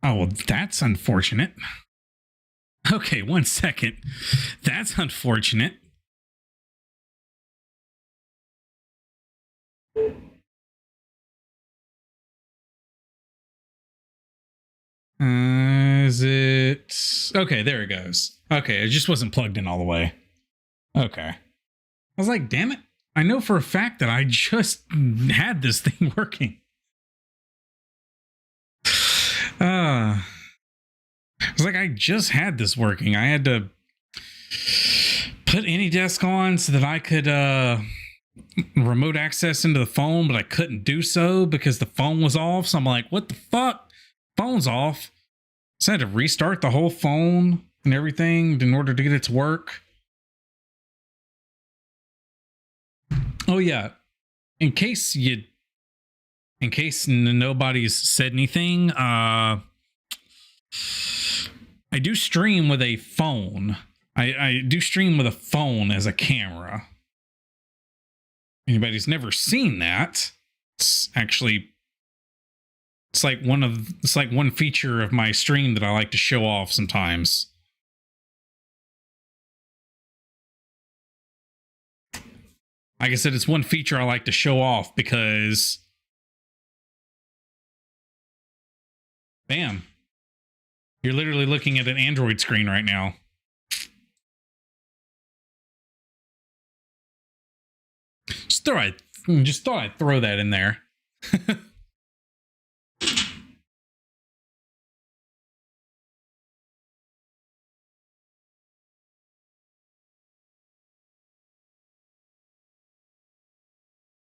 Oh, well, that's unfortunate. Okay, 1 second. That's unfortunate. Is it... Okay, there it goes. Okay, it just wasn't plugged in all the way. Okay. I was like, damn it. I know for a fact that I just had this thing working. I was like, I just had this working. I had to put AnyDesk on so that I could remote access into the phone, but I couldn't do so because the phone was off. So I'm like, what the fuck? Phone's off. So I had to restart the whole phone and everything in order to get it to work. Oh yeah. In case nobody's said anything, I do stream with a phone. I do stream with a phone as a camera. Anybody's never seen that? It's like one feature of my stream that I like to show off sometimes. Like I said, it's one feature I like to show off because, bam, you're literally looking at an Android screen right now. Just thought I'd throw that in there.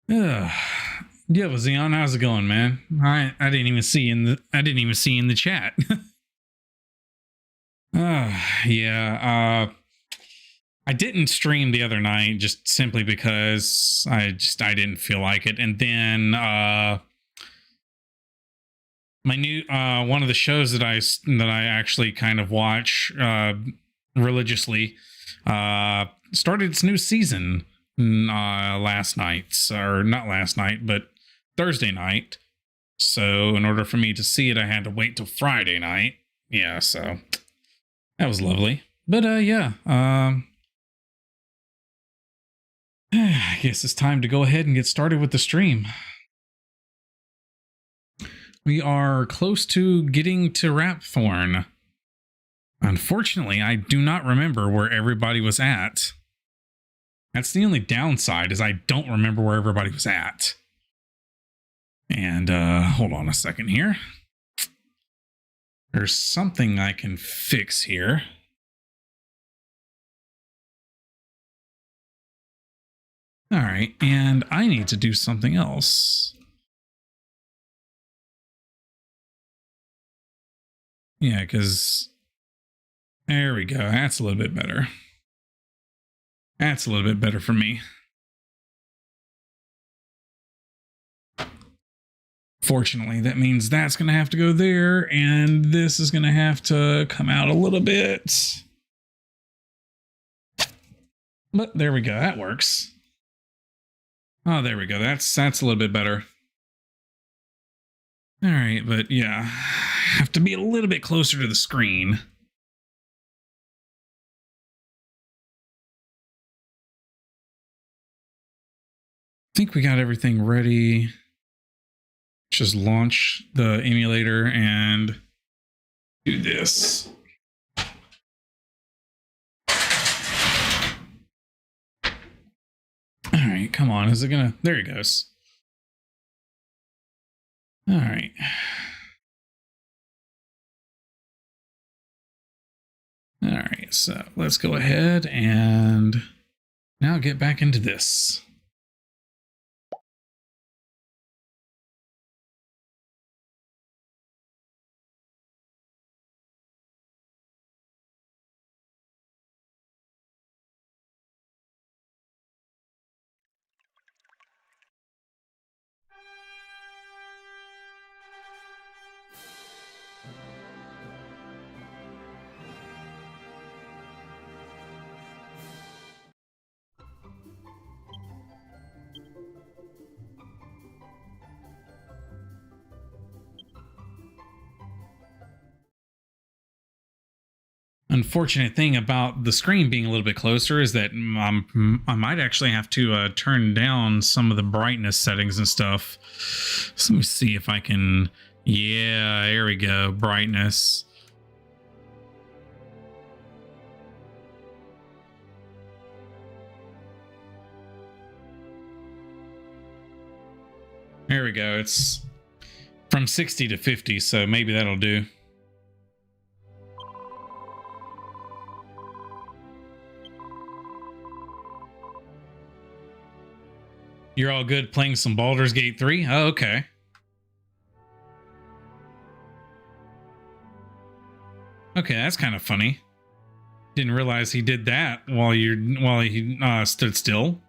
Yeah, Zion, how's it going, man? I didn't even see in the chat. Yeah. I didn't stream the other night just simply because I didn't feel like it. And then my new one of the shows that I actually kind of watch religiously started its new season last night, or not last night, but Thursday night. So in order for me to see it, I had to wait till Friday night. Yeah, so that was lovely. But yeah, I guess it's time to go ahead and get started with the stream. We are close to getting to Rapthorne. Unfortunately, I do not remember where everybody was at. That's the only downside, is I don't remember where everybody was at. And hold on a second here. There's something I can fix here. All right, and I need to do something else. Yeah, because there we go. That's a little bit better. That's a little bit better for me. Fortunately, that means that's going to have to go there, and this is going to have to come out a little bit. But there we go. That works. Oh, there we go. That's a little bit better. All right, but yeah, have to be a little bit closer to the screen. I think we got everything ready. Just launch the emulator and do this. All right, come on. Is it gonna? There it goes. All right. All right, so let's go ahead and now get back into this. unfortunate thing about the screen being a little bit closer is that I might actually have to turn down some of the brightness settings and stuff. So let me see if I can. Yeah, there we go. Brightness. There we go. It's from 60 to 50, so maybe that'll do. You're all good playing some Baldur's Gate 3? Oh, okay. Okay, that's kind of funny. Didn't realize he did that while he stood still.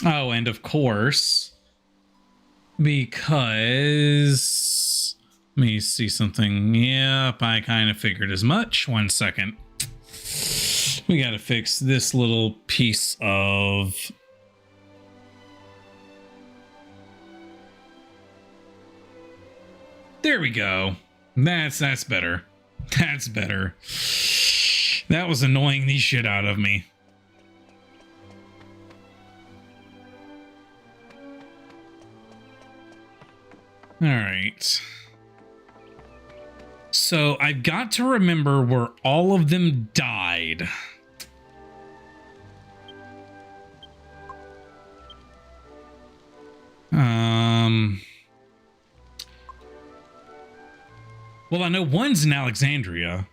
Oh, and of course, because let me see something. Yep, I kind of figured as much. 1 second. We got to fix this little piece of... There we go. That's better. That's better. That was annoying the shit out of me. All right. So I've got to remember where all of them died. Well, I know one's in Alexandria.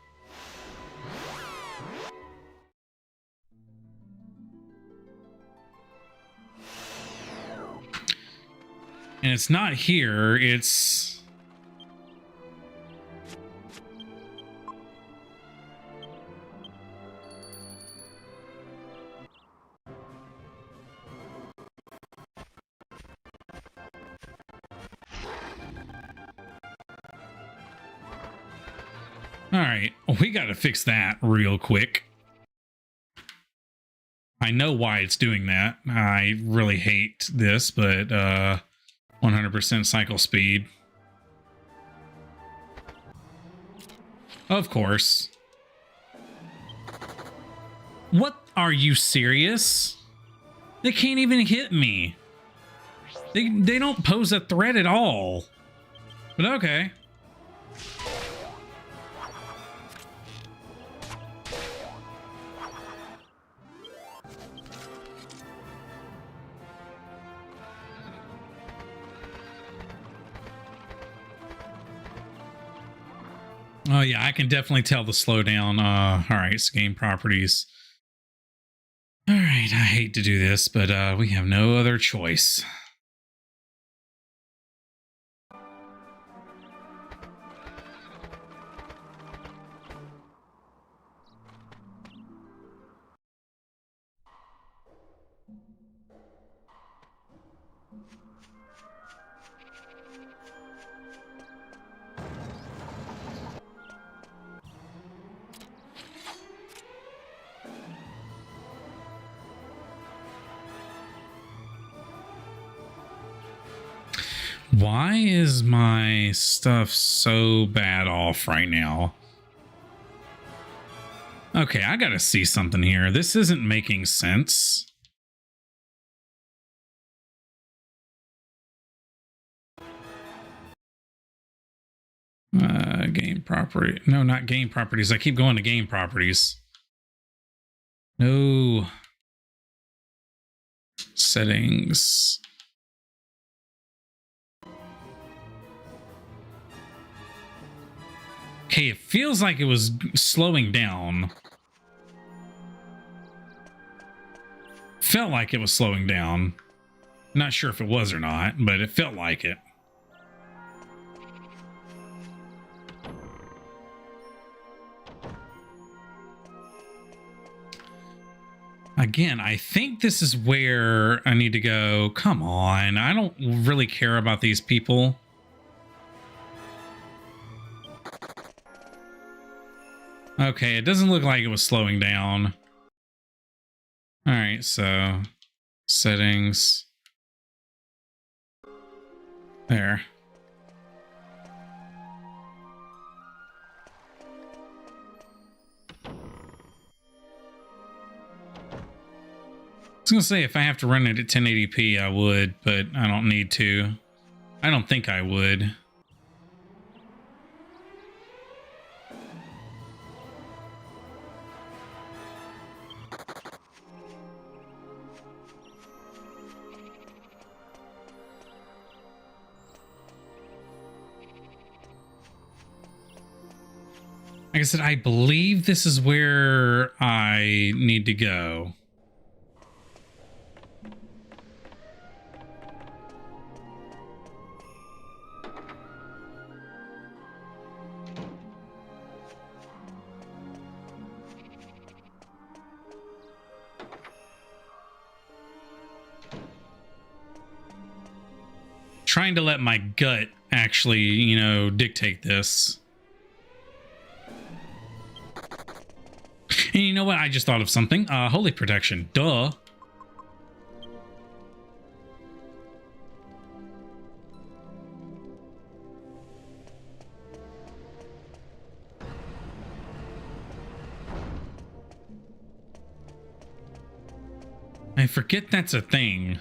And it's not here, it's... All right, we got to fix that real quick. I know why it's doing that. I really hate this, but 100% cycle speed. Of course. What? Are you serious? They can't even hit me. They don't pose a threat at all. But okay. Oh yeah, I can definitely tell the slowdown. All right, so game properties. All right, I hate to do this, but we have no other choice. Why is my stuff so bad off right now? Okay, I gotta see something here. This isn't making sense. Game property. No, not game properties. I keep going to game properties. No. Settings. Okay, it feels like it was slowing down. Felt like it was slowing down. Not sure if it was or not, but it felt like it. Again, I think this is where I need to go. Come on, I don't really care about these people. Okay, it doesn't look like it was slowing down. All right, so settings. There. I was gonna say if I have to run it at 1080p, I would, but I don't need to. I don't think I would. Like I said, I believe this is where I need to go. Trying to let my gut actually, you know, dictate this. And you know what? I just thought of something. Holy protection. Duh. I forget that's a thing.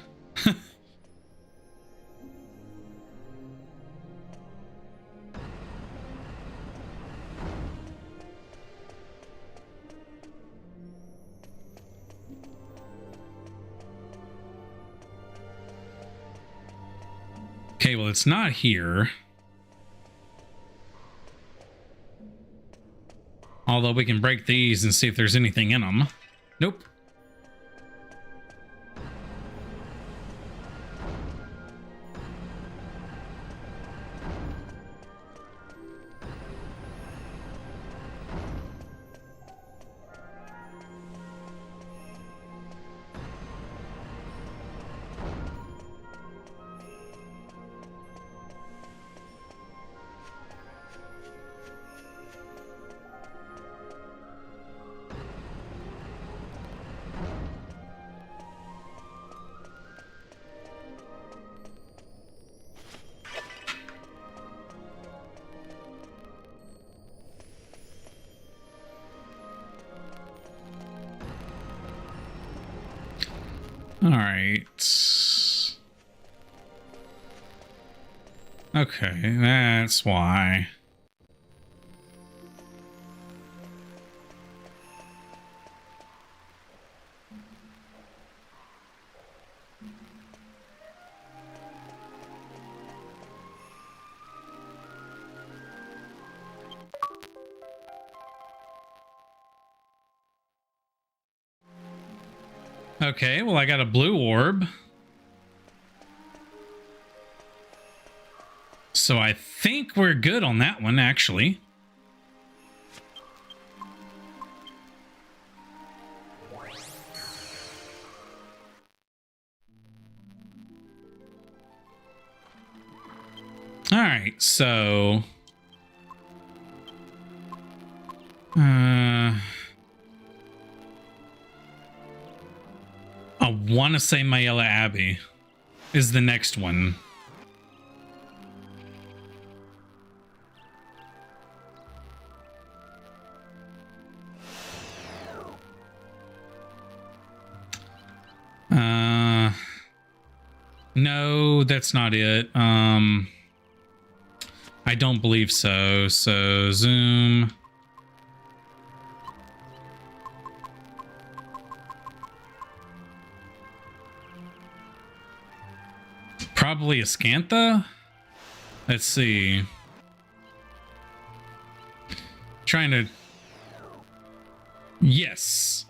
Okay, well, it's not here. Although we can break these and see if there's anything in them. Nope. All right. Okay, that's why. Okay, well, I got a blue orb. So I think we're good on that one, actually. All right, so... I want to say Mayella Abbey is the next one. No, that's not it. I don't believe so. So zoom. Probably Ascantha? Let's see. Trying to... Yes.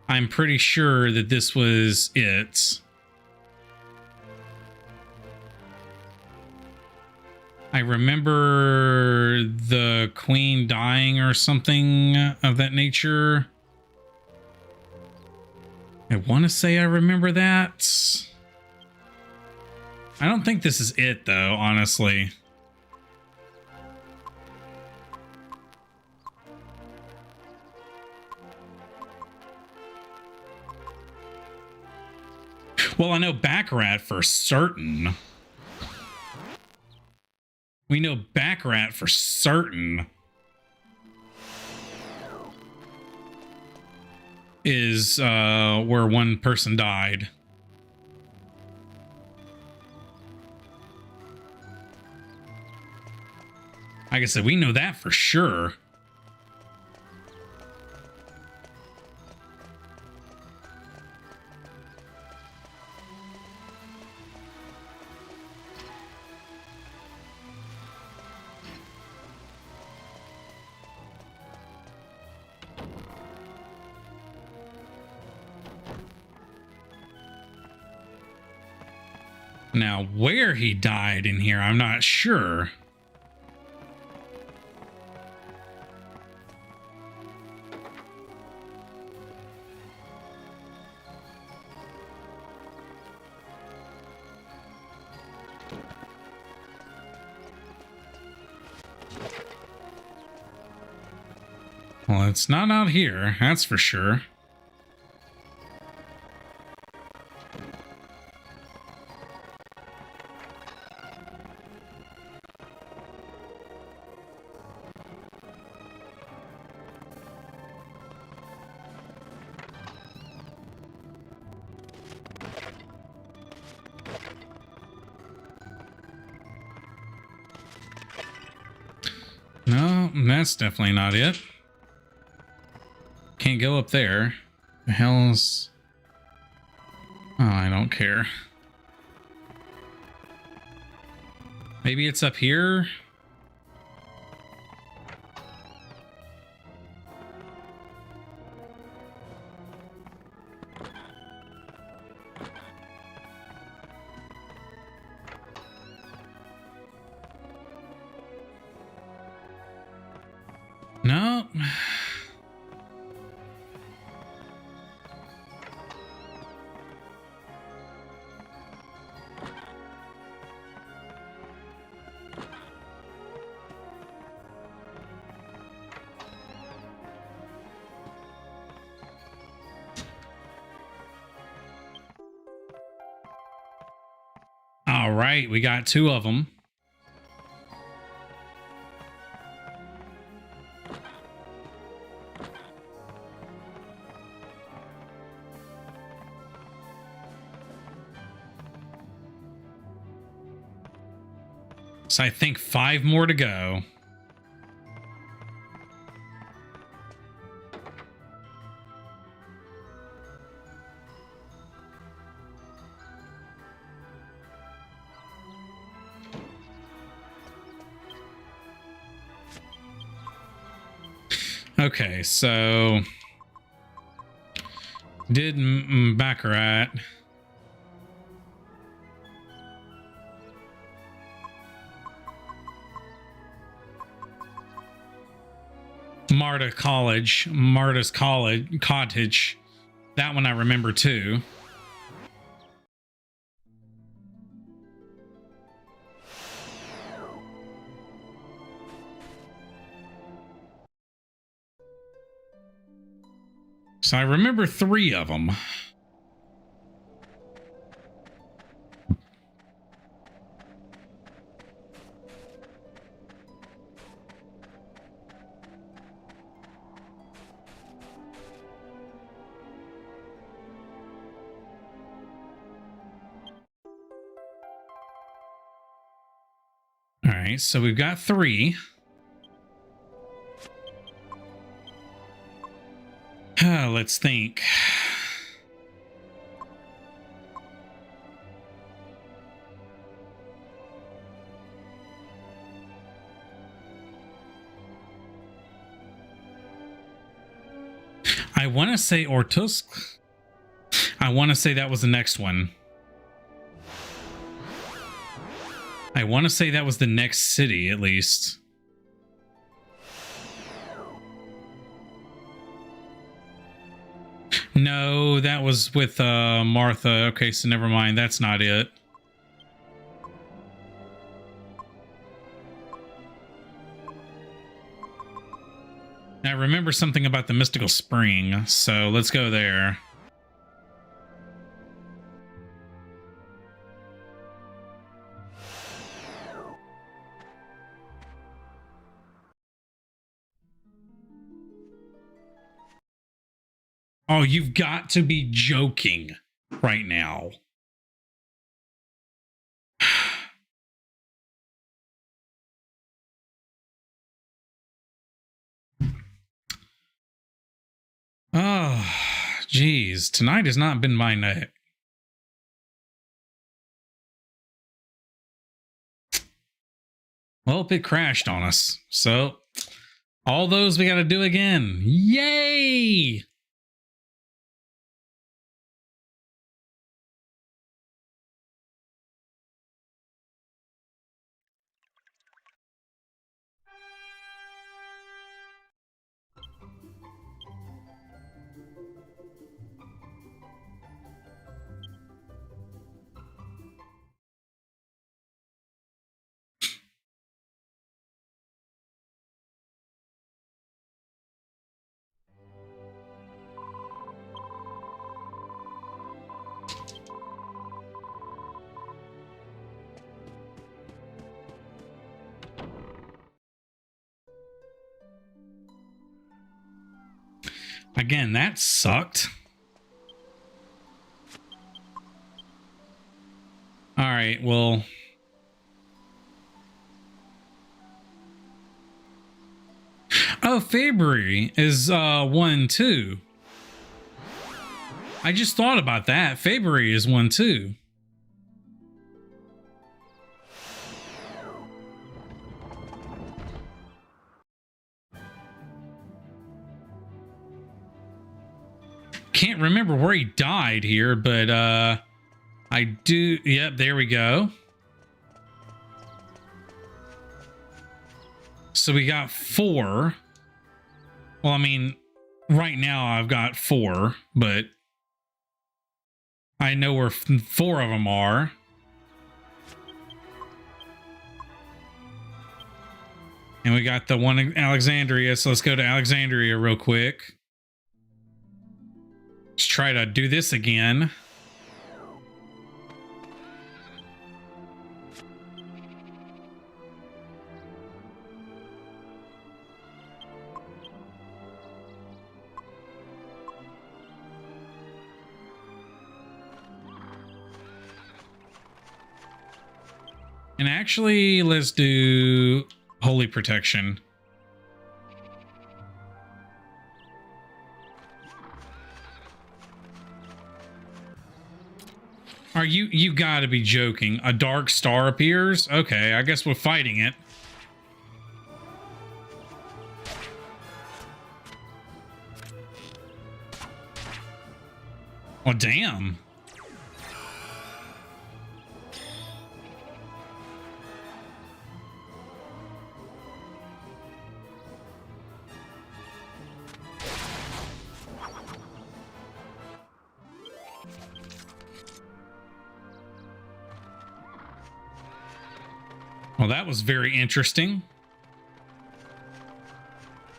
I'm pretty sure that this was it. I remember the queen dying or something of that nature. I want to say I remember that. I don't think this is it, though, honestly. Well, I know Baccarat for certain. We know Baccarat for certain is where one person died. Like I said, we know that for sure. Now, where he died in here, I'm not sure. Well, it's not out here, that's for sure. No, that's definitely not it. Can't go up there. The hell's... Oh, I don't care. Maybe it's up here? No. All right, we got two of them. So I think 5 more to go. Okay, so did Baccarat. Marta's cottage. That one I remember too. So I remember 3 of them. All right, so we've got 3. Let's think. I want to say Ortusk. I want to say that was the next one. I want to say that was the next city, at least. No, that was with Martha. Okay, so never mind. That's not it. I remember something about the mystical spring, so let's go there. Oh, you've got to be joking right now. Oh, geez. Tonight has not been my night. Well, it crashed on us. So, all those we got to do again. Yay! Again, that sucked. All right, well. Oh, February is 1 2. I just thought about that. February is 1 2. Can't remember where he died here, but I do. Yep, there we go. So we got 4. Well, I mean, right now I've got 4, but I know where 4 of them are. And we got the one in Alexandria, so let's go to Alexandria real quick. Let's try to do this again. And actually, let's do Holy Protection. Are you gotta be joking. A dark star appears? Okay, I guess we're fighting it. Oh, damn. Well, that was very interesting.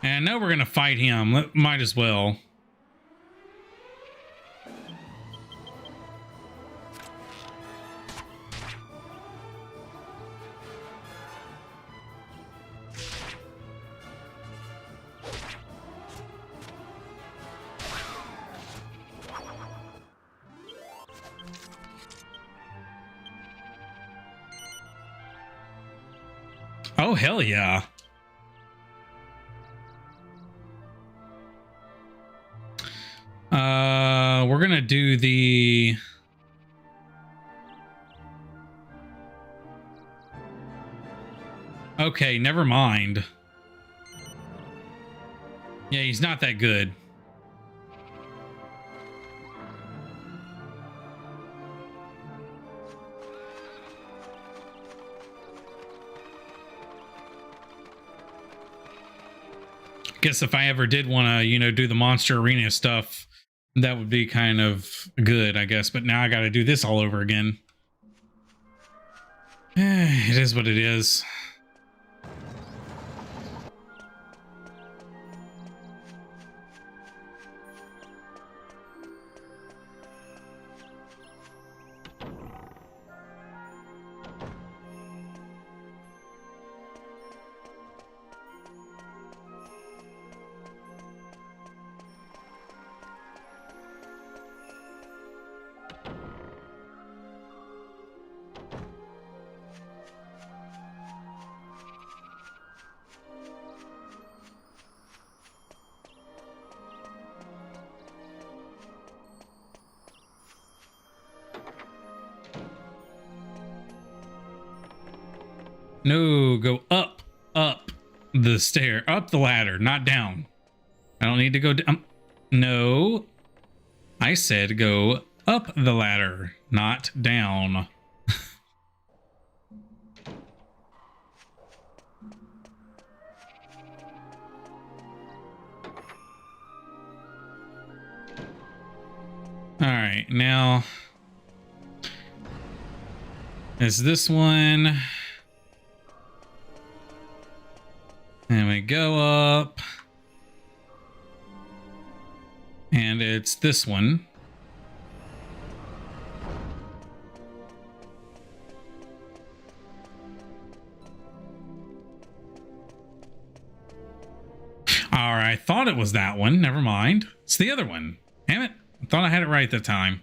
And now we're going to fight him. Might as well. Oh, hell yeah. We're gonna do the... Okay, never mind. Yeah, he's not that good. Guess if I ever did want to, you know, do the monster arena stuff, that would be kind of good, I guess. But now I got to do this all over again. It is what it is. No, go up the stair, up the ladder, not down. I don't need to go down. No, I said go up the ladder, not down. All right, now is this one. And we go up. And it's this one. All right, I thought it was that one. Never mind. It's the other one. Damn it. I thought I had it right that time.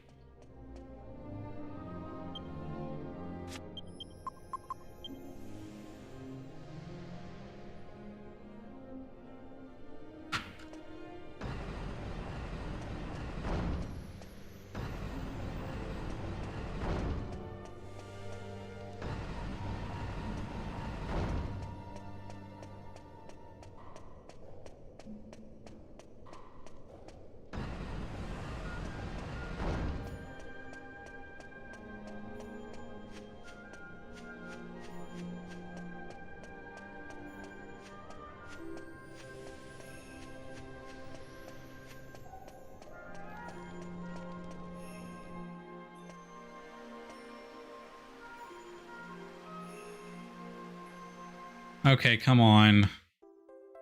Okay, come on.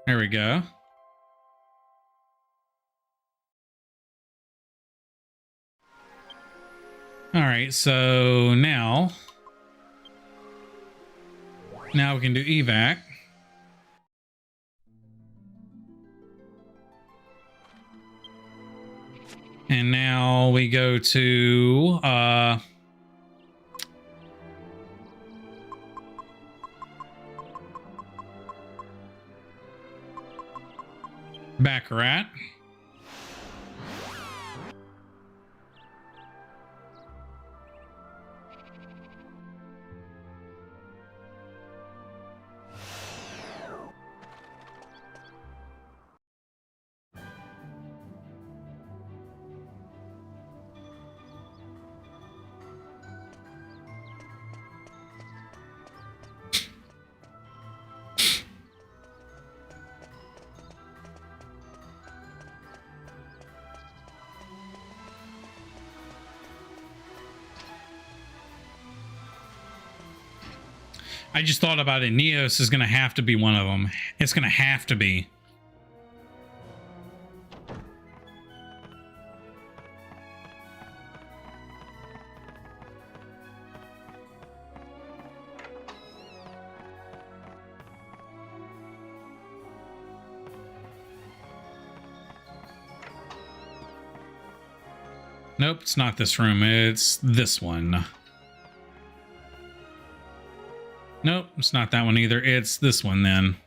There we go. All right, so now we can do evac. And now we go to Baccarat. I just thought about it. Neos is going to have to be one of them. It's going to have to be. Nope, it's not this room. It's this one. Nope, it's not that one either. It's this one then.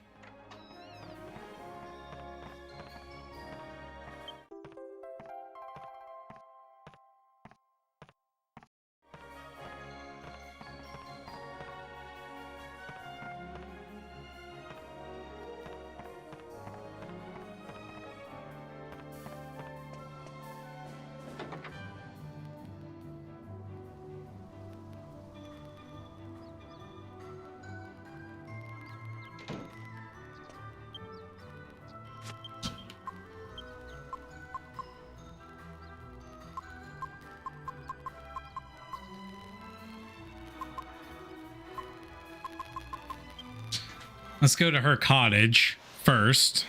Let's go to her cottage first.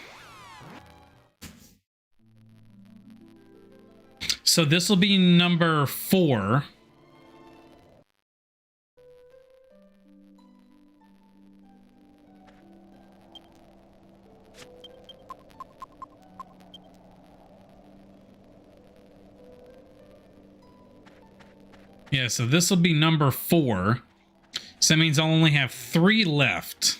So this will be number 4. Yeah, so this will be number 4. So that means I'll only have 3 left.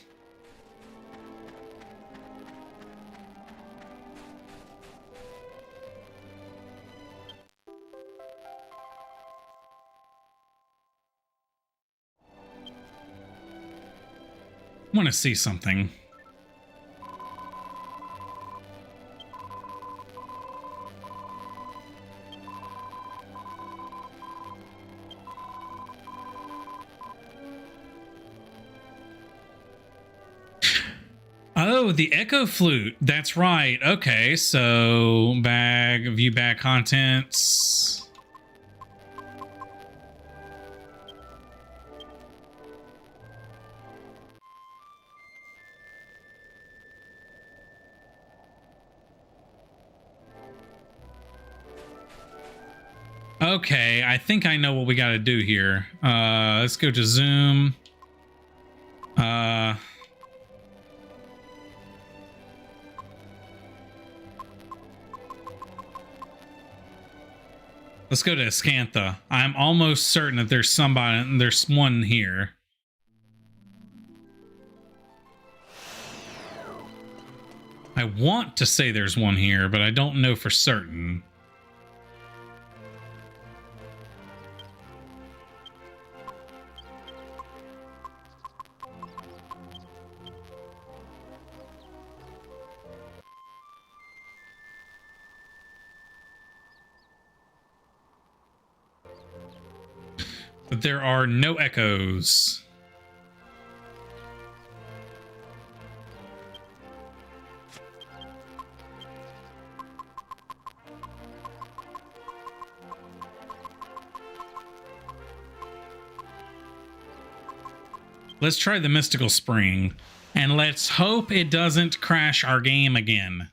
want to see something. Oh, the echo flute. That's right. Okay, so view bag contents. Okay, I think I know what we got to do here. Let's go to zoom. Let's go to Scantha. I'm almost certain that there's one here. I want to say there's one here, but I don't know for certain. But there are no echoes. Let's try the Mystical Spring, and let's hope it doesn't crash our game again.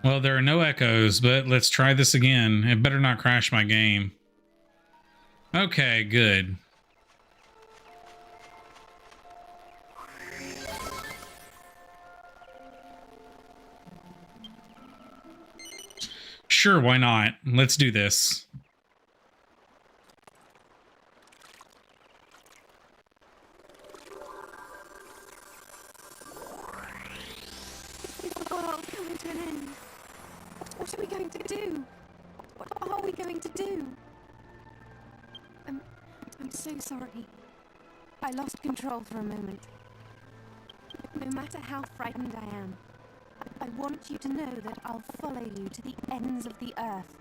Well, there are no echoes, but let's try this again. It better not crash my game. Okay, good. Sure, why not? Let's do this. What are we going to do? What are we going to do? I'm so sorry. I lost control for a moment. No matter how frightened I am, I want you to know that I'll follow you to the ends of the earth.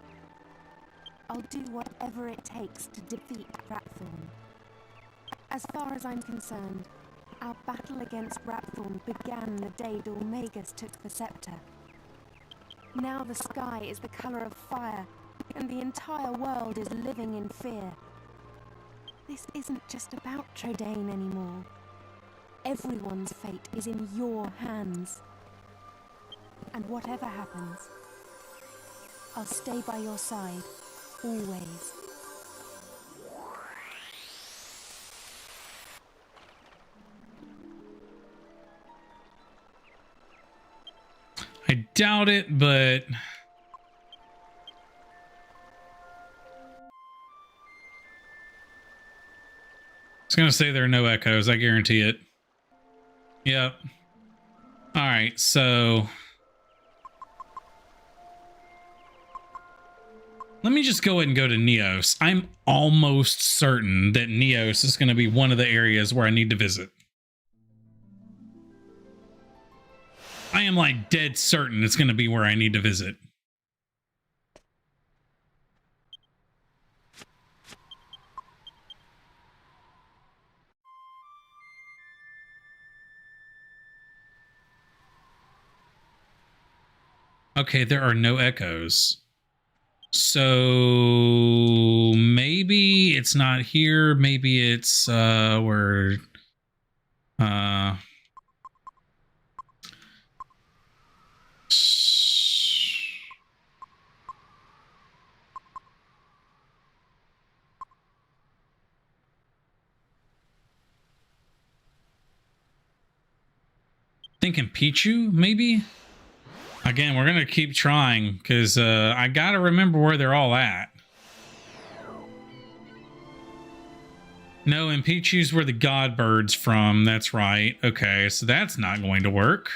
I'll do whatever it takes to defeat Rapthorne. As far as I'm concerned, our battle against Rapthorne began the day Dormagus took the scepter. Now the sky is the color of fire, and the entire world is living in fear. This isn't just about Trodan anymore. Everyone's fate is in your hands. And whatever happens, I'll stay by your side, always. I doubt it, but I was gonna say there are no echoes. I guarantee it. Yep. All right, so let me just go ahead and go to Neos. I'm almost certain that Neos is going to be one of the areas where I need to visit. I am like dead certain it's going to be where I need to visit. Okay, there are no echoes. So maybe it's not here. Maybe it's where Thinking Pichu, maybe? Again, we're going to keep trying because I got to remember where they're all at. No, and Pichu's where the Godbird's from. That's right. Okay, so that's not going to work.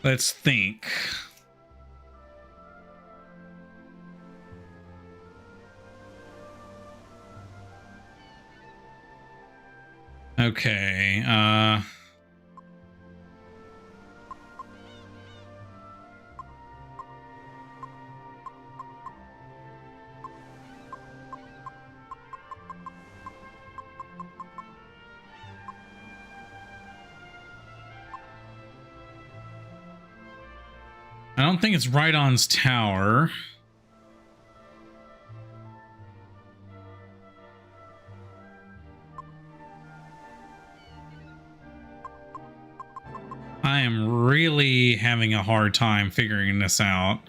Let's think. Okay, I don't think it's Rhydon's tower. I am really having a hard time figuring this out.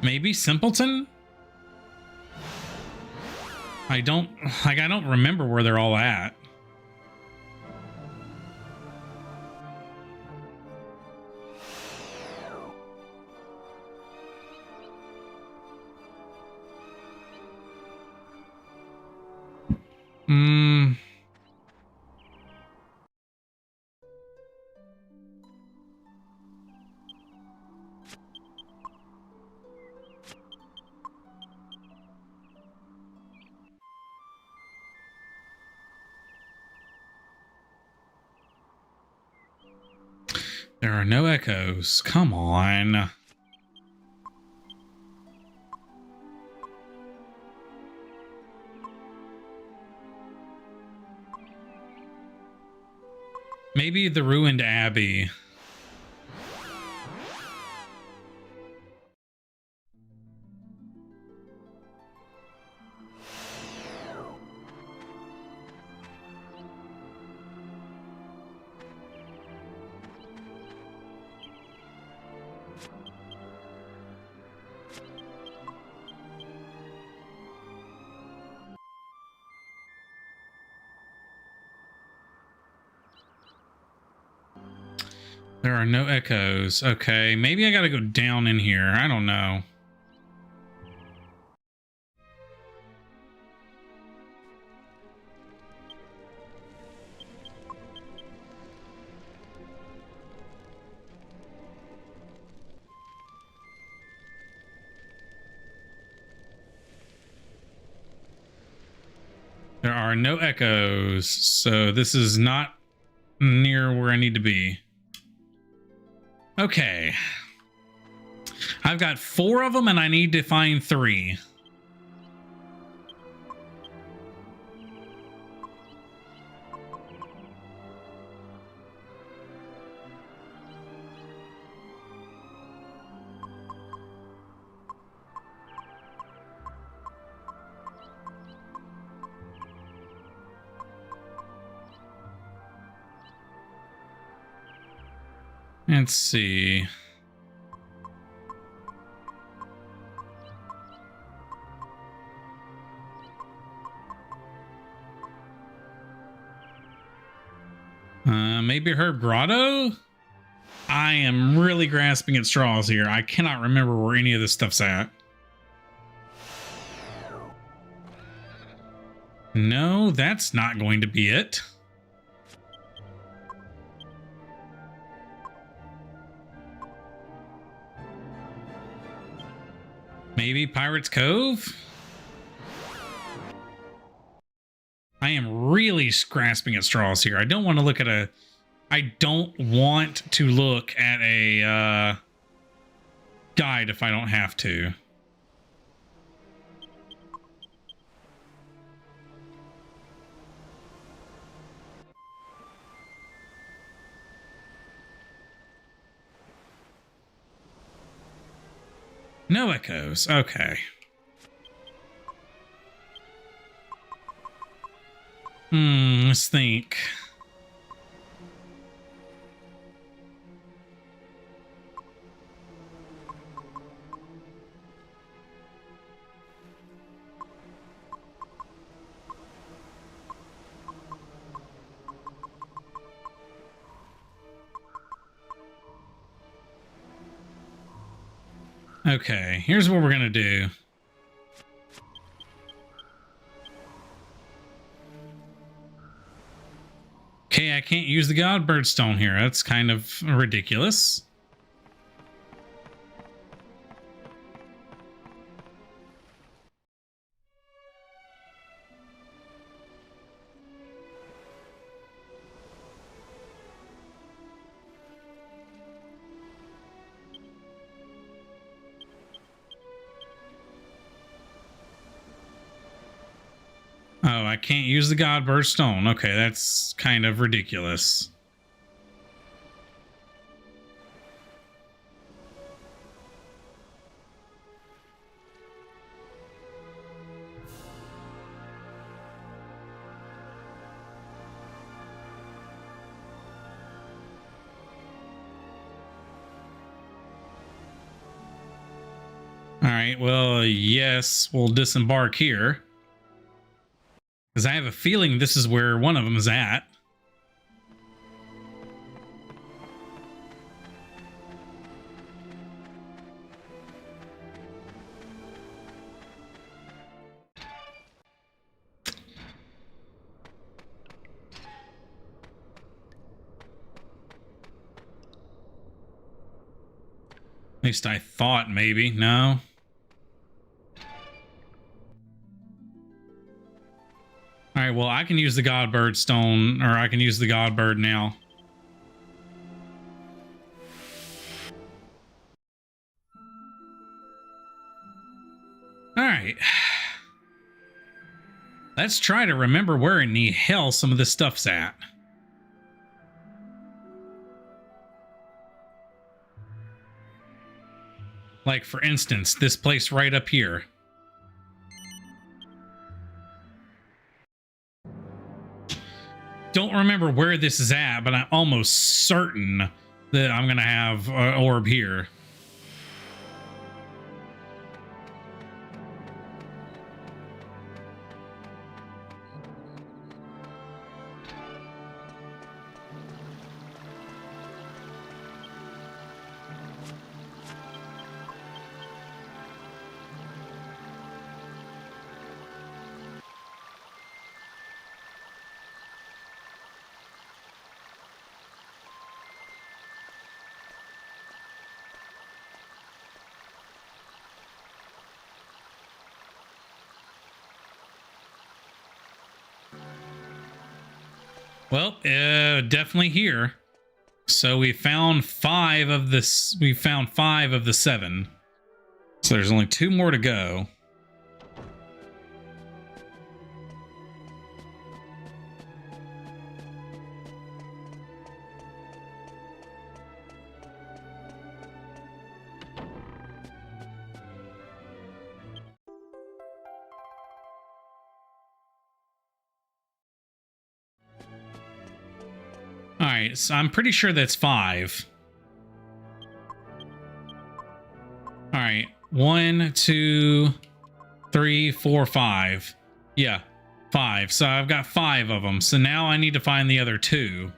Maybe Simpleton? I don't remember where they're all at. There are no echoes. Come on. Maybe the ruined abbey. There are no echoes. Okay, maybe I gotta go down in here. I don't know. There are no echoes, so this is not near where I need to be. Okay. I've got 4 of them and I need to find 3. Let's see. Maybe Herb Grotto? I am really grasping at straws here. I cannot remember where any of this stuff's at. No, that's not going to be it. Maybe Pirate's Cove? I am really grasping at straws here. I don't want to look at a... I don't want to look at a guide if I don't have to. No echoes. Okay. Let's think. Okay, here's what we're gonna do. Okay, I can't use the Godbird stone here. That's kind of ridiculous. Oh, I can't use the Godbird stone. Okay, that's kind of ridiculous. All right, well, yes, we'll disembark here. Because I have a feeling this is where one of them is at. At least I thought maybe. No. All right, well, I can use the Godbird stone, or I can use the Godbird now. All right. Let's try to remember where in the hell some of this stuff's at. Like, for instance, this place right up here. Don't remember where this is at, but I'm almost certain that I'm going to have an orb here. Well, definitely here. So we found 5 of this. We found 5 of the 7. So there's only 2 more to go. All right, so I'm pretty sure that's 5. All right, 1, 2, 3, 4, 5. Yeah, 5. So I've got 5 of them. So now I need to find the other 2.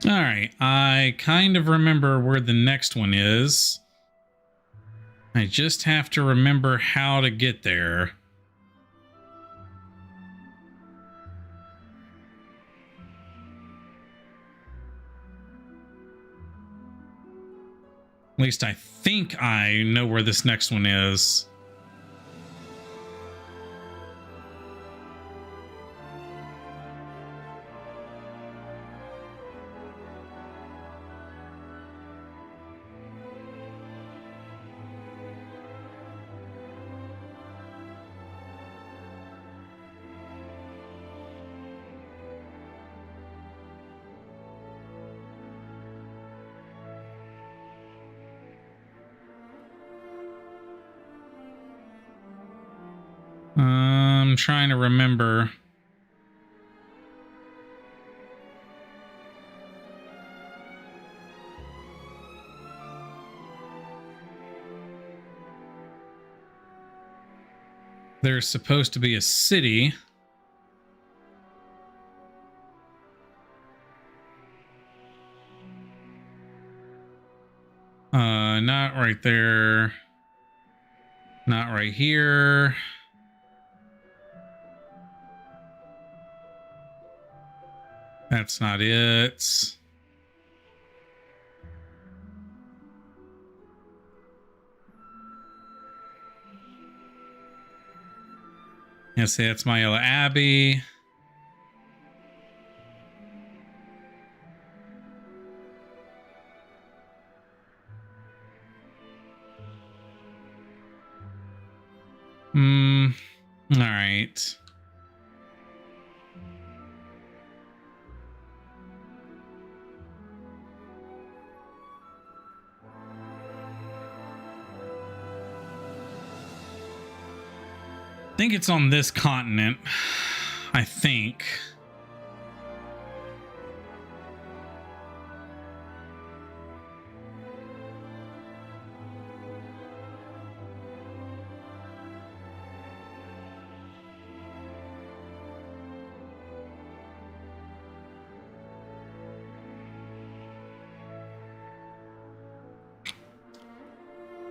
All right, I kind of remember where the next one is. I just have to remember how to get there. At least I think I know where this next one is. I'm trying to remember. There's supposed to be a city. Not right there. Not right here. That's not it. Yes, that's my yellow abbey. All right. I think it's on this continent. I think.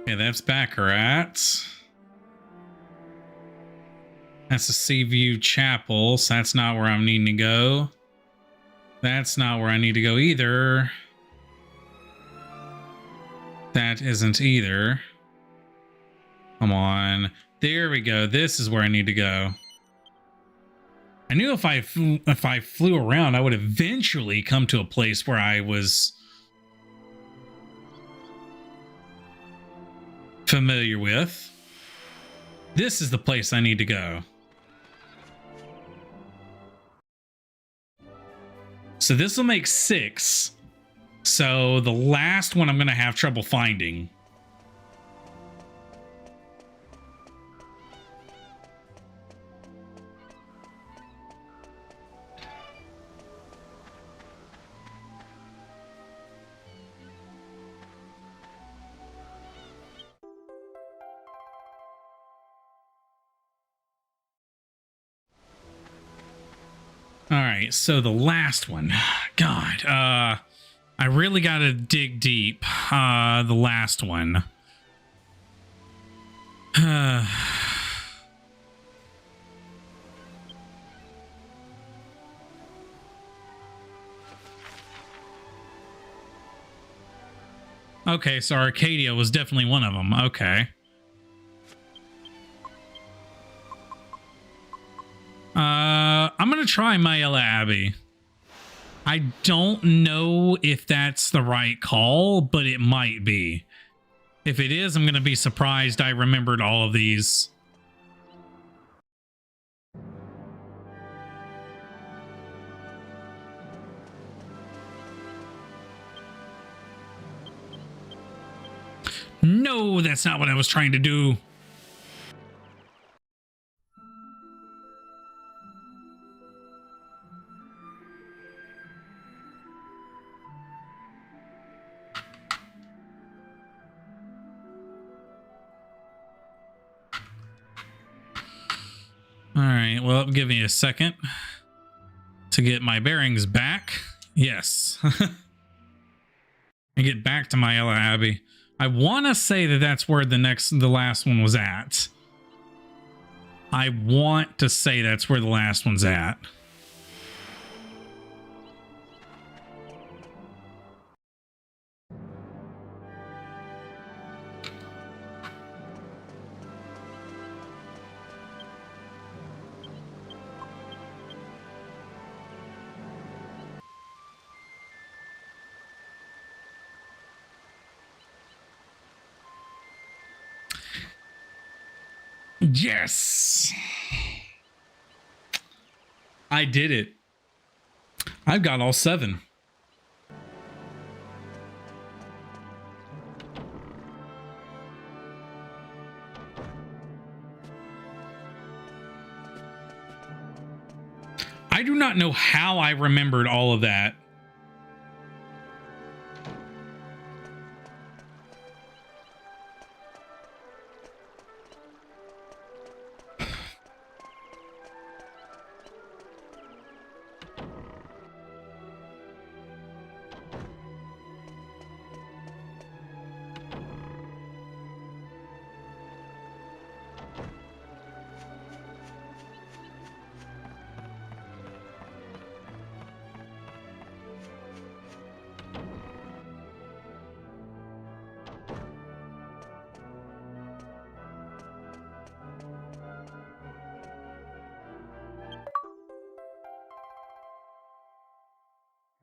Okay, that's Baccarat. That's the Seaview Chapel, so that's not where I'm needing to go. That's not where I need to go either. That isn't either. Come on. There we go. This is where I need to go. I knew if I flew around, I would eventually come to a place where I was familiar with. This is the place I need to go. So this will make 6. So the last one I'm going to have trouble finding. All right, so the last one. God, I really got to dig deep. The last one. Okay, so Arcadia was definitely one of them. Okay. I'm gonna try Mayella Abbey. I don't know if that's the right call, but it might be. If it is, I'm gonna be surprised I remembered all of these. No, that's not what I was trying to do. All right, well, give me a second to get my bearings back. Yes. And get back to Mayella Abbey. I want to say that that's where the last one was at. I want to say that's where the last one's at. Yes! I did it. I've got all 7. not know how I remembered all of that.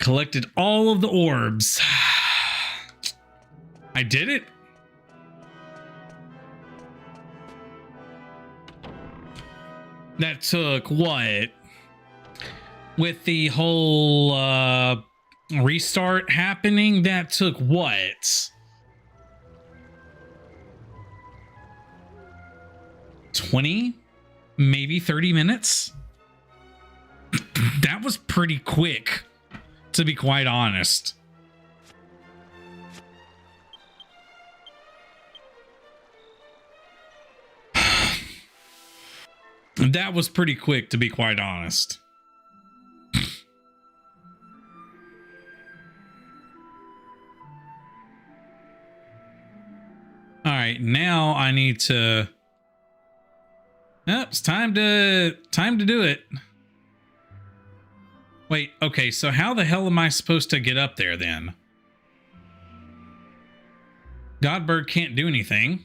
Collected all of the orbs. I did it. That took what? With the whole restart happening, that took what? 20? Maybe 30 minutes? That was pretty quick, to be quite honest. That was pretty quick, to be quite honest. All right, now I need to... Yep, it's time to do it. Wait, okay, so how the hell am I supposed to get up there then? Godbird can't do anything.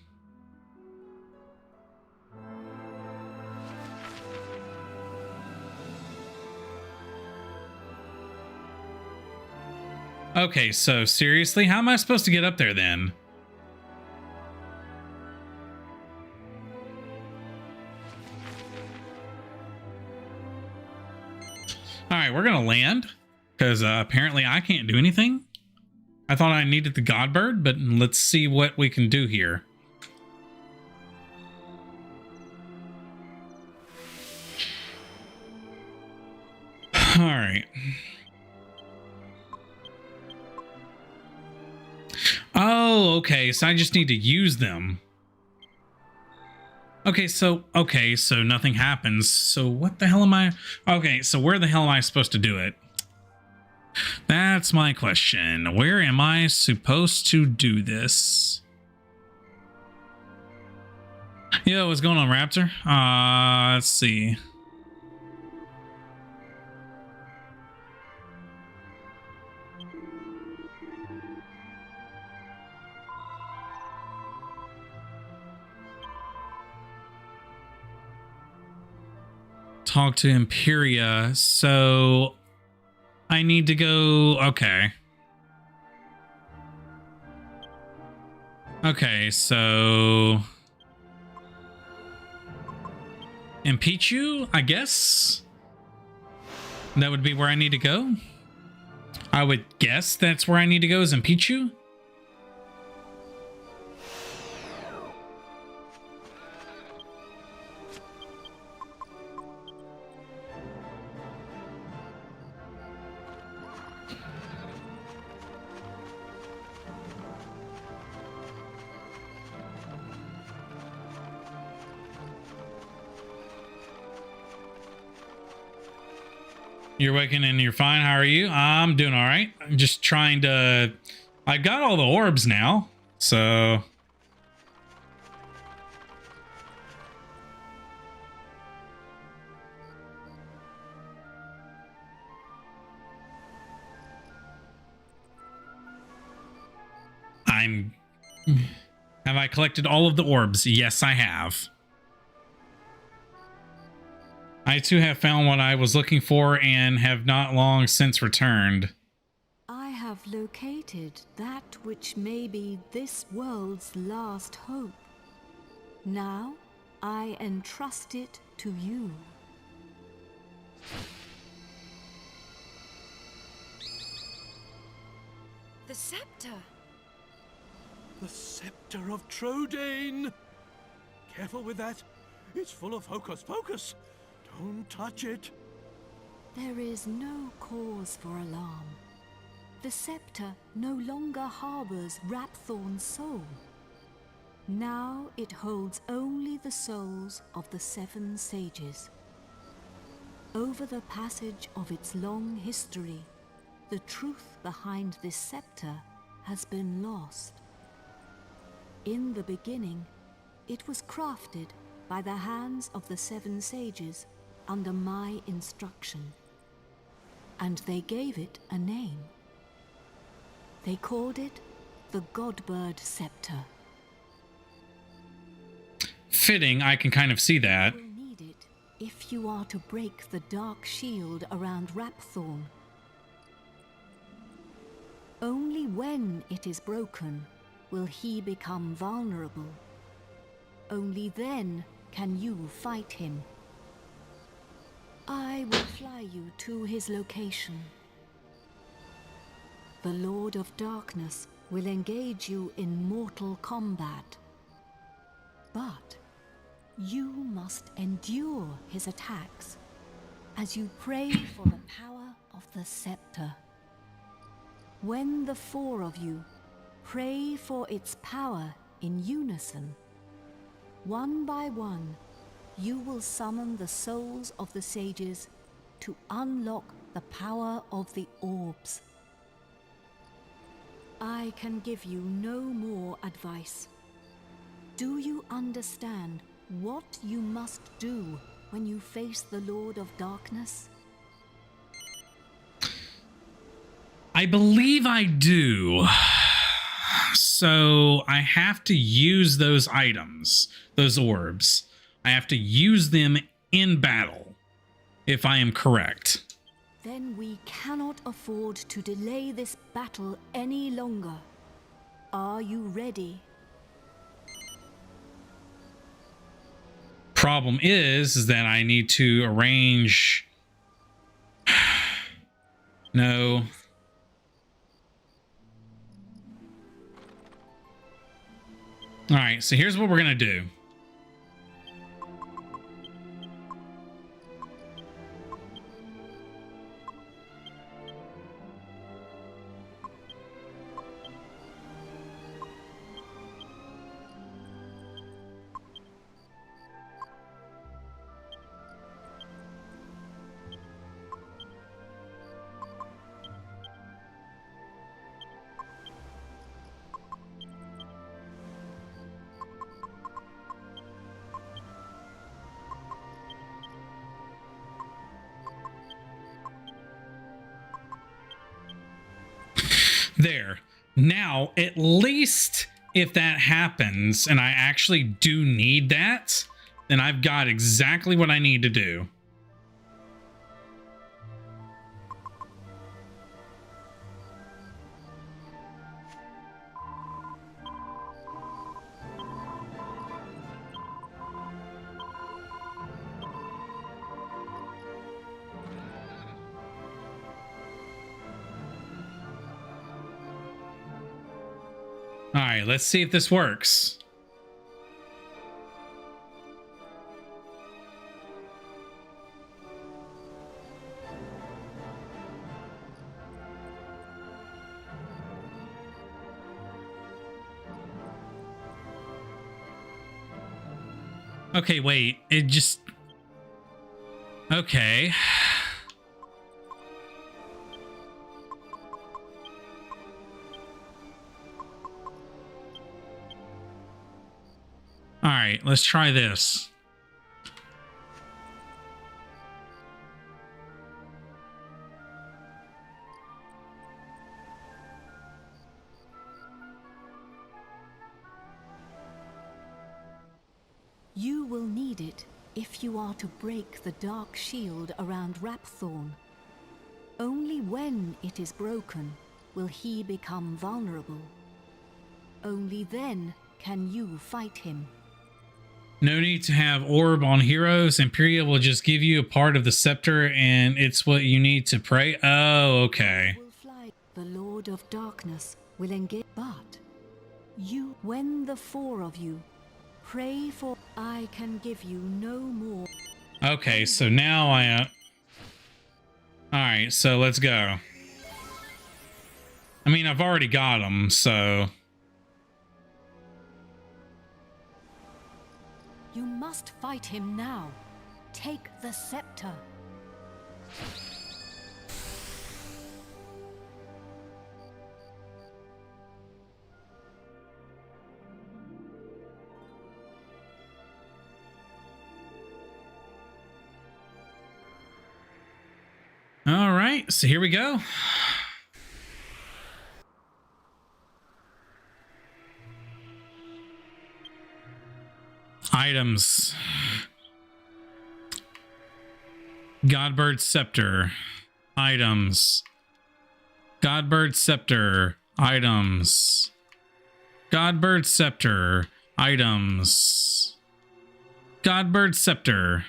Okay, so seriously, how am I supposed to get up there then? All right, we're gonna land because apparently I can't do anything. I thought I needed the Godbird, but let's see what we can do here. All right. Oh, okay, so I just need to use them. Okay, so nothing happens. So what the hell am I? Okay, so where the hell am I supposed to do it? That's my question. Where am I supposed to do this? Yo, what's going on, Raptor? Let's see. Talk to Imperia. So I need to go. Okay. Okay, so impeach you, I guess. That would be where I need to go. I would guess that's where I need to go, is impeach you. You're waking and you're fine. How are you? I'm doing all right. I'm just trying to... I got all the orbs now, so... Have I collected all of the orbs? Yes, I have. I too have found what I was looking for and have not long since returned. I have located that which may be this world's last hope. Now I entrust it to you. The scepter! The scepter of Trodan! Careful with that. It's full of hocus pocus. Don't touch it. There is no cause for alarm. The scepter no longer harbors Rapthorne's soul. Now it holds only the souls of the 7 sages. Over the passage of its long history, the truth behind this scepter has been lost. In the beginning, it was crafted by the hands of the 7 sages under my instruction, and they gave it a name. They called it the Godbird Scepter. Fitting, I can kind of see that. You will need it if you are to break the dark shield around Rapthorne. Only when it is broken will he become vulnerable. Only then can you fight him. I will fly you to his location. The Lord of Darkness will engage you in mortal combat. But you must endure his attacks as you pray for the power of the scepter. When the 4 of you pray for its power in unison, one by one, you will summon the souls of the sages to unlock the power of the orbs. I can give you no more advice. Do you understand what you must do when you face the Lord of Darkness? I believe I do. So I have to use those items, those orbs. I have to use them in battle, if I am correct. Then we cannot afford to delay this battle any longer. Are you ready? Problem is that I need to arrange... No. All right, so here's what we're gonna do. There. Now, at least if that happens and I actually do need that, then I've got exactly what I need to do. All right, let's see if this works. Okay, wait, it just... Okay. All right, let's try this. You will need it if you are to break the dark shield around Rapthorne. Only when it is broken will he become vulnerable. Only then can you fight him. No need to have orb on heroes. Imperia will just give you a part of the scepter and it's what you need to pray. Oh, okay. Will fly. The Lord of Darkness will engage, but you, when the 4 of you pray for, I can give you no more. Okay, so now All right, so let's go. I mean, I've already got them, so... You must fight him now. Take the scepter. All right, so here we go. Items. Godbird Scepter. Items. Godbird Scepter. Items. Godbird Scepter. Items. Godbird Scepter.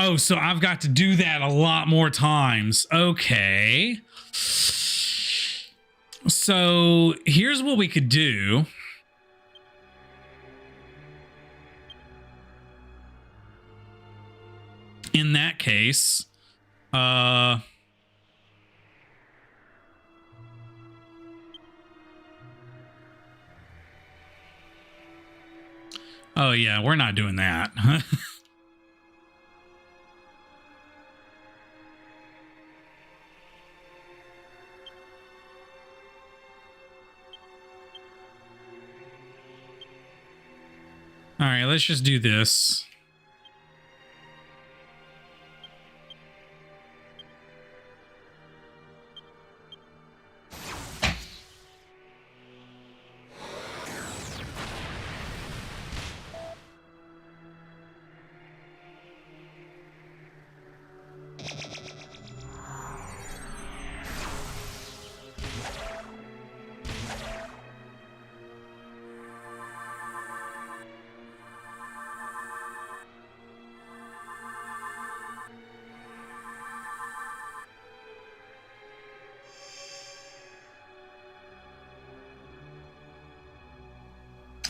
Oh, so I've got to do that a lot more times. Okay. So here's what we could do. In that case, oh yeah, we're not doing that. All right, let's just do this.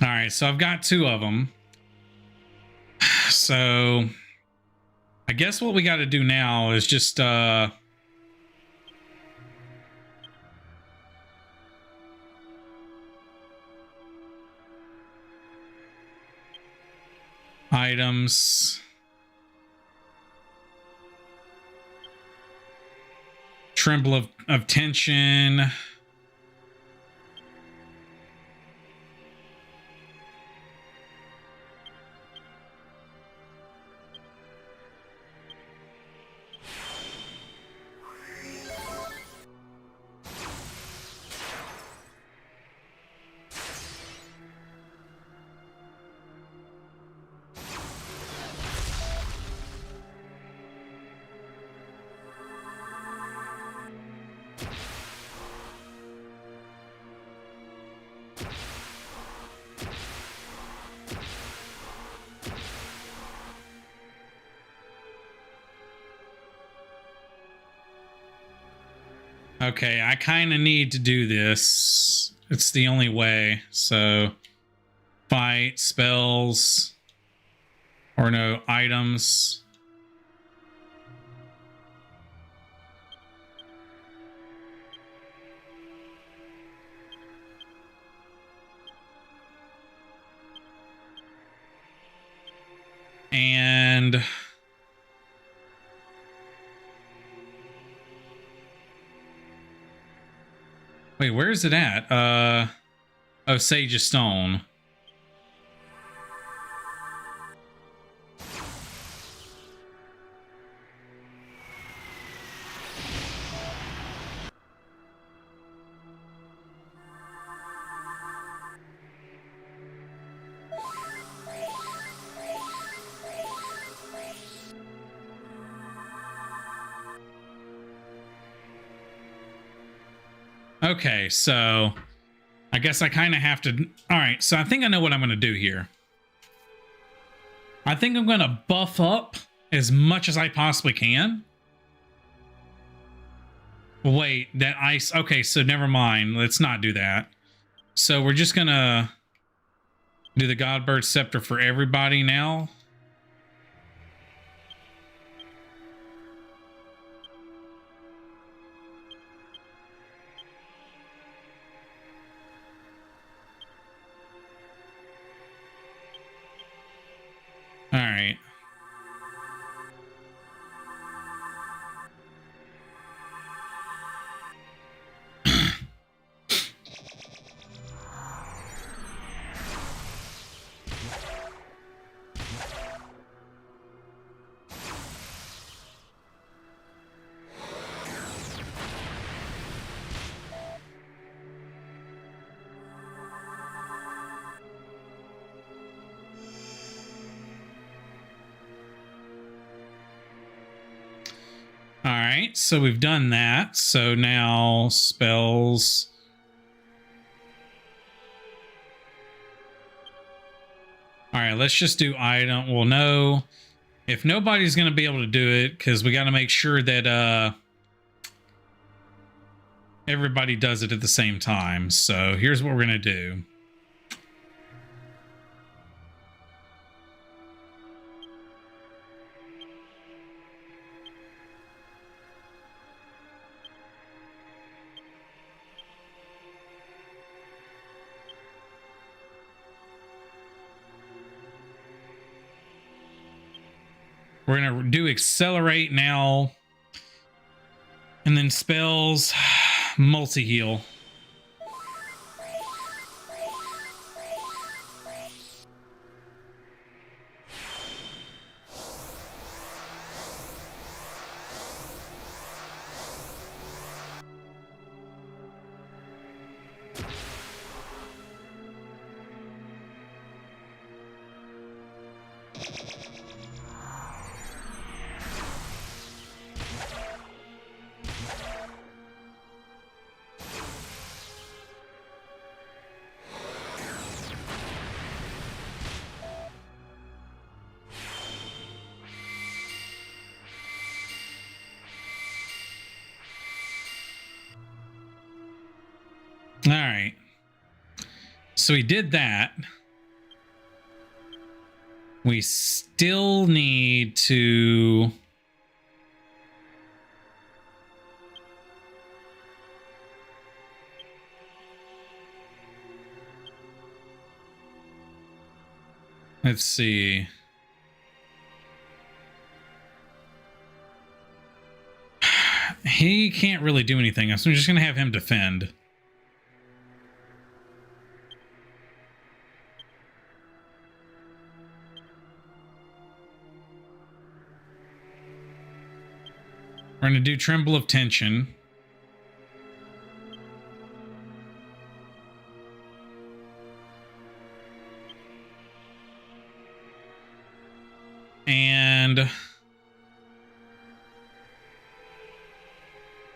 All right, so I've got two of them. So I guess what we got to do now is just items, tremble of tension. Okay, I kind of need to do this. It's the only way. So, fight, spells, or no, items. And... wait, where is it at? Oh, Sage of Stone. Okay, so I guess I kind of have to... All right, so I think I know what I'm going to do here. I think I'm going to buff up as much as I possibly can. Wait, that ice... Okay, so never mind. Let's not do that. So we're just going to do the Godbird Scepter for everybody now. All right. All right, so we've done that. So now spells. All right, let's just do item. Well, no, if nobody's going to be able to do it, because we got to make sure that everybody does it at the same time. So here's what we're going to do. We're going to do accelerate now. And then spells, multi-heal. All right. So we did that. We still need to... Let's see. He can't really do anything, so I'm just going to have him defend. We're going to do Tremble of Tension. And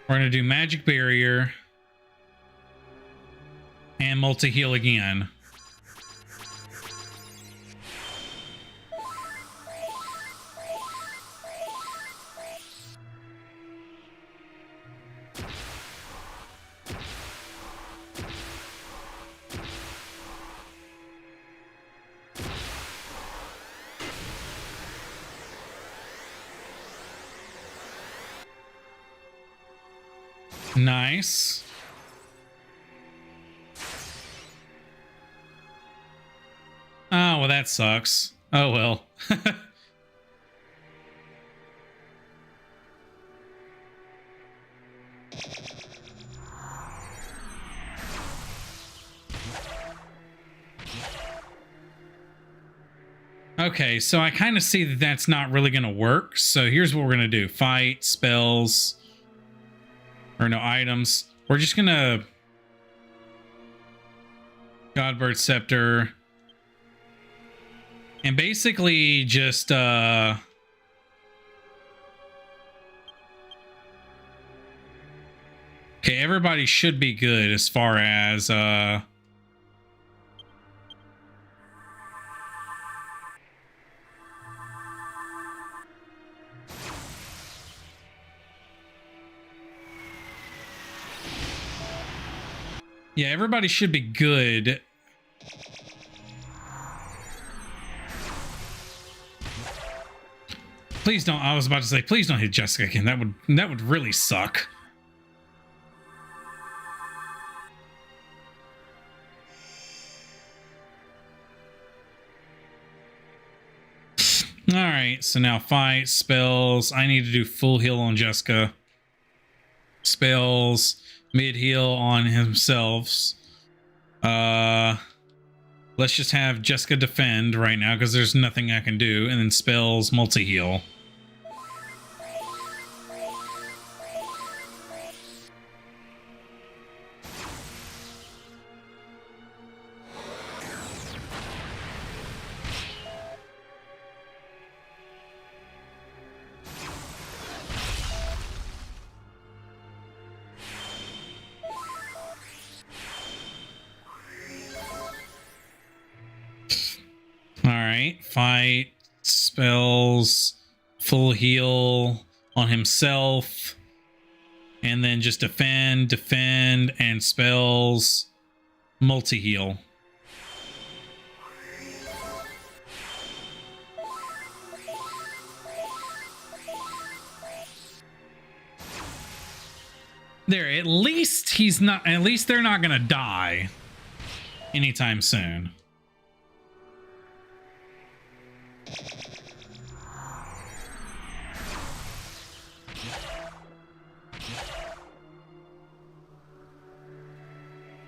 we're going to do Magic Barrier and multi-heal again. Nice. Oh, well, that sucks. Oh, well. Okay, so I kind of see that that's not really going to work. So here's what we're going to do. Fight, spells, or no, items. We're just going to... Godbird Scepter. And basically just... Okay, everybody should be good as far as yeah, everybody should be good. Please don't. I was about to say, please don't hit Jessica again. That would really suck. All right, so now fight spells. I need to do full heal on Jessica. Spells, mid heal on himself. Let's just have Jessica defend right now because there's nothing I can do, and then spells multi heal. Fight spells full heal on himself, and then just defend, and spells multi heal. There, at least he's not. At least they're not gonna die anytime soon.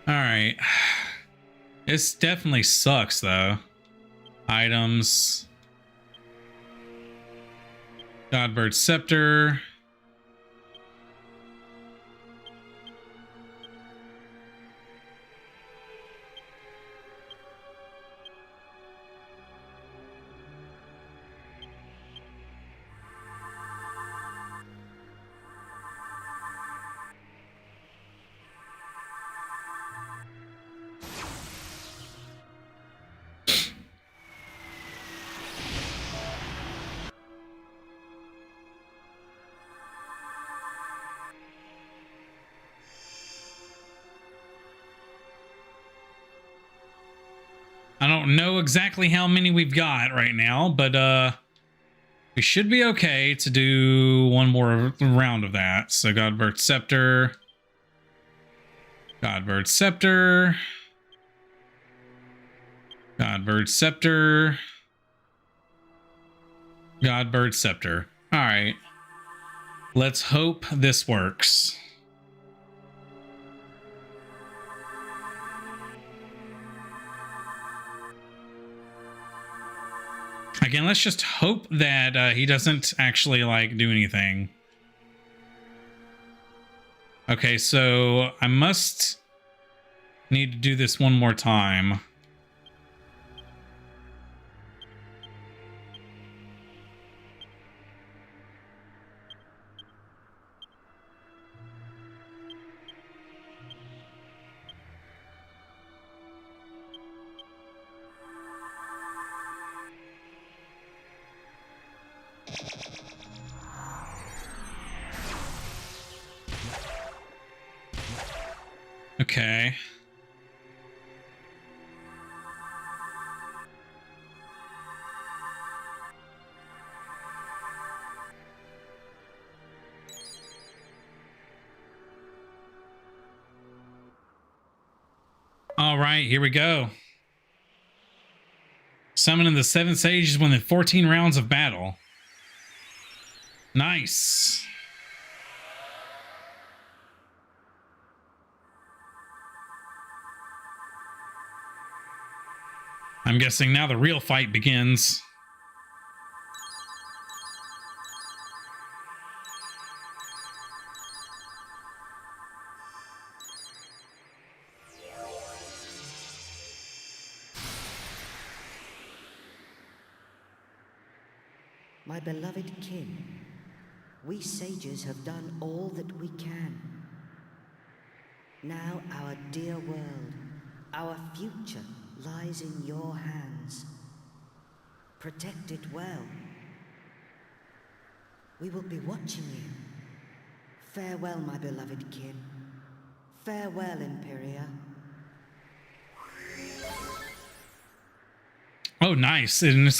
All right. This definitely sucks, though. Items. Godbird Scepter. I don't know exactly how many we've got right now, but we should be okay to do one more round of that. So Godbird Scepter. Godbird Scepter. Godbird Scepter. Godbird Scepter. All right. Let's hope this works. Again, let's just hope that he doesn't actually like do anything. Okay, so I must need to do this one more time. Okay. All right, here we go. Summoning the 7 sages within 14 rounds of battle. Nice. I'm guessing now the real fight begins. My beloved kin, we sages have done all that we can. Now our dear world, our future lies in your hands. Protect it well. We will be watching you. Farewell, my beloved kin. Farewell, Imperia. Oh, nice. And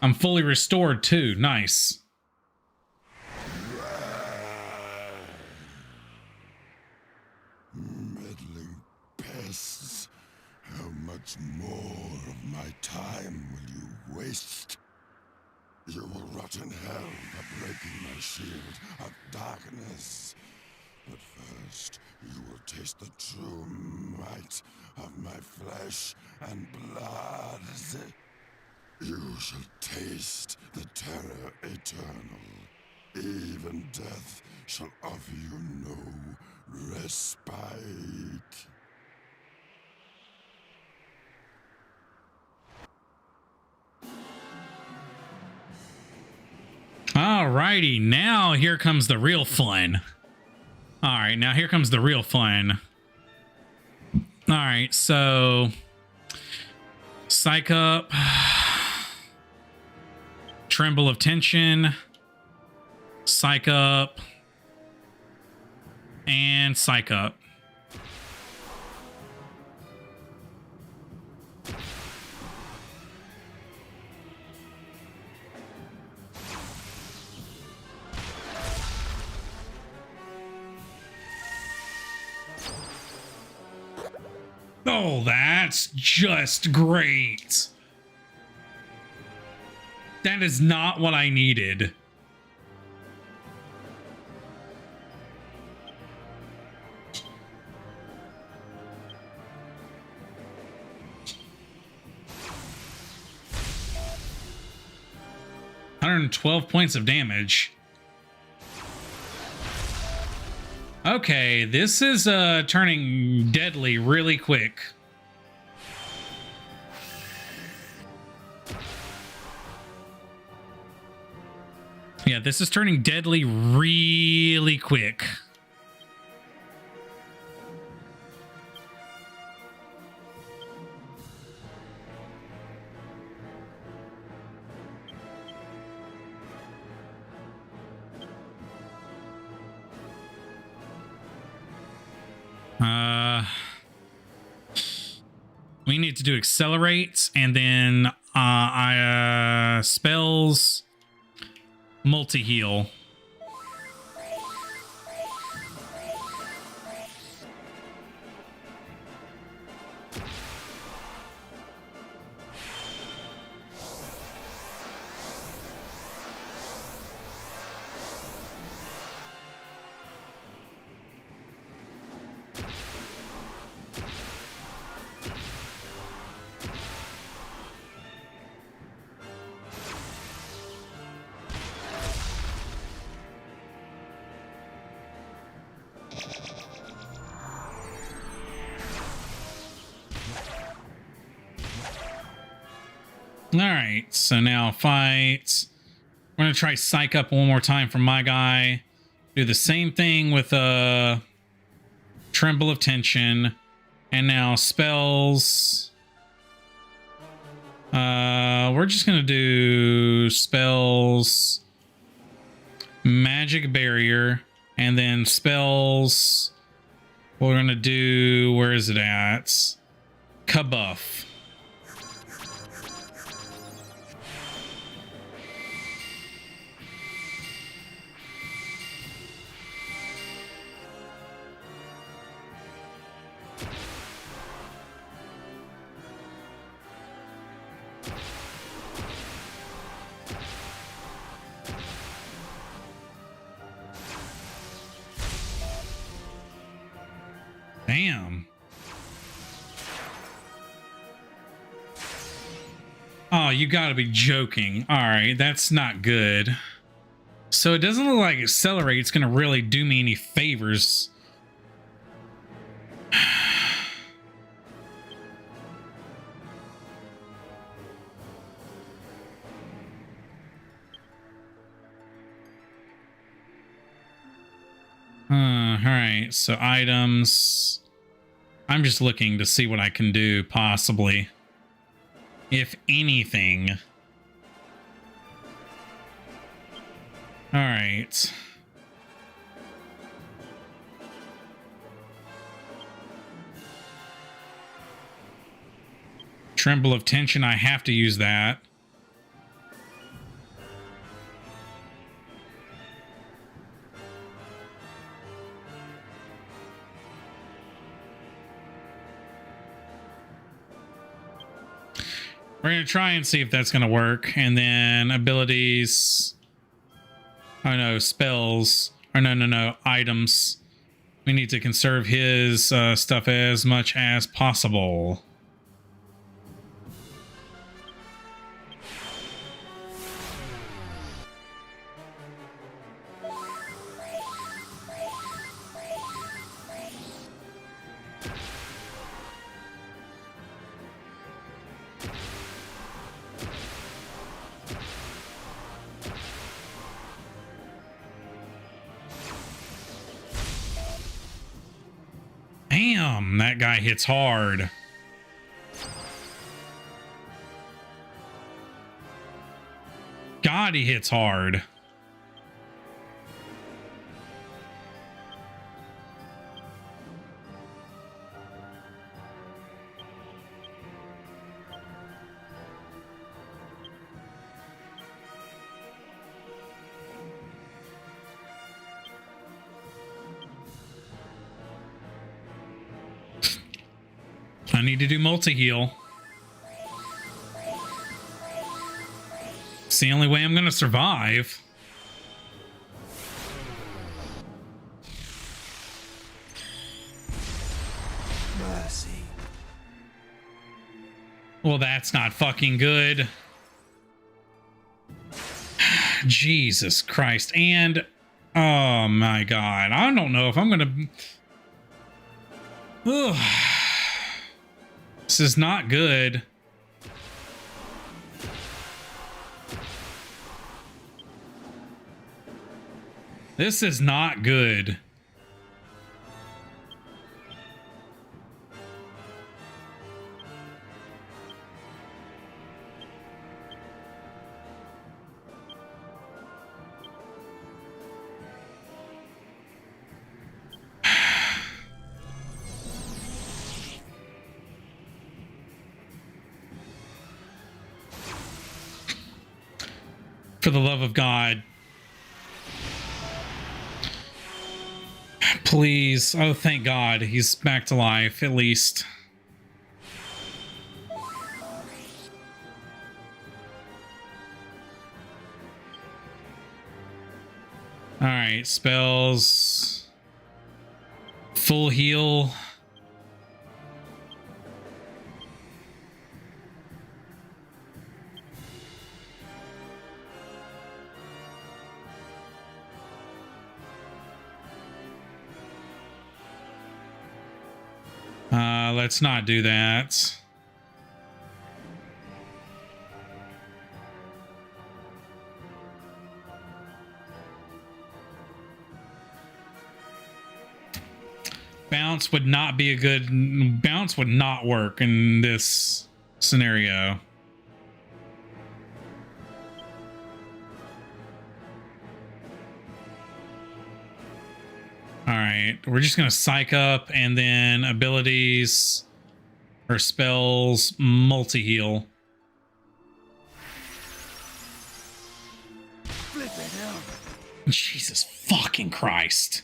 I'm fully restored too. Nice. Meddling pests. How much more of my time will you waste? You will rot in hell for breaking my shield of darkness. But first, you will taste the true might of my flesh and blood. You shall taste the terror eternal. Even death shall offer you no respite. Alrighty, now here comes the real fun. Alright, now here comes the real fun. Alright, so psych up, tremble of tension, psych up, and psych up. Oh, that's just great. That is not what I needed. $112 points of damage. Okay, this is turning deadly really quick. Yeah, this is turning deadly really quick. We need to do accelerate and then spells multi-heal. All right, so now fight. We're gonna try psych up one more time for my guy. Do the same thing with tremble of tension, and now spells. We're just gonna do spells, magic barrier, and then spells. We're gonna do, where is it at? Kabuff. Damn. Oh, you gotta be joking. All right, that's not good. So it doesn't look like accelerate's gonna really do me any favors. right, so items. I'm just looking to see what I can do, possibly. If anything. All right. Tremble of tension, I have to use that. We're going to try and see if that's going to work. And then abilities. Oh no, spells. Or no, items. We need to conserve his stuff as much as possible. Damn, that guy hits hard. God, he hits hard. I need to do multi-heal. It's the only way I'm going to survive. Mercy. Well, that's not fucking good. Jesus Christ. And, oh my God. I don't know if I'm going to... Ugh. This is not good. This is not good. For the love of God. Please. Oh, thank God. He's back to life, at least. Alright, spells. Full heal. Let's not do that. Bounce would not be a good... Bounce would not work in this scenario. Alright, we're just going to psych up and then abilities or spells multi-heal. Flip it out. Jesus fucking Christ.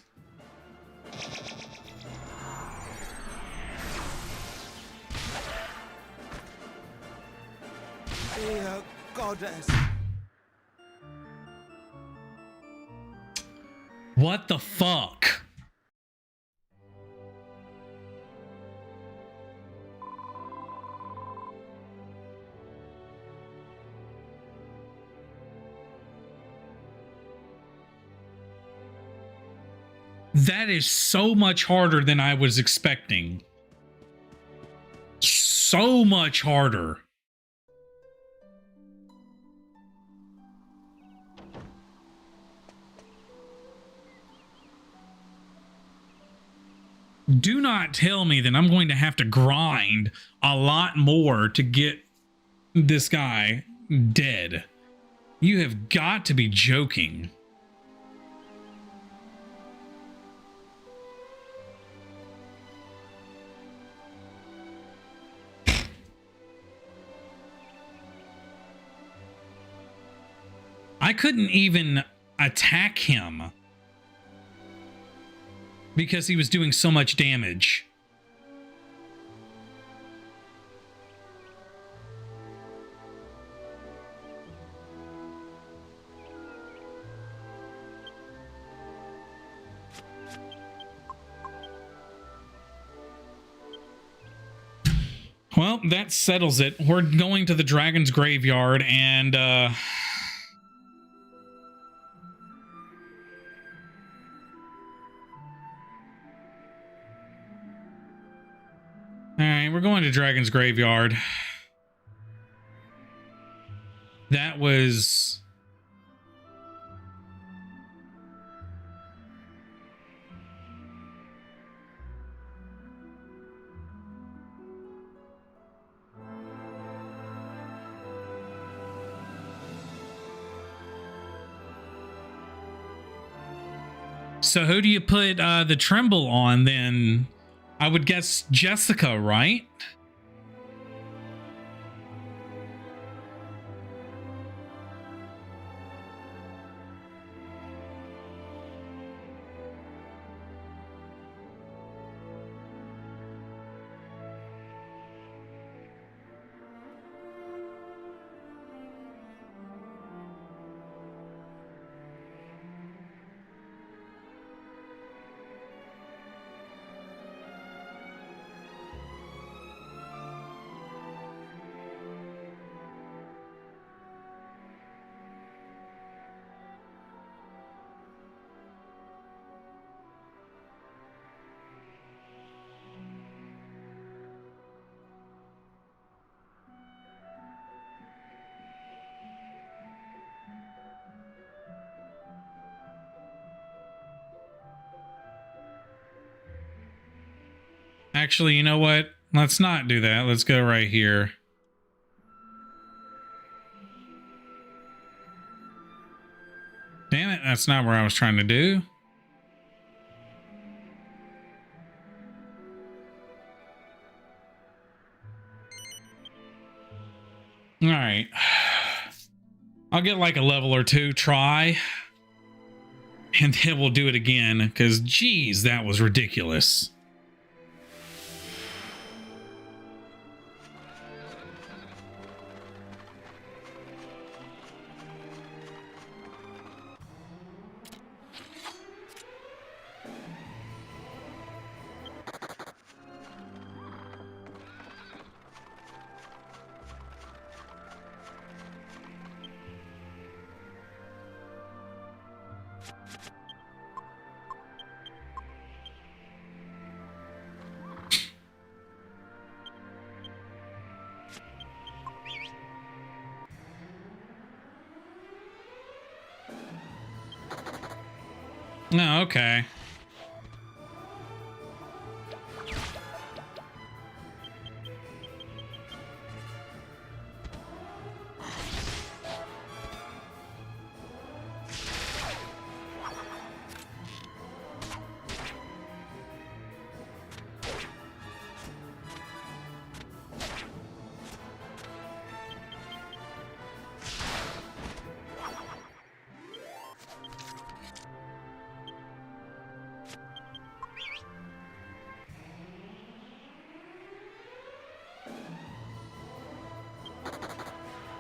Dear goddess. What the fuck? That is so much harder than I was expecting. So much harder. Do not tell me that I'm going to have to grind a lot more to get this guy dead. You have got to be joking. I couldn't even attack him because he was doing so much damage. Well, that settles it. We're going to the dragon's graveyard and Alright, we're going to Dragon's Graveyard. That was... So who do you put the tremble on then? I would guess Jessica, right? Actually, you know what? Let's not do that. Let's go right here. Damn it, that's not where I was trying to do. All right. I'll get like a level or two, try. And then we'll do it again, because geez, that was ridiculous. No, okay.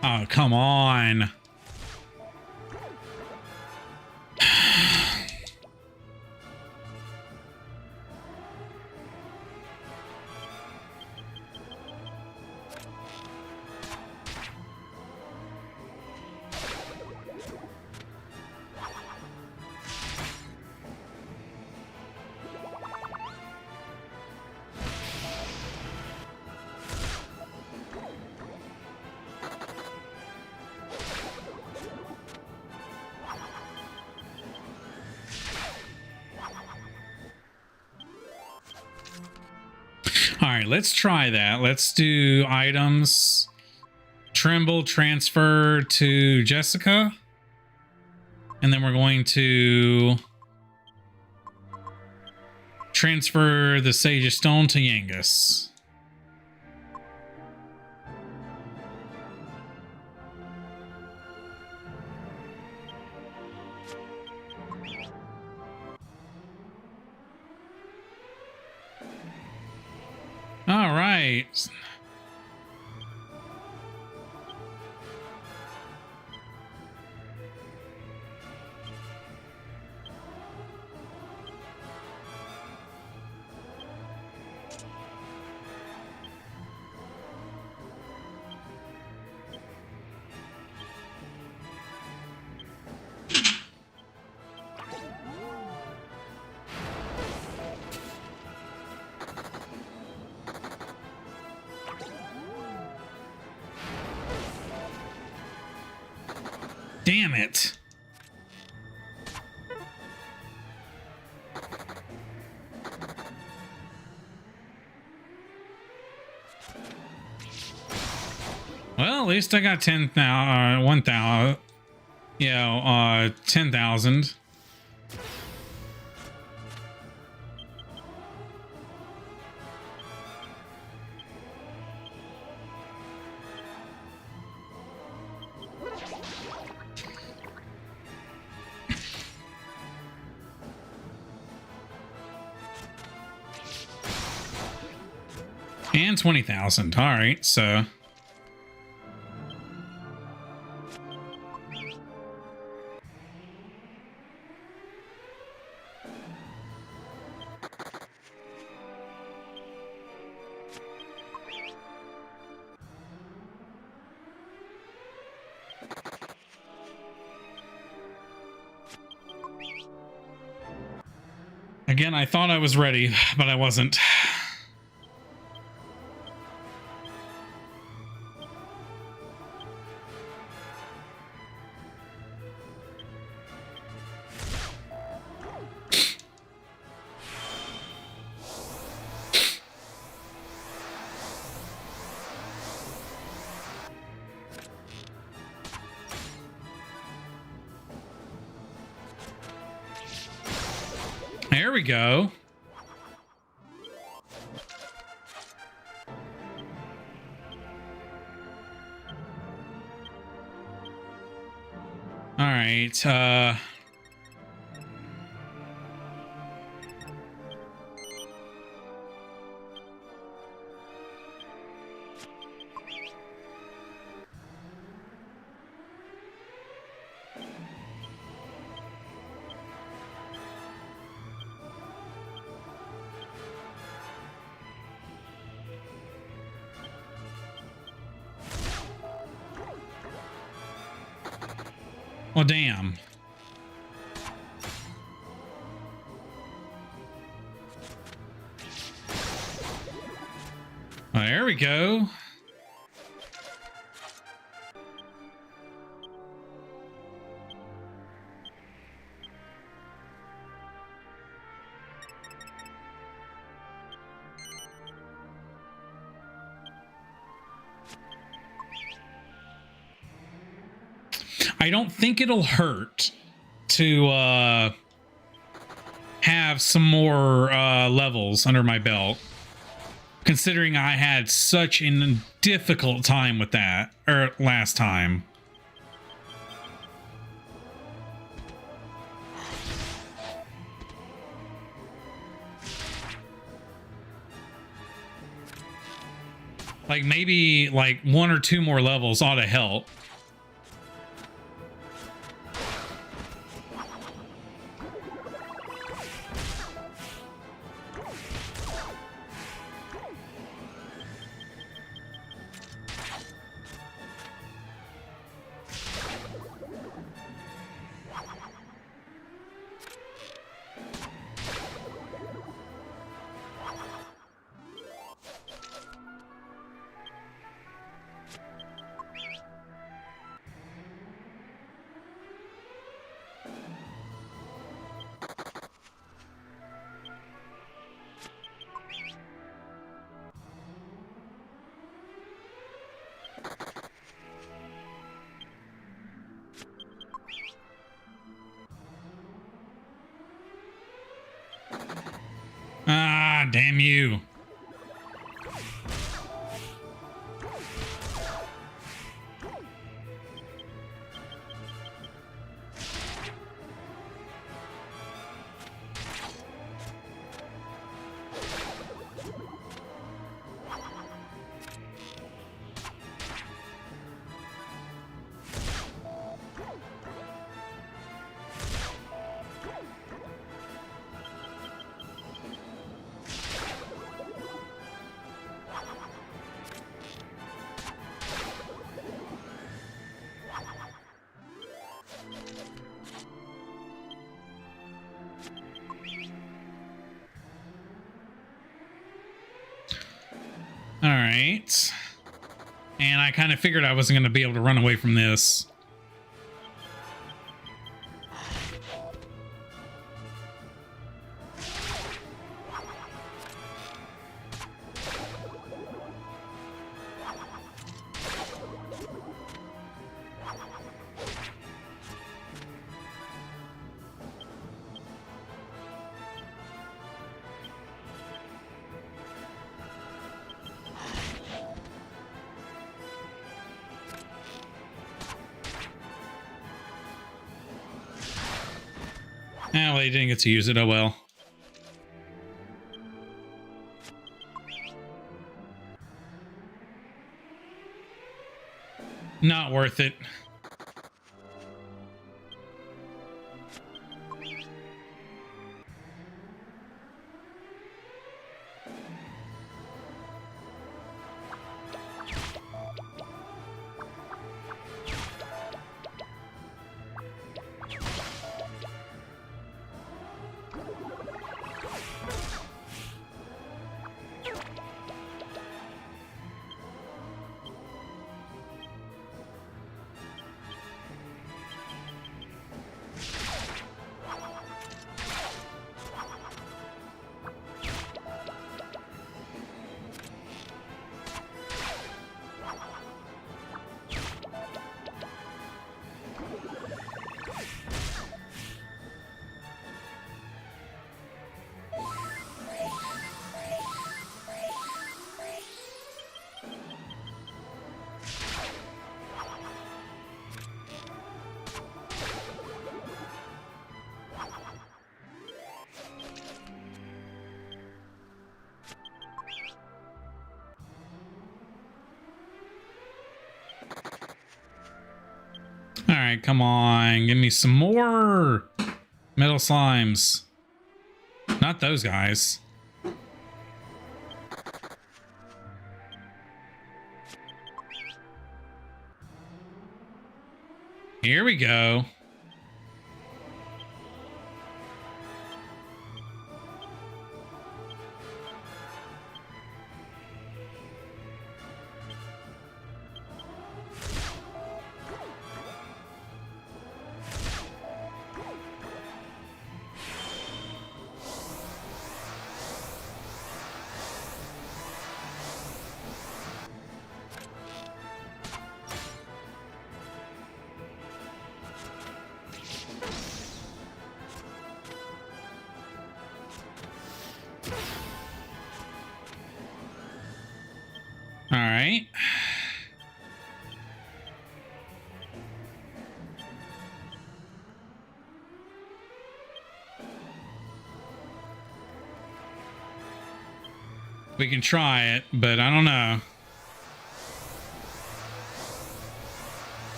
Oh, come on. All right, let's try that. Let's do items. Tremble, transfer to Jessica. And then we're going to transfer the Sage of Stone to Yangus. All right. Damn it. Well, at least I got 10,000, 1,000. Yeah, 10,000. And 20,000. All right, so again, I thought I was ready, but I wasn't. There we go. All right. Well, damn. Well, there we go. I don't think it'll hurt to have some more levels under my belt, considering I had such a difficult time with that last time. Like maybe like 1 or 2 more levels ought to help. God damn you. All right. And I kind of figured I wasn't going to be able to run away from this. Ah, well, he didn't get to use it. Oh, well. Not worth it. All right, come on. Give me some more metal slimes. Not those guys. Here we go. All right. We can try it, but I don't know.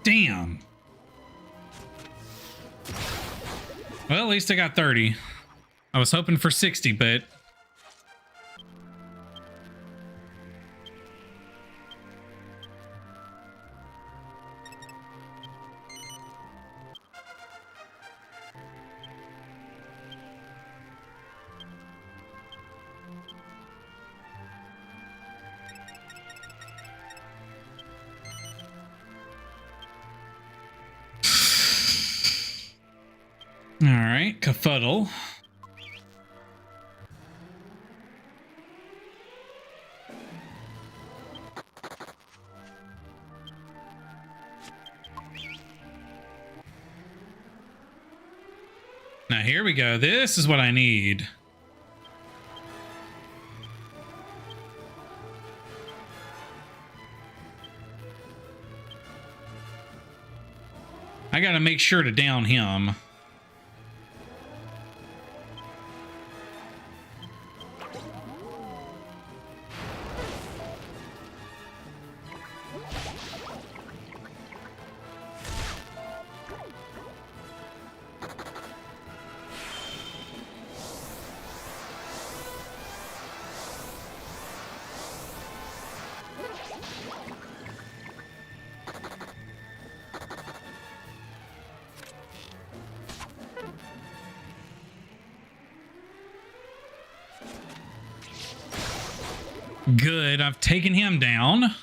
Damn. Well, at least I got 30. I was hoping for 60, but... All right, Kafuddle. Now here we go. This is what I need. I gotta make sure to down him. Good, I've taken him down.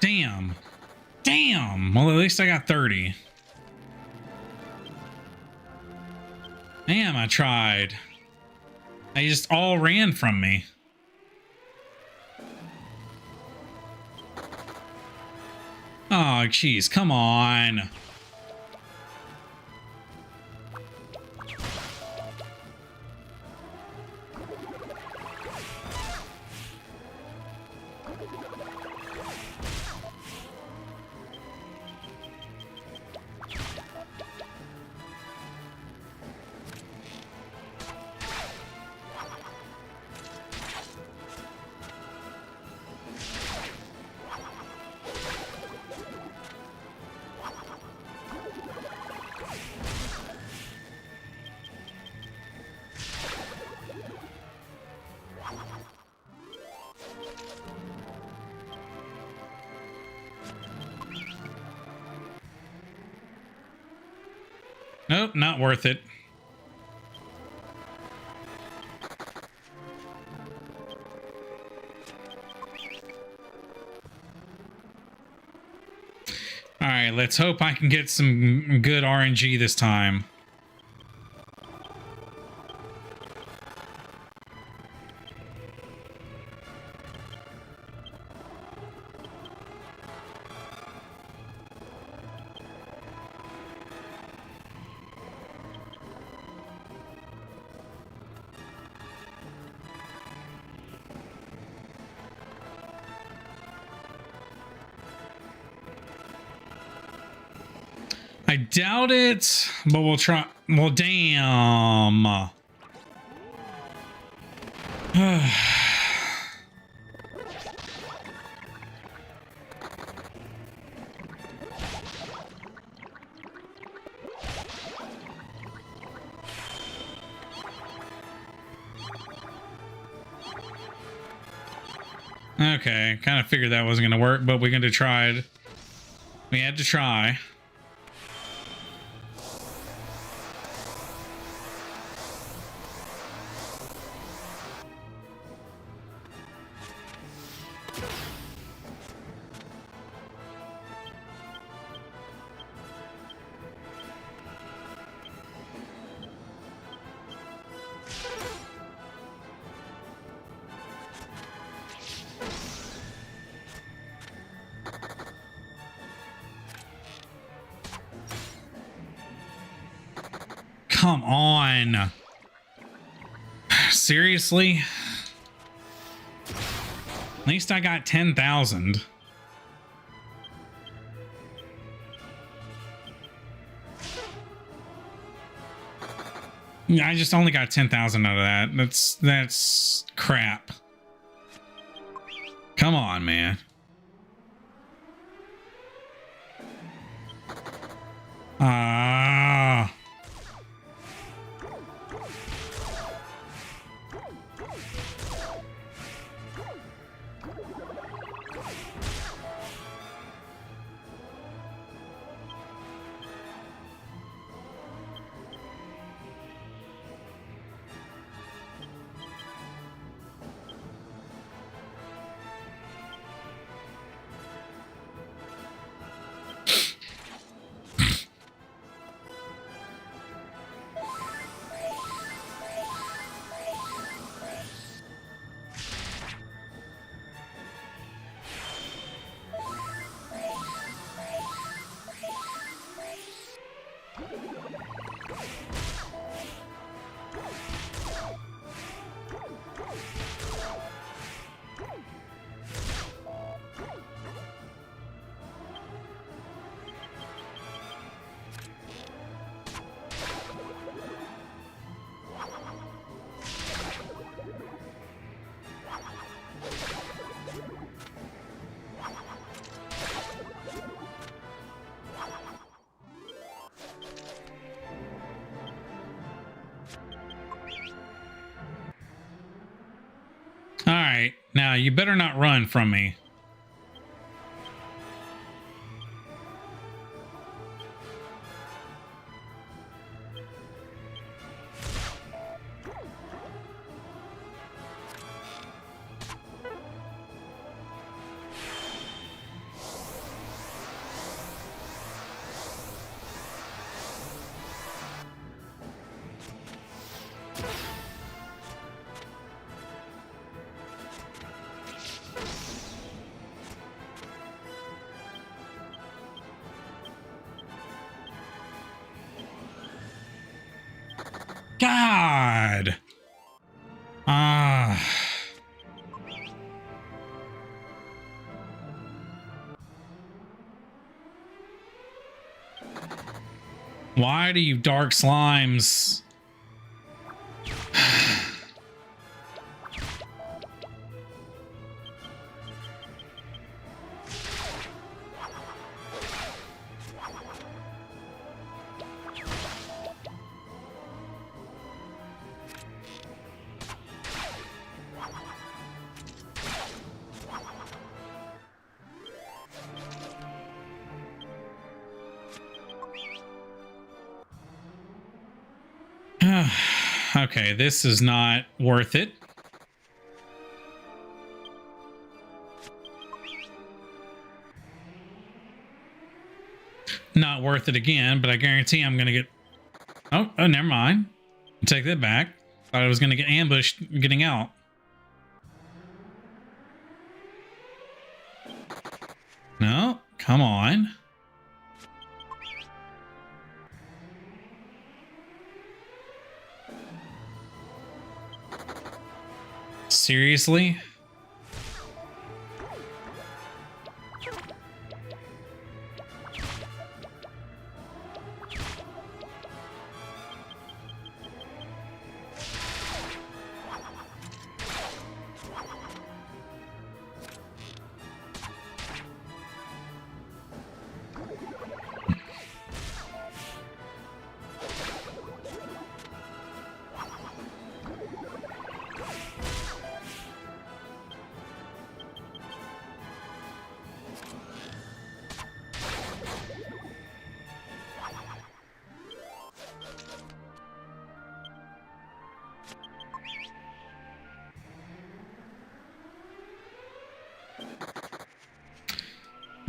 Damn. Damn. Well, at least I got 30. Damn, I tried. They just all ran from me. Oh, jeez. Come on. Nope, not worth it. All right, let's hope I can get some good RNG this time. I doubt it, but we'll try. Well, damn. Okay, kind of figured that wasn't going to work, but we're going to try it. We had to try. Come on. Seriously? At least I got 10,000. Yeah, I just only got 10,000 out of that. That's crap. Come on, man. Ah. right, now you better not run from me. God. Ah. Why do you dark slimes? Okay, this is not worth it. Not worth it again, but I guarantee I'm gonna get... Oh, never mind. Take that back. Thought I was gonna get ambushed getting out. No, come on. Seriously?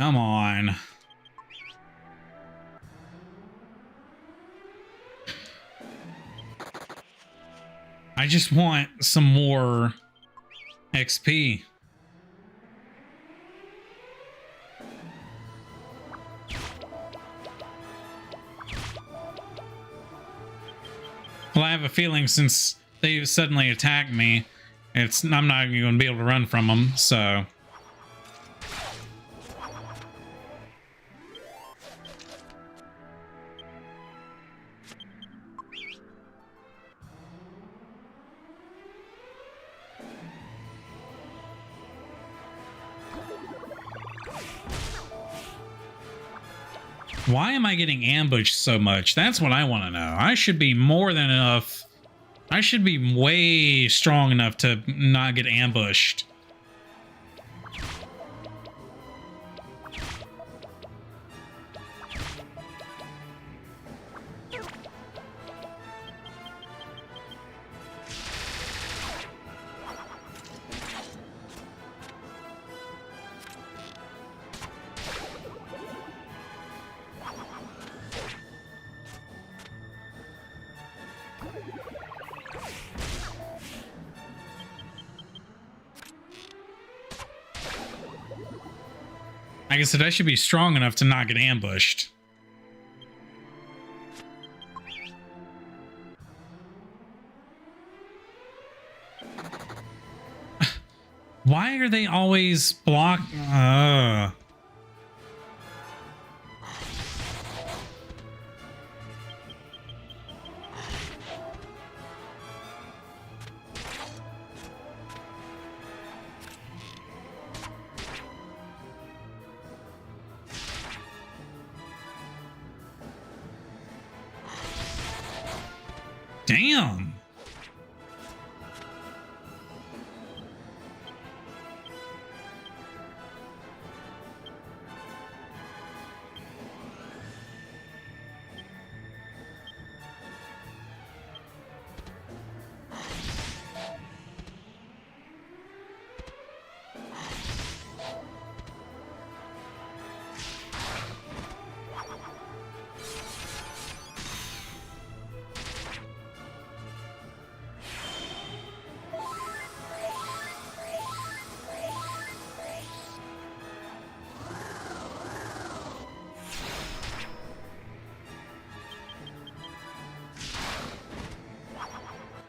Come on. I just want some more XP. Well, I have a feeling since they suddenly attacked me, I'm not going to be able to run from them, so... Why am I getting ambushed so much? That's what I want to know. I should be more than enough. I should be way strong enough to not get ambushed. Like I said, I should be strong enough to not get ambushed. Why are they always blocked? Damn.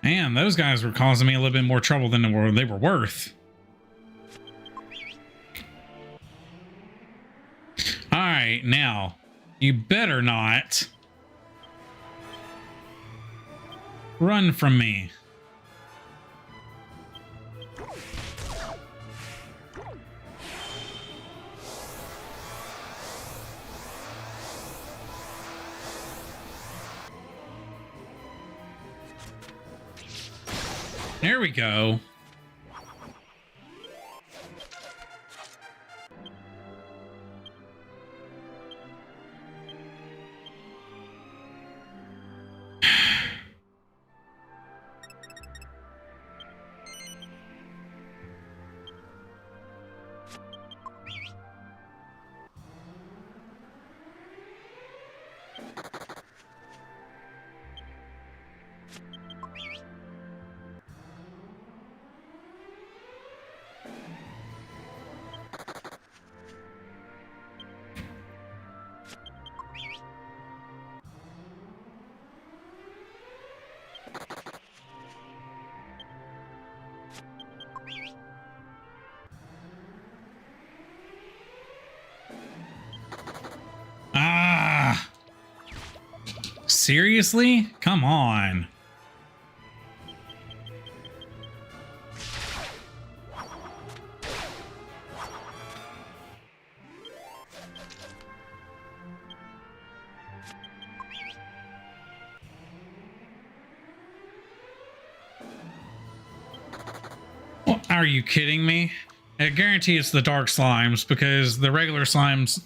Man, those guys were causing me a little bit more trouble than they were worth. All right, now you better not run from me. There we go. Ah! Seriously? Come on. Well, are you kidding me? I guarantee it's the dark slimes, because the regular slimes,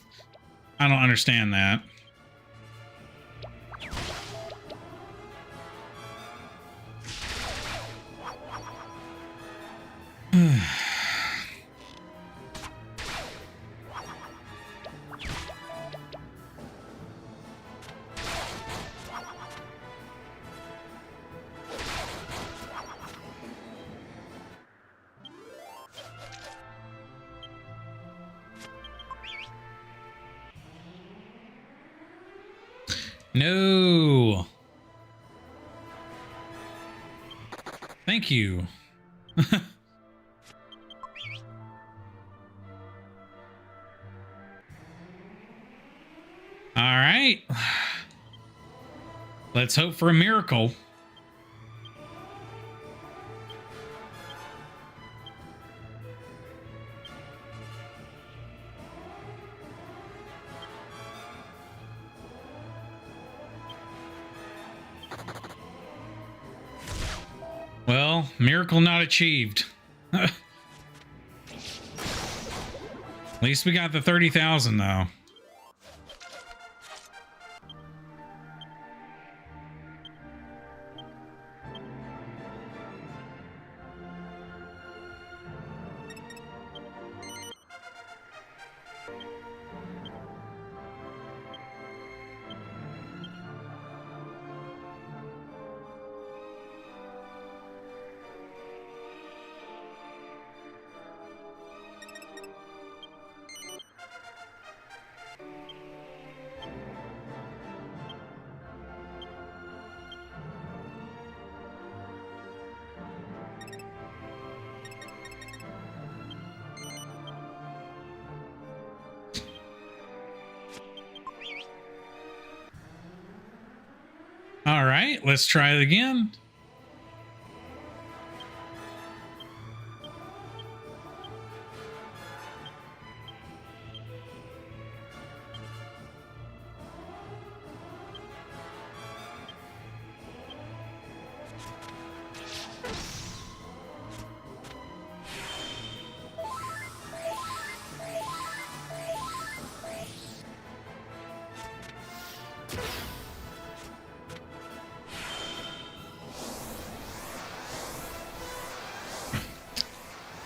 I don't understand that. No. Thank you. All right. Let's hope for a miracle. Well, miracle not achieved. At least we got the 30,000 though. All right, let's try it again.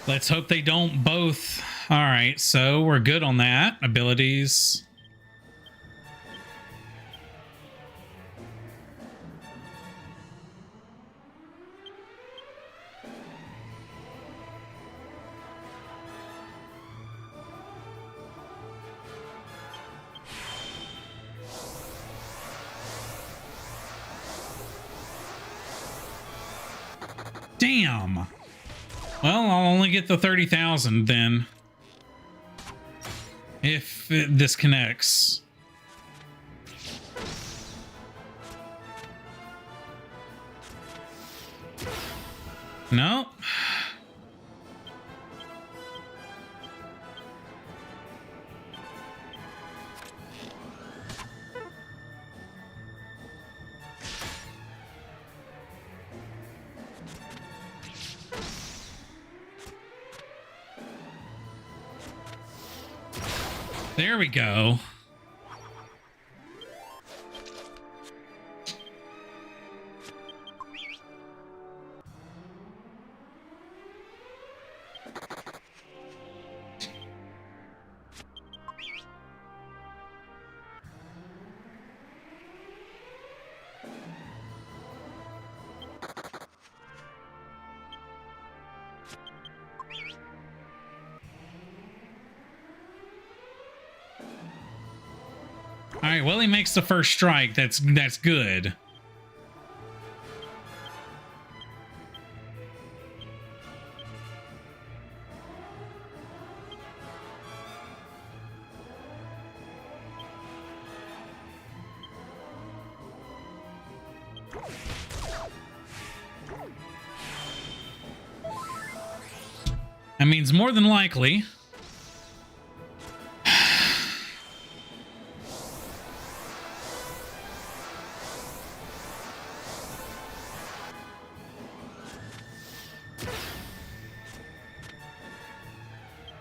Let's hope they don't both. All right, so we're good on that. Abilities. Damn. Well, I'll only get the 30,000 then. If this connects. No. There we go. All right, well, he makes the first strike. That's good. That means more than likely.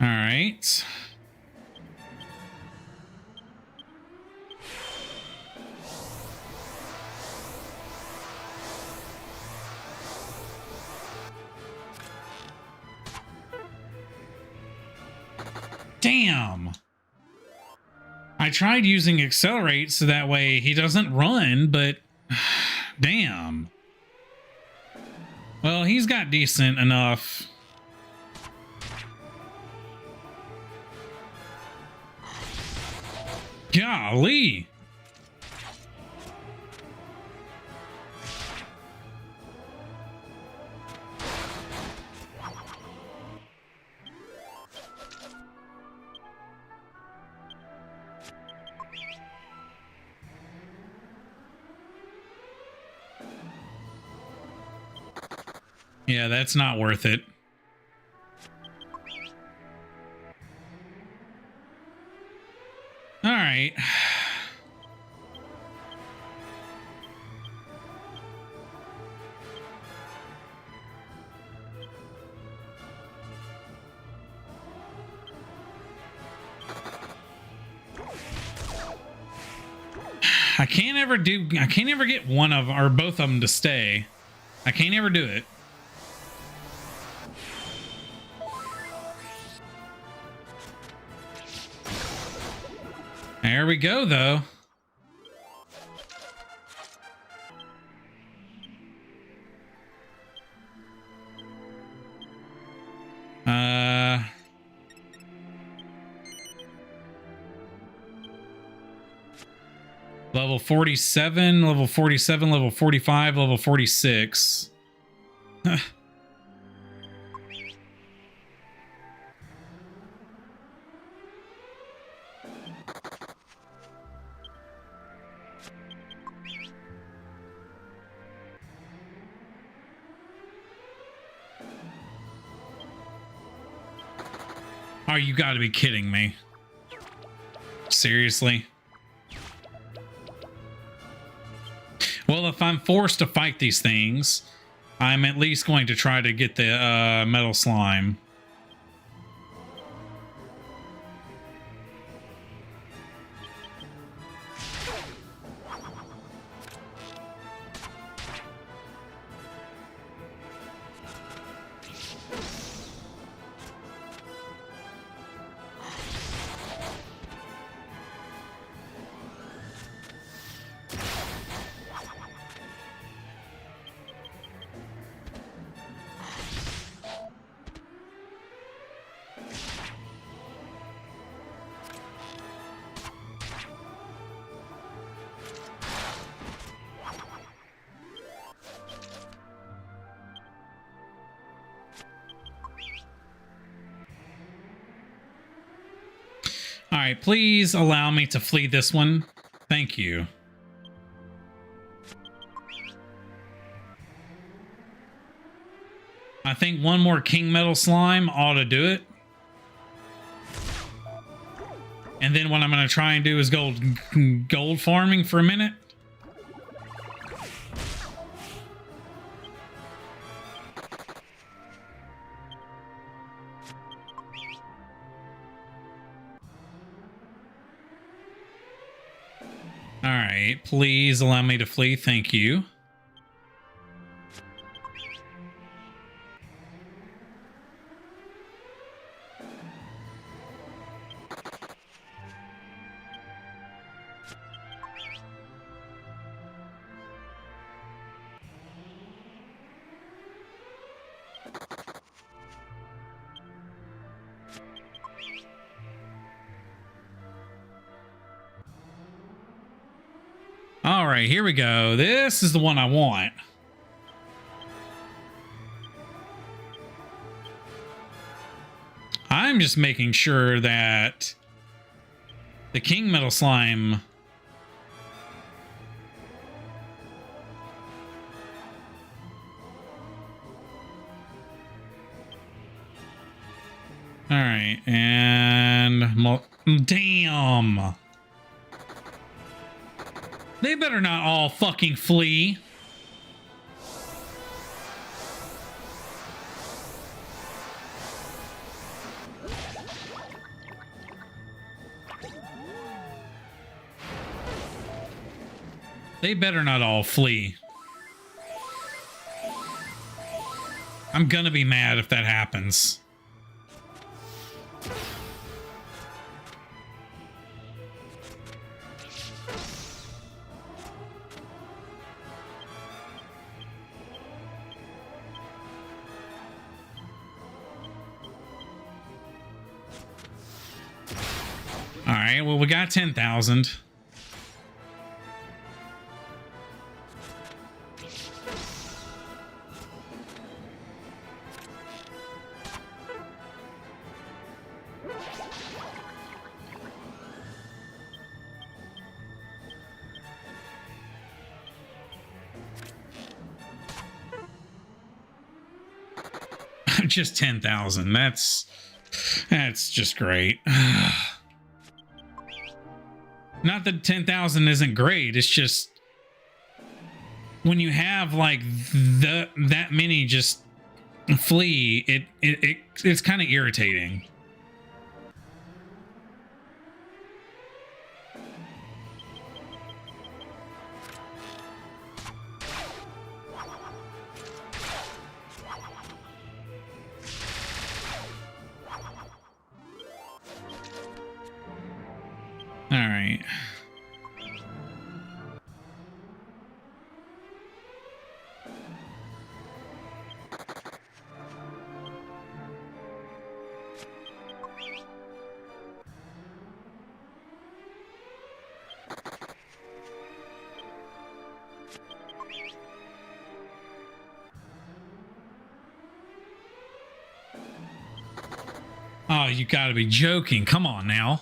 All right. Damn. I tried using accelerate so that way he doesn't run, but damn. Well, he's got decent enough. Golly. Yeah, that's not worth it. All right. I can't ever get one of or both of them to stay. I can't ever do it. There we go, though. Level 47, level 47, level 45, level 46. Oh, you gotta be kidding me. Seriously? Well, if I'm forced to fight these things, I'm at least going to try to get the metal slime. right, please allow me to flee this one. Thank you. I think one more king metal slime ought to do it. And then what I'm going to try and do is gold farming for a minute. All right, please allow me to flee. Thank you. All right, here we go. This is the one I want. I'm just making sure that the king metal slime all right, and damn. They better not all fucking flee. They better not all flee. I'm gonna be mad if that happens. All right, well, we got 10,000. Just 10,000. That's just great. Not that 10,000 isn't great. It's just when you have like that many just flee, it's kind of irritating. All right. Oh, you gotta be joking. Come on now.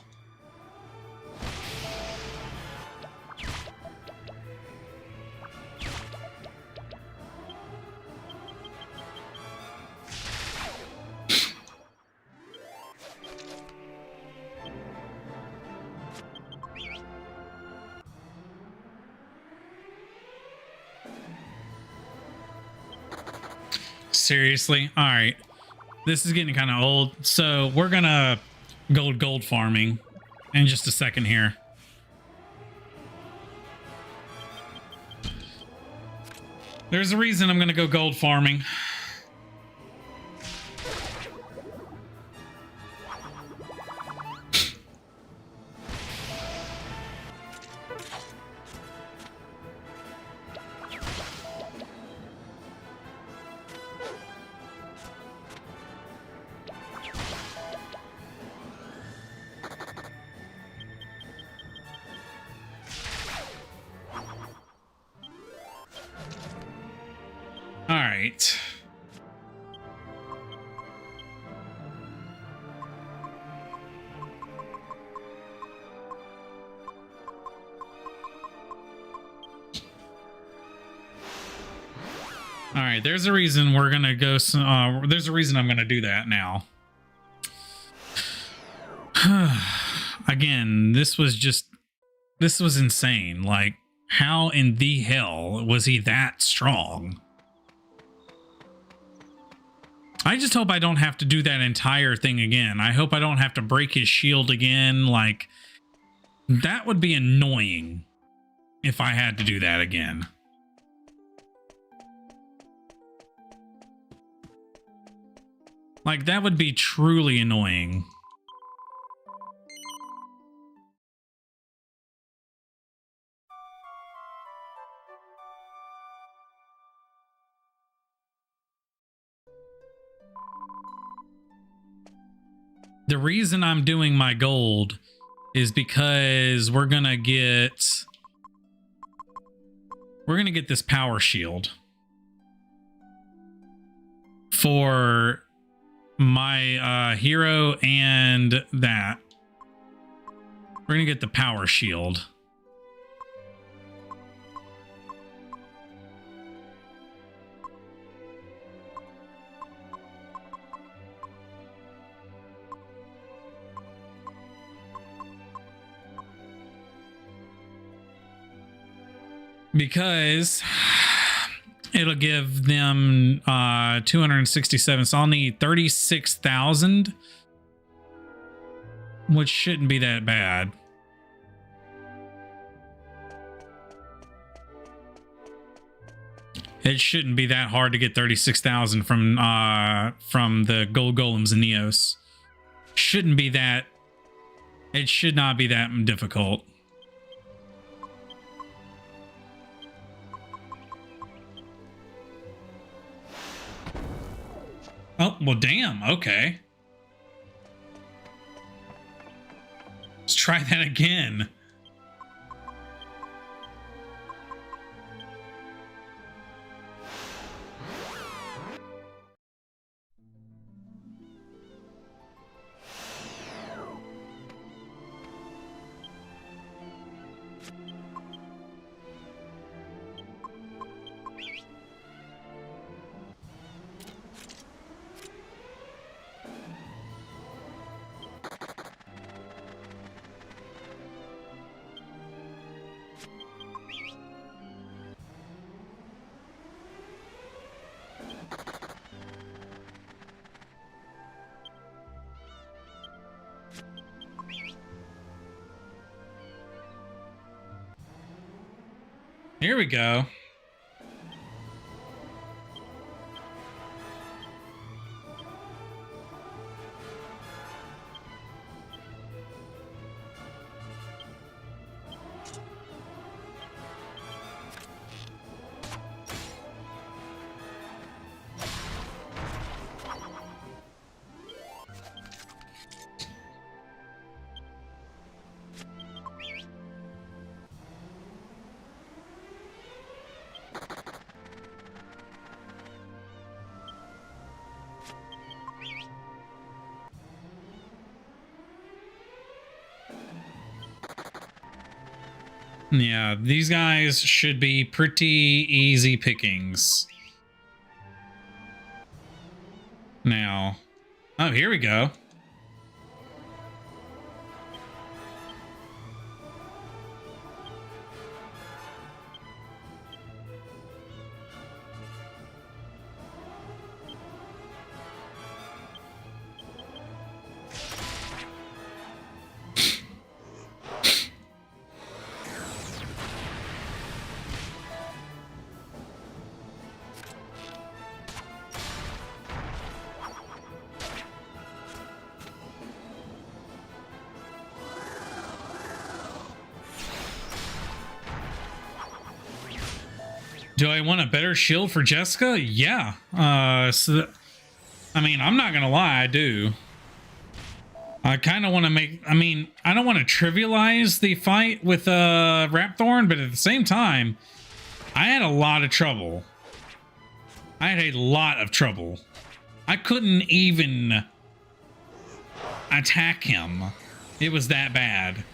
Seriously? All right. This is getting kind of old. So we're gonna gold farming in just a second here. There's a reason I'm gonna go gold farming. All right. All right, there's a reason we're gonna go. There's a reason I'm gonna do that now. Again, this was insane. Like, how in the hell was he that strong? I just hope I don't have to do that entire thing again. I hope I don't have to break his shield again. Like, that would be annoying if I had to do that again. Like, that would be truly annoying. The reason I'm doing my gold is because we're gonna get this power shield for my hero, and that we're gonna get the power shield. Because it'll give them 267, so I'll need 36,000, which shouldn't be that bad. It shouldn't be that hard to get 36,000 from the gold golems and Neos. Shouldn't be that. It should not be that difficult. Oh, well, damn. Okay. Let's try that again. Here we go. Yeah, these guys should be pretty easy pickings. Now, oh, here we go. Do I want a better shield for Jessica? Yeah. I mean, I'm not gonna lie, I do. I kind of want to make, I mean, I don't want to trivialize the fight with Rapthorne, but at the same time, I had a lot of trouble. I had a lot of trouble. I couldn't even attack him. It was that bad.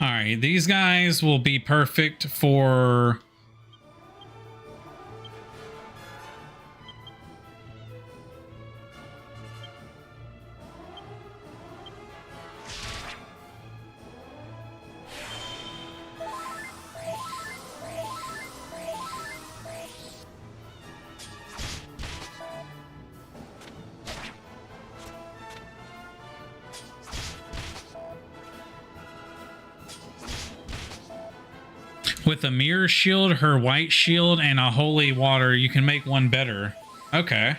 All right, these guys will be perfect for... With a mirror shield, her white shield, and a holy water, you can make one better. Okay.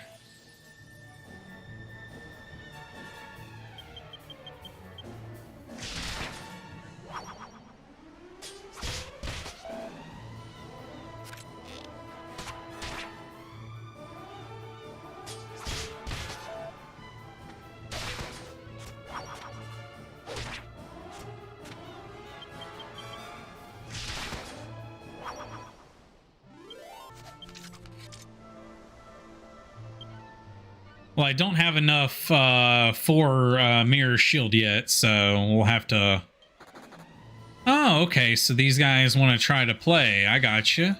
Well, I don't have enough for mirror shield yet, so we'll have to... Oh, okay, so these guys want to try to play. I gotcha.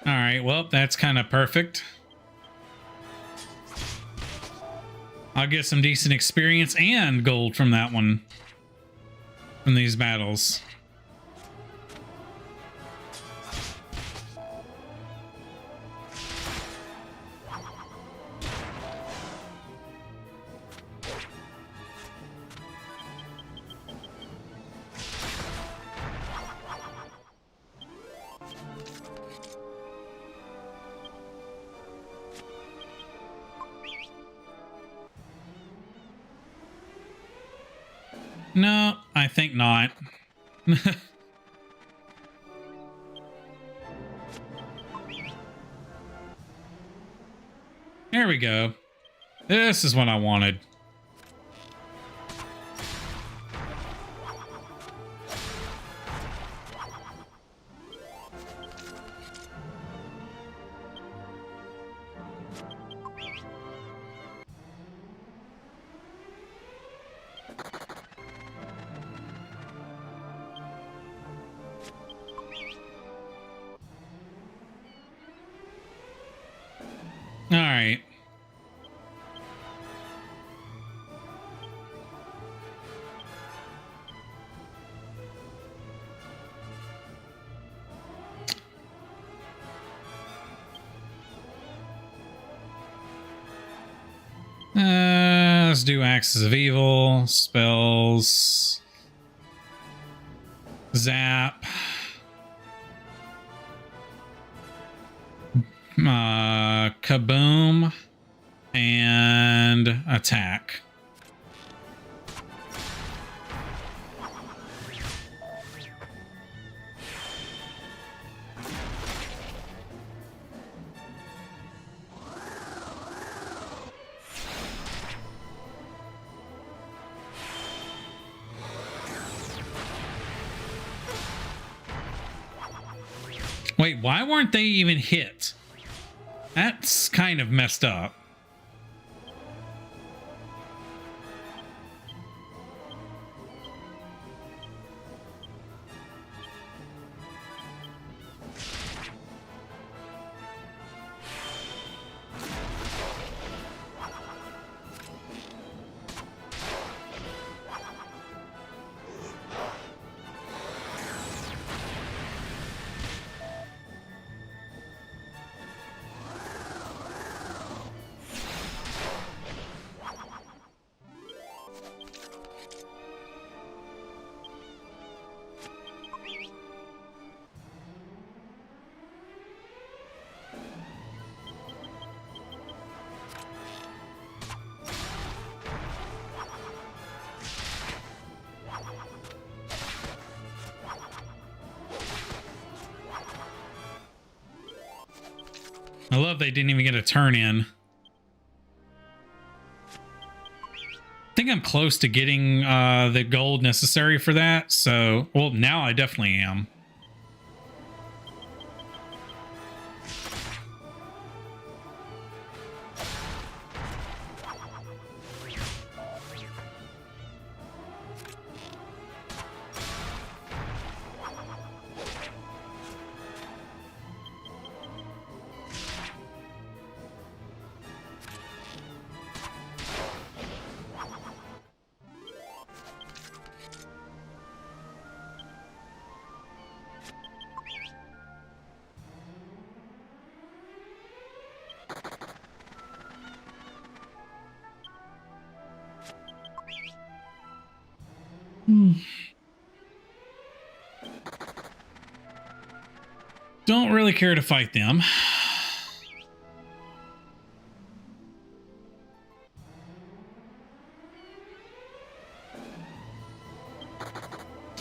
All right, well, that's kind of perfect. I'll get some decent experience and gold from that one, from these battles. No, I think not. There we go. This is what I wanted. All right. Let's do Axes of Evil, spells, zap, kaboom, and attack. Wait, why weren't they even hit? That's kind of messed up. I love they didn't even get a turn in. I think I'm close to getting the gold necessary for that. So, well, now I definitely am. Don't really care to fight them.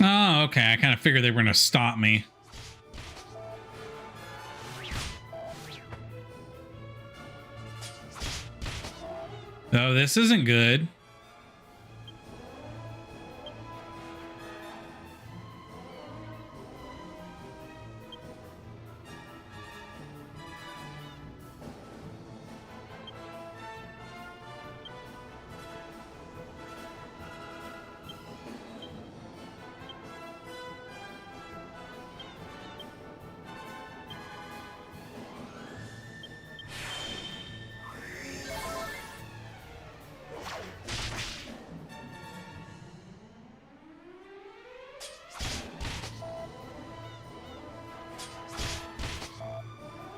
Oh, okay. I kind of figured they were going to stop me. Oh, this isn't good.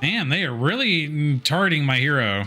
Man, they are really targeting my hero.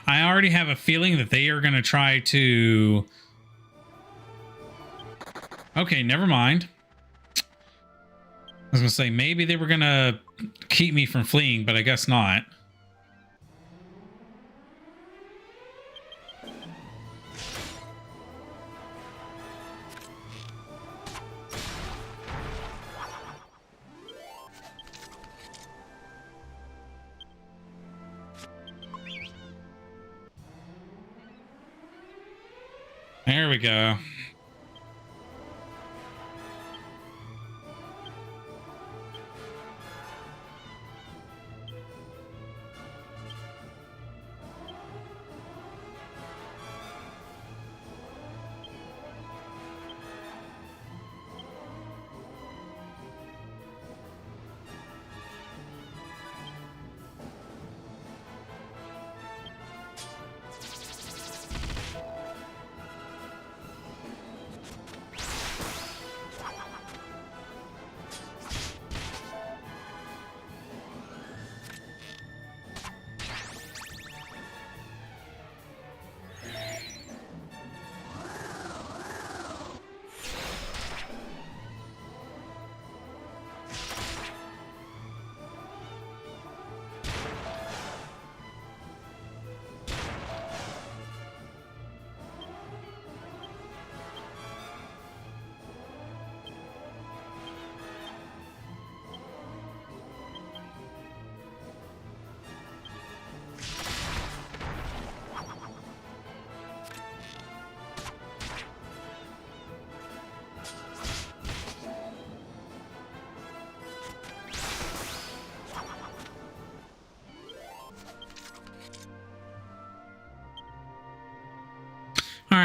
I already have a feeling that they are going to try to... Okay, never mind. I was going to say, maybe they were going to keep me from fleeing, but I guess not. There we go.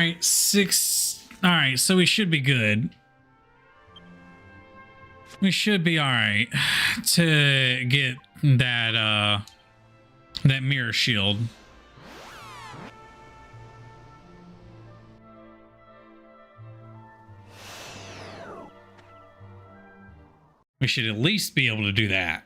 right, 6. All right, so we should be good. We should be all right to get that that mirror shield. We should at least be able to do that.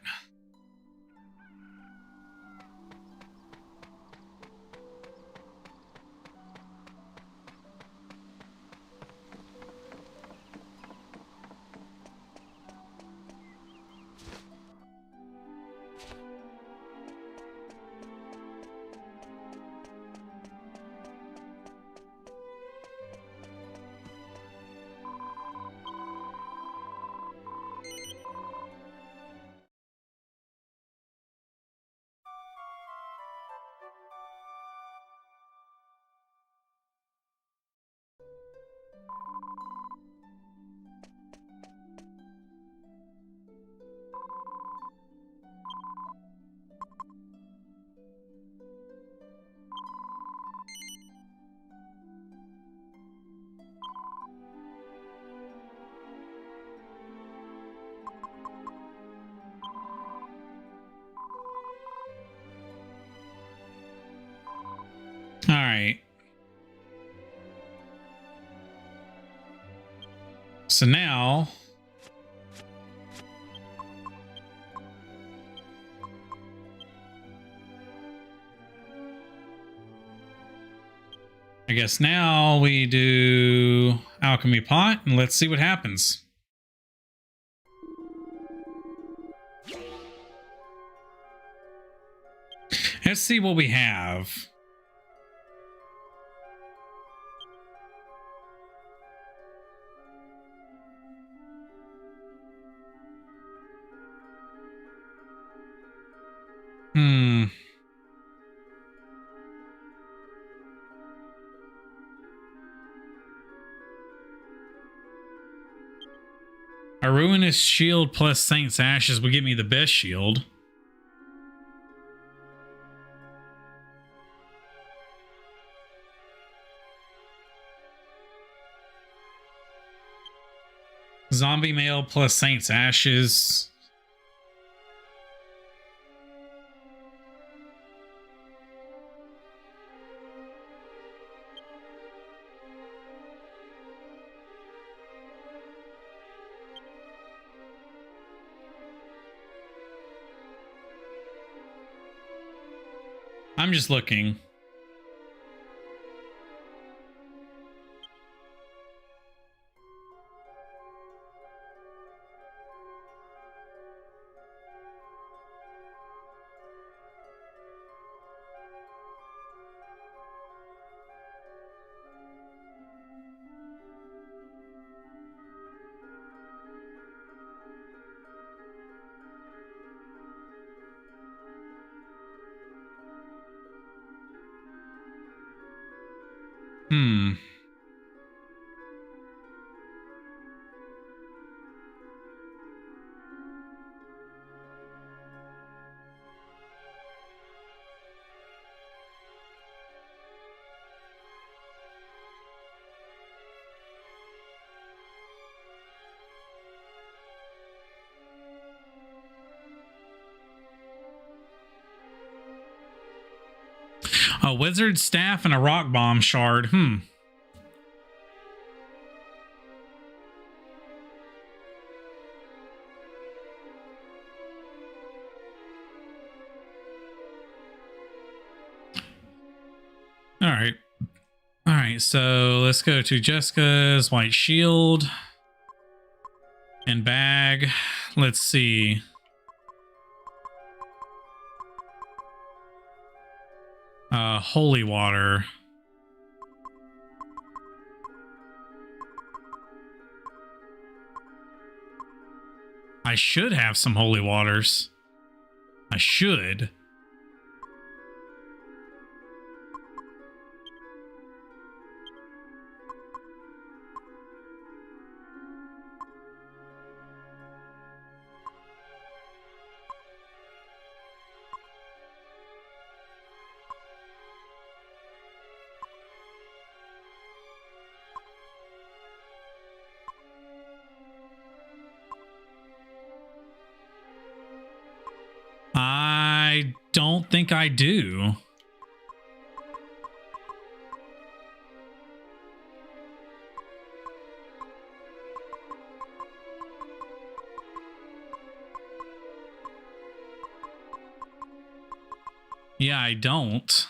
All right. So now I guess now we do alchemy pot and let's see what happens. Let's see what we have. A ruinous shield plus Saint's Ashes would give me the best shield. Zombie mail plus Saint's Ashes. I'm just looking. A wizard staff and a rock bomb shard. All right. All right, so let's go to Jessica's white shield and bag. Let's see. Holy water. I should have some holy waters. I should. I don't think I do. Yeah, I don't.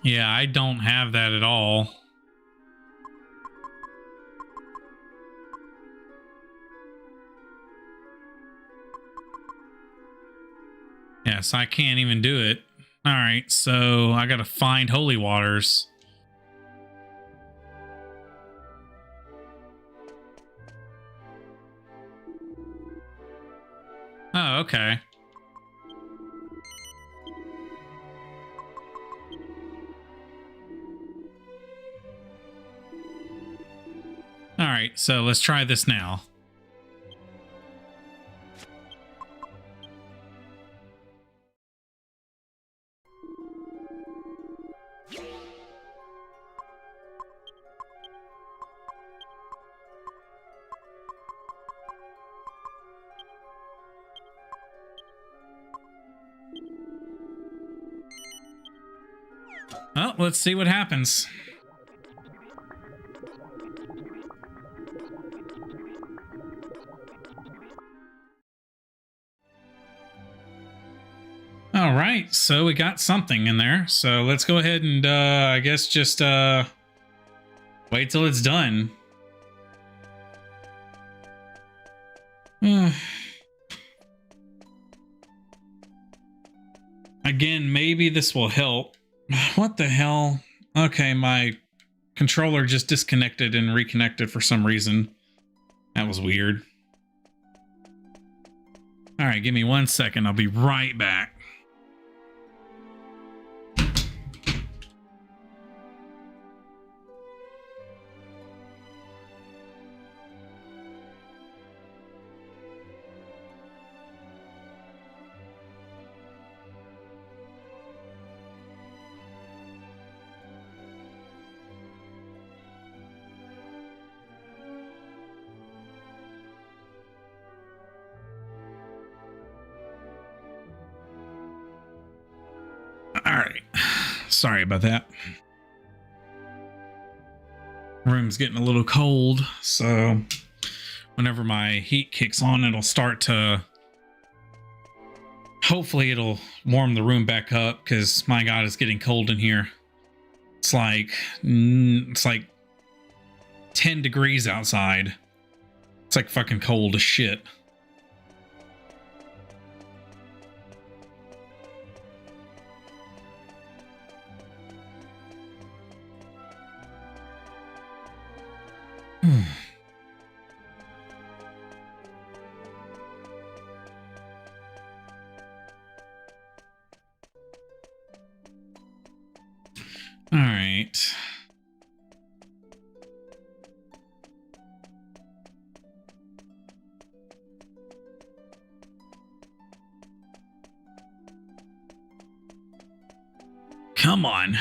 Yeah, I don't have that at all. Yes, I can't even do it. All right, so I gotta find holy waters. Oh, okay. All right, so let's try this now. Oh, let's see what happens. All right, so we got something in there. So let's go ahead and I guess just wait till it's done. Again, maybe this will help. What the hell? Okay, my controller just disconnected and reconnected for some reason. That was weird. All right, give me 1 second. I'll be right back. All right. Sorry about that. Room's getting a little cold, so whenever my heat kicks on, it'll start to... Hopefully it'll warm the room back up, because my God, it's getting cold in here. It's like 10 degrees outside. It's like fucking cold as shit. All right. Come on.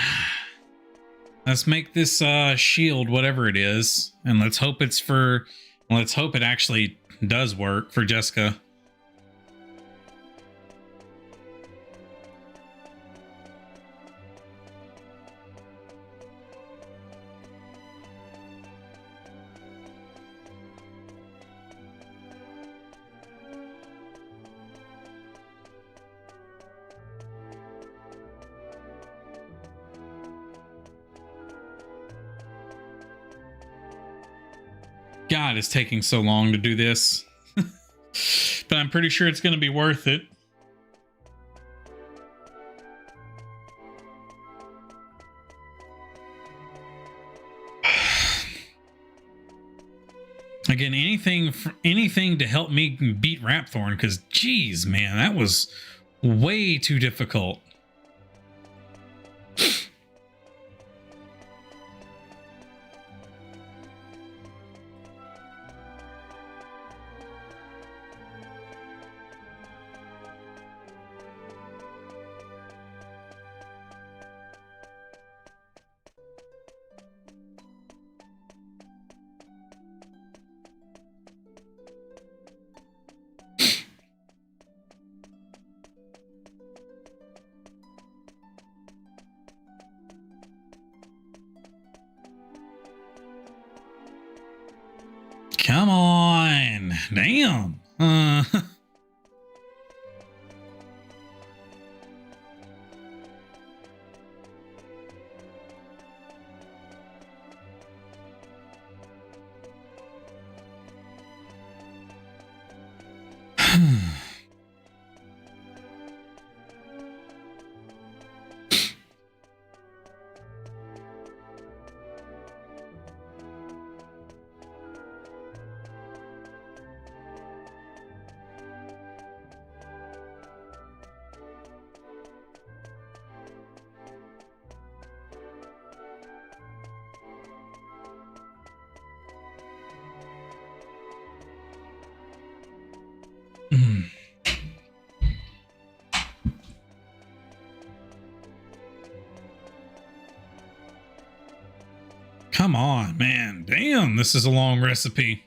Let's make this shield whatever it is, and let's hope it's for... Let's hope it actually does work for Jessica. God, it's taking so long to do this. But I'm pretty sure it's going to be worth it. Again, anything to help me beat Rapthorne, because geez, man, that was way too difficult. Come on. Damn. Come on, man. Damn, this is a long recipe.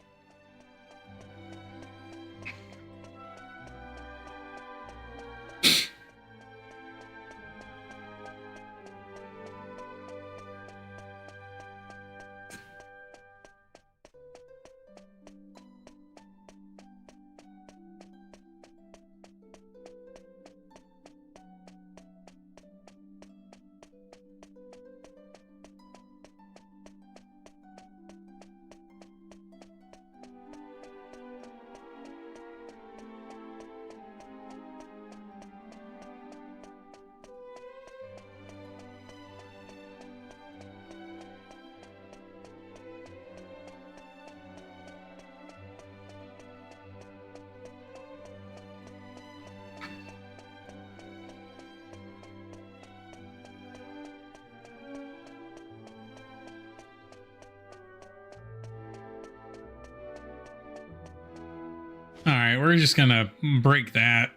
All right, we're just gonna break that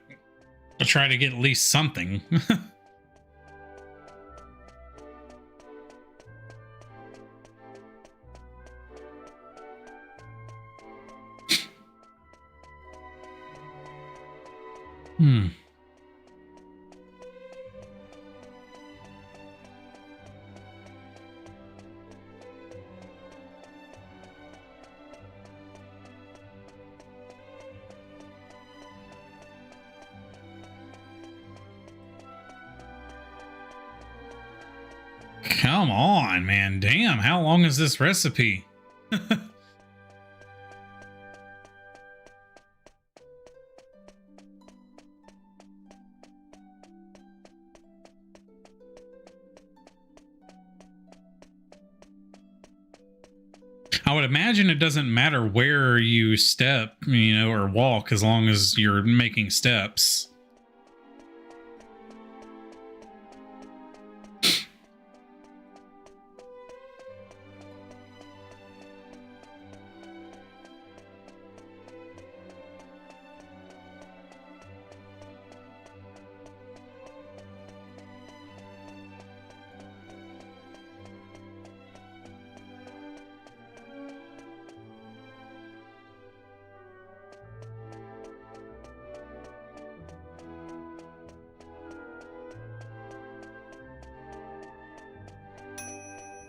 to try to get at least something. Come on, man. Damn, how long is this recipe? I would imagine it doesn't matter where you step, you know, or walk, as long as you're making steps.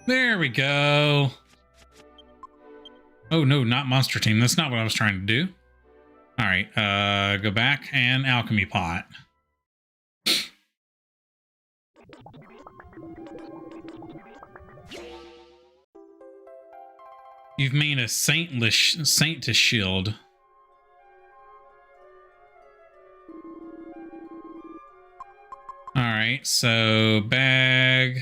There we go. Oh, no, not monster team. That's not what I was trying to do. All right, go back and alchemy pot. You've made a saint to shield. All right, so bag.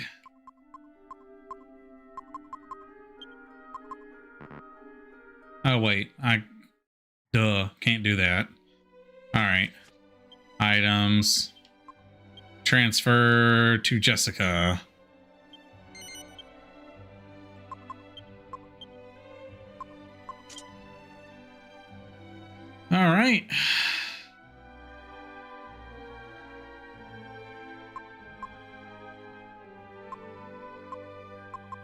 Oh, wait. Can't do that. All right. Items. Transfer to Jessica. All right.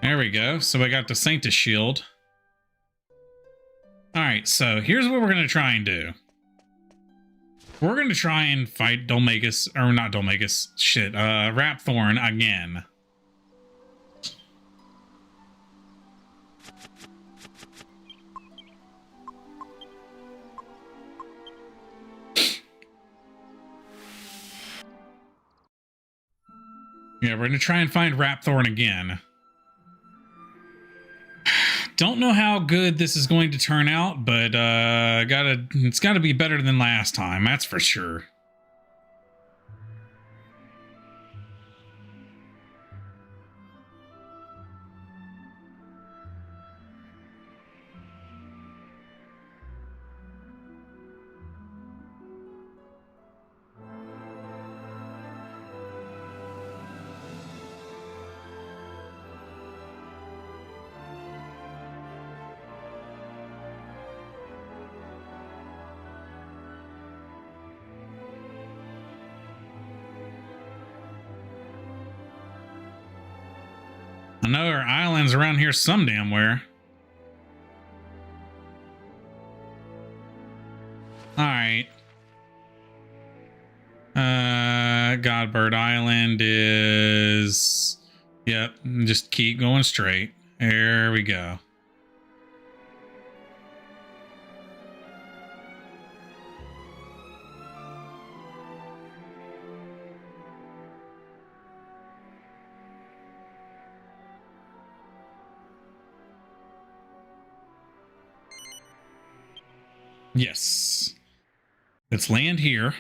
There we go. So I got the Sanctus Shield. All right, so here's what we're going to try and do. We're going to try and fight Dolmagus, or not Dolmagus, shit, Rapthorne again. Yeah, we're gonna try and find Rapthorne again. Don't know how good this is going to turn out, but it's gotta be better than last time, that's for sure. I know our island's around here some damn where. Alright. Godbird Island is... Yep, just keep going straight. There we go. Yes. Let's land here.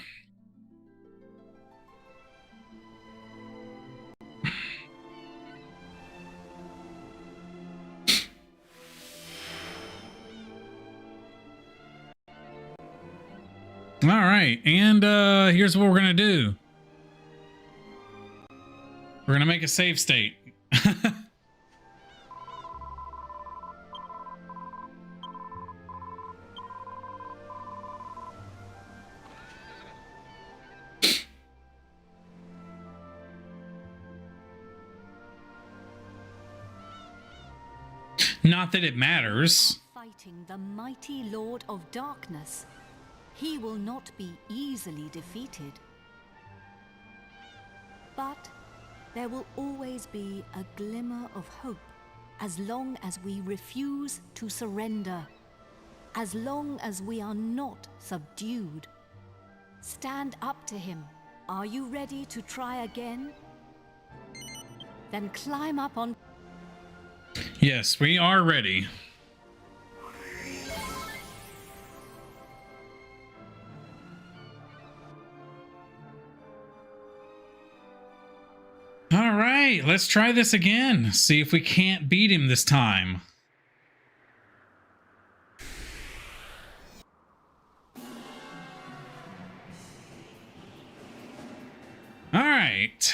All right, and here's what we're gonna do. We're gonna make a save state. Not that it matters. Fighting the mighty Lord of Darkness. He will not be easily defeated. But there will always be a glimmer of hope as long as we refuse to surrender, as long as we are not subdued. Stand up to him. Are you ready to try again? Then climb up on... Yes, we are ready. All right, let's try this again. See if we can't beat him this time. All right,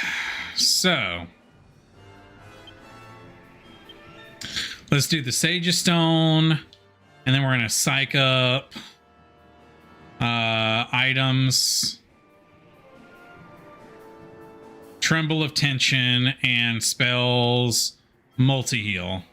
so let's do the Sage of Stone, and then we're gonna psych up items, Tremble of Tension, and spells multi-heal.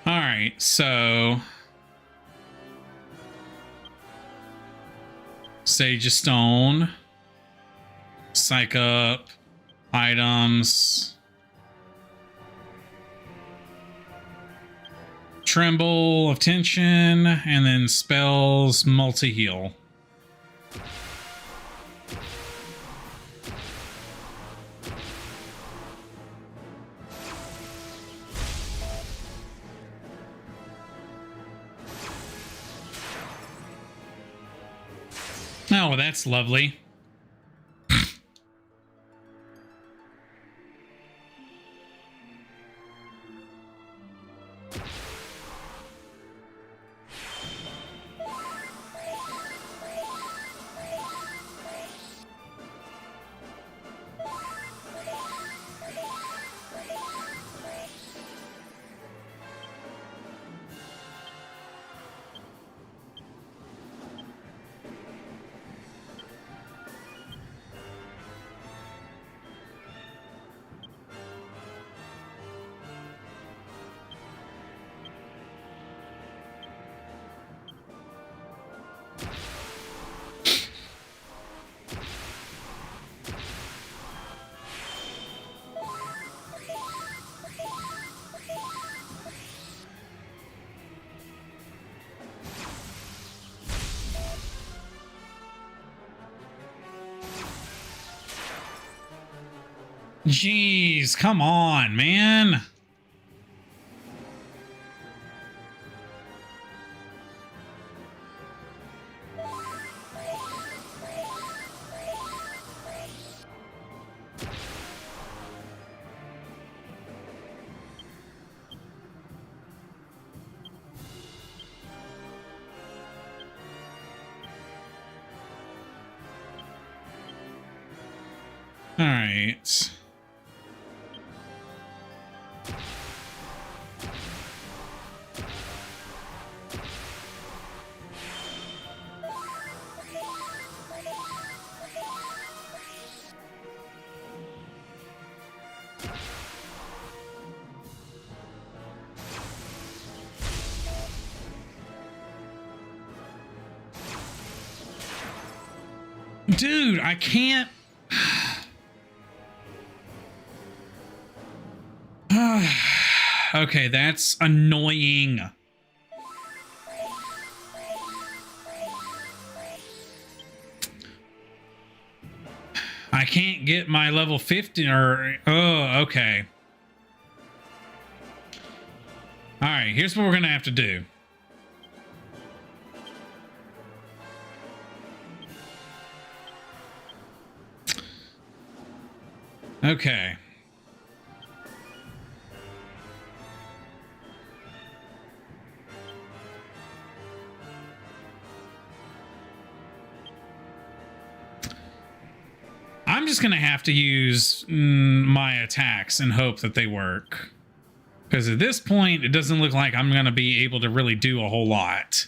All right, so Sage of Stone, psych up items, Tremble of Tension, and then spells multi-heal. Oh, that's lovely. Jeez, come on, man. All right. Dude, I can't. Okay, that's annoying. I can't get my level 50 or... Oh, okay. All right, here's what we're going to have to do. Okay. I'm just going to have to use my attacks and hope that they work. Because at this point, it doesn't look like I'm going to be able to really do a whole lot.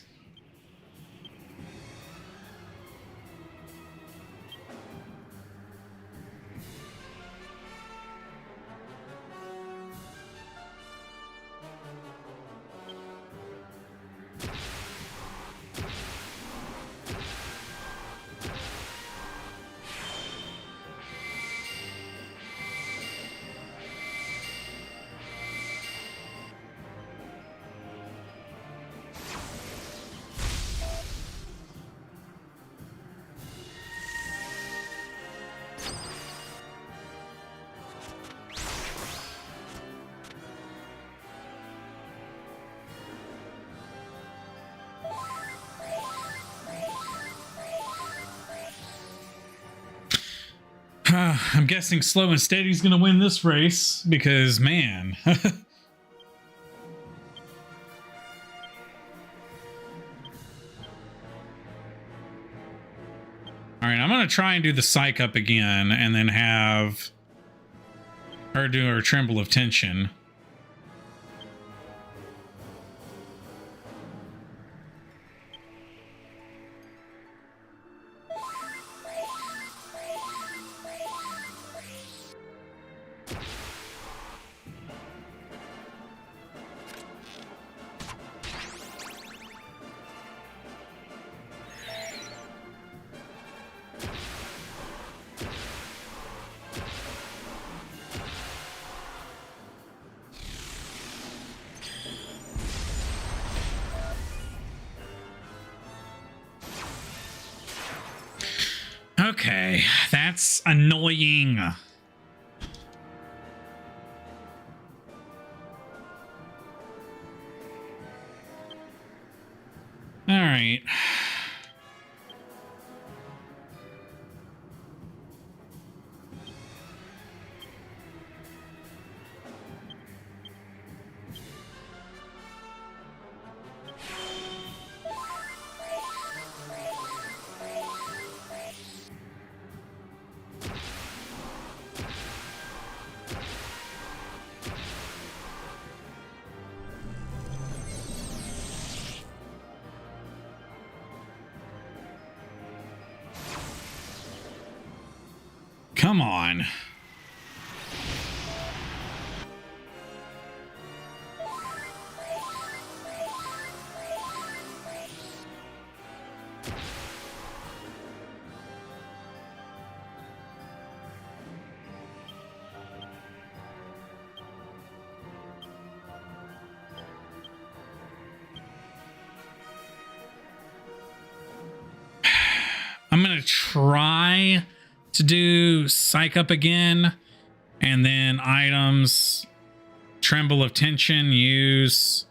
I'm guessing Slow and Steady's going to win this race because, man. All right, I'm going to try and do the Psych Up again and then have her do her Tremble of Tension. Okay, that's annoying. All right. Come on. I'm going to try to do Psych Up again And then items, tremble of tension, use,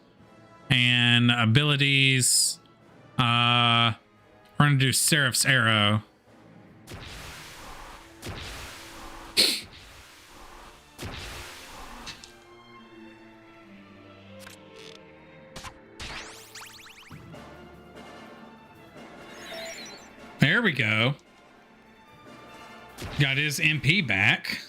and abilities. We're gonna do Seraph's Arrow. There we go. Got his MP back.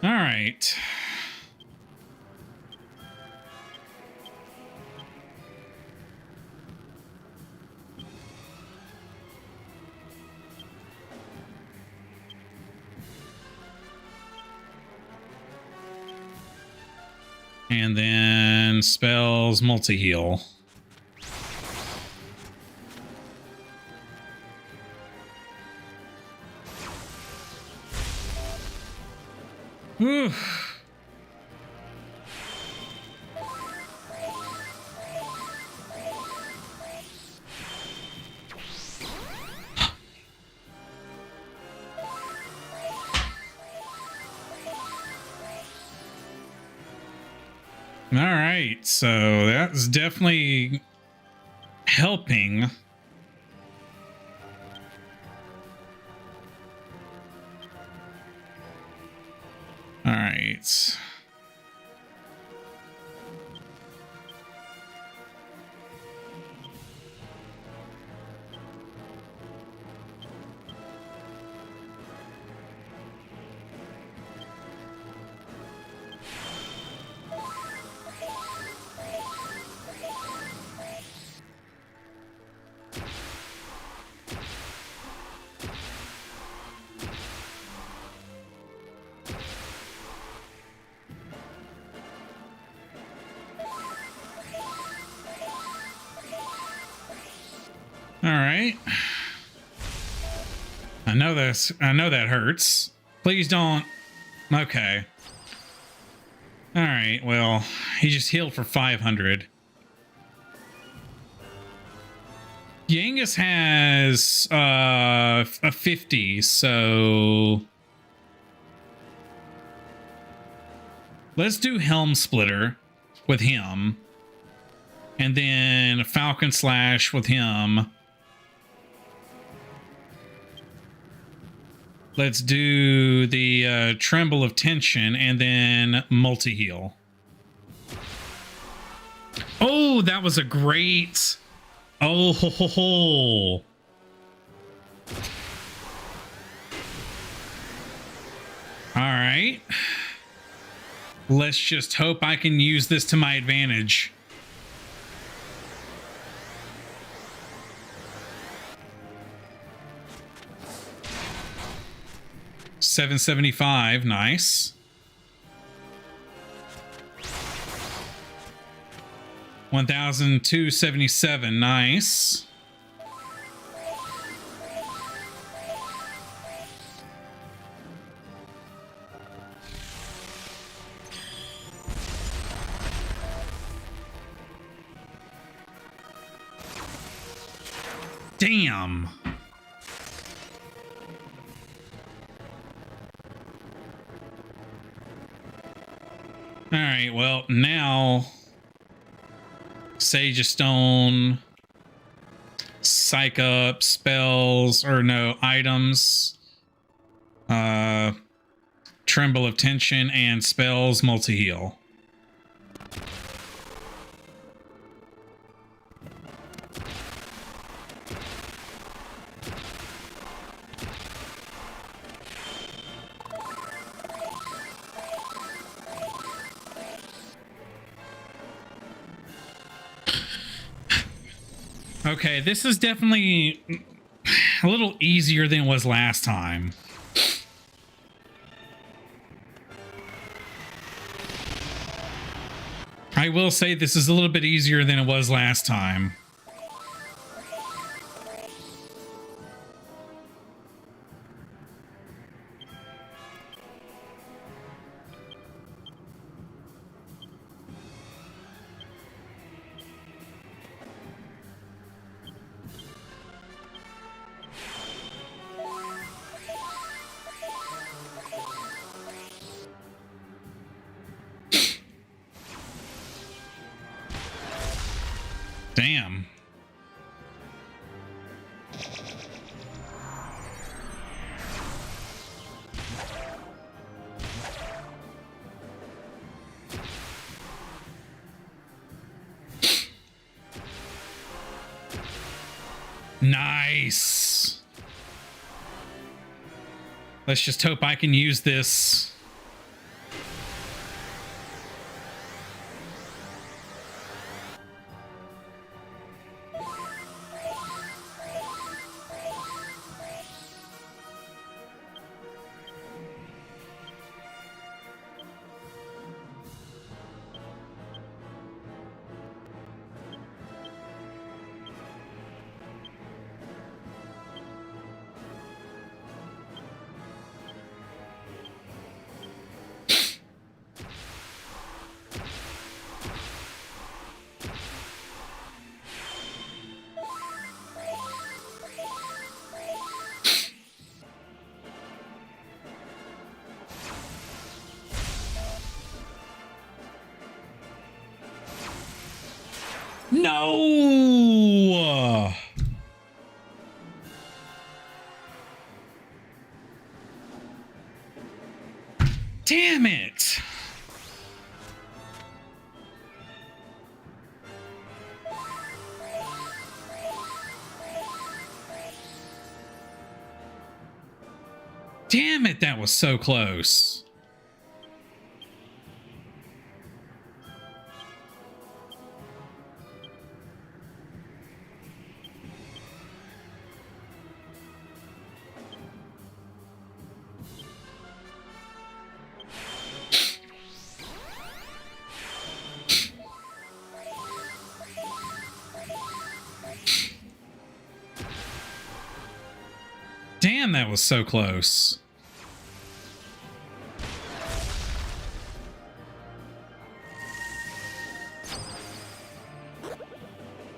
All right. And then spells multi-heal. Whew. All right, so that's definitely helping. All right. All right. I know that hurts. Please don't. Okay. All right. Well, he just healed for 500. Yangus has a 50, so let's do Helm Splitter with him, and then Falcon Slash with him. Let's do the Tremble of Tension and then multi-heal. Oh, that was a great... Oh, ho, ho, ho. All right. Let's just hope I can use this to my advantage. $775, nice. 1,277, nice. Damn. All right, well, now Sage of Stone, Psych Up, spells, or no, items, Tremble of Tension, and spells multi-heal. Okay, this is definitely a little easier than it was last time. I will say this is a little bit easier than it was last time. Damn. Nice. Let's just hope I can use this. No! Damn it! Damn it, that was so close. Damn, that was so close.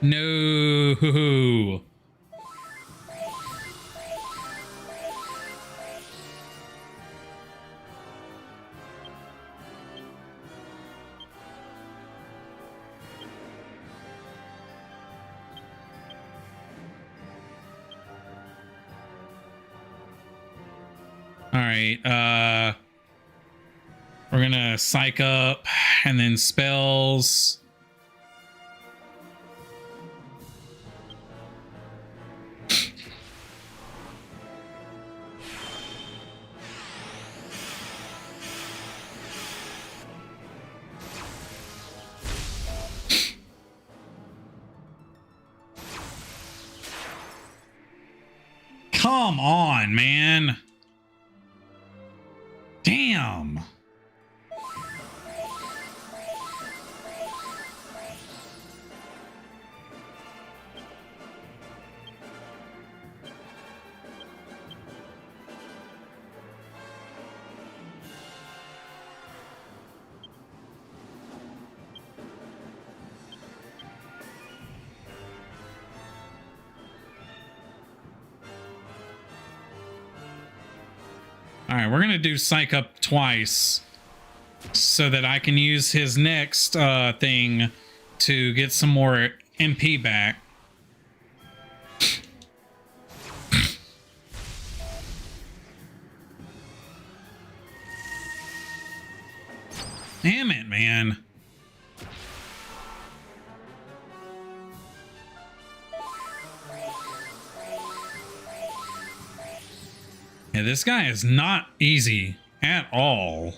No. All right, we're gonna psych up and then spells. Come on, man. Damn. All right, we're gonna do psych up twice so that I can use his next thing to get some more MP back. Damn it, man. Yeah, this guy is not easy at all.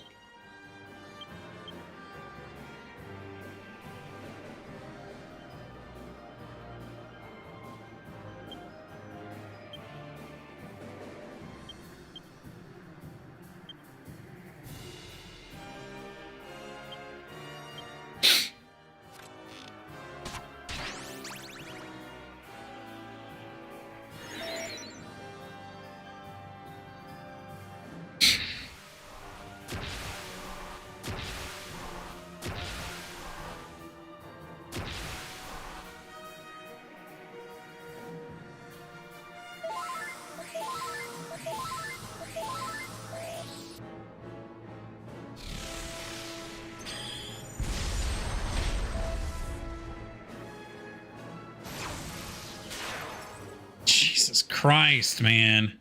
Christ, man.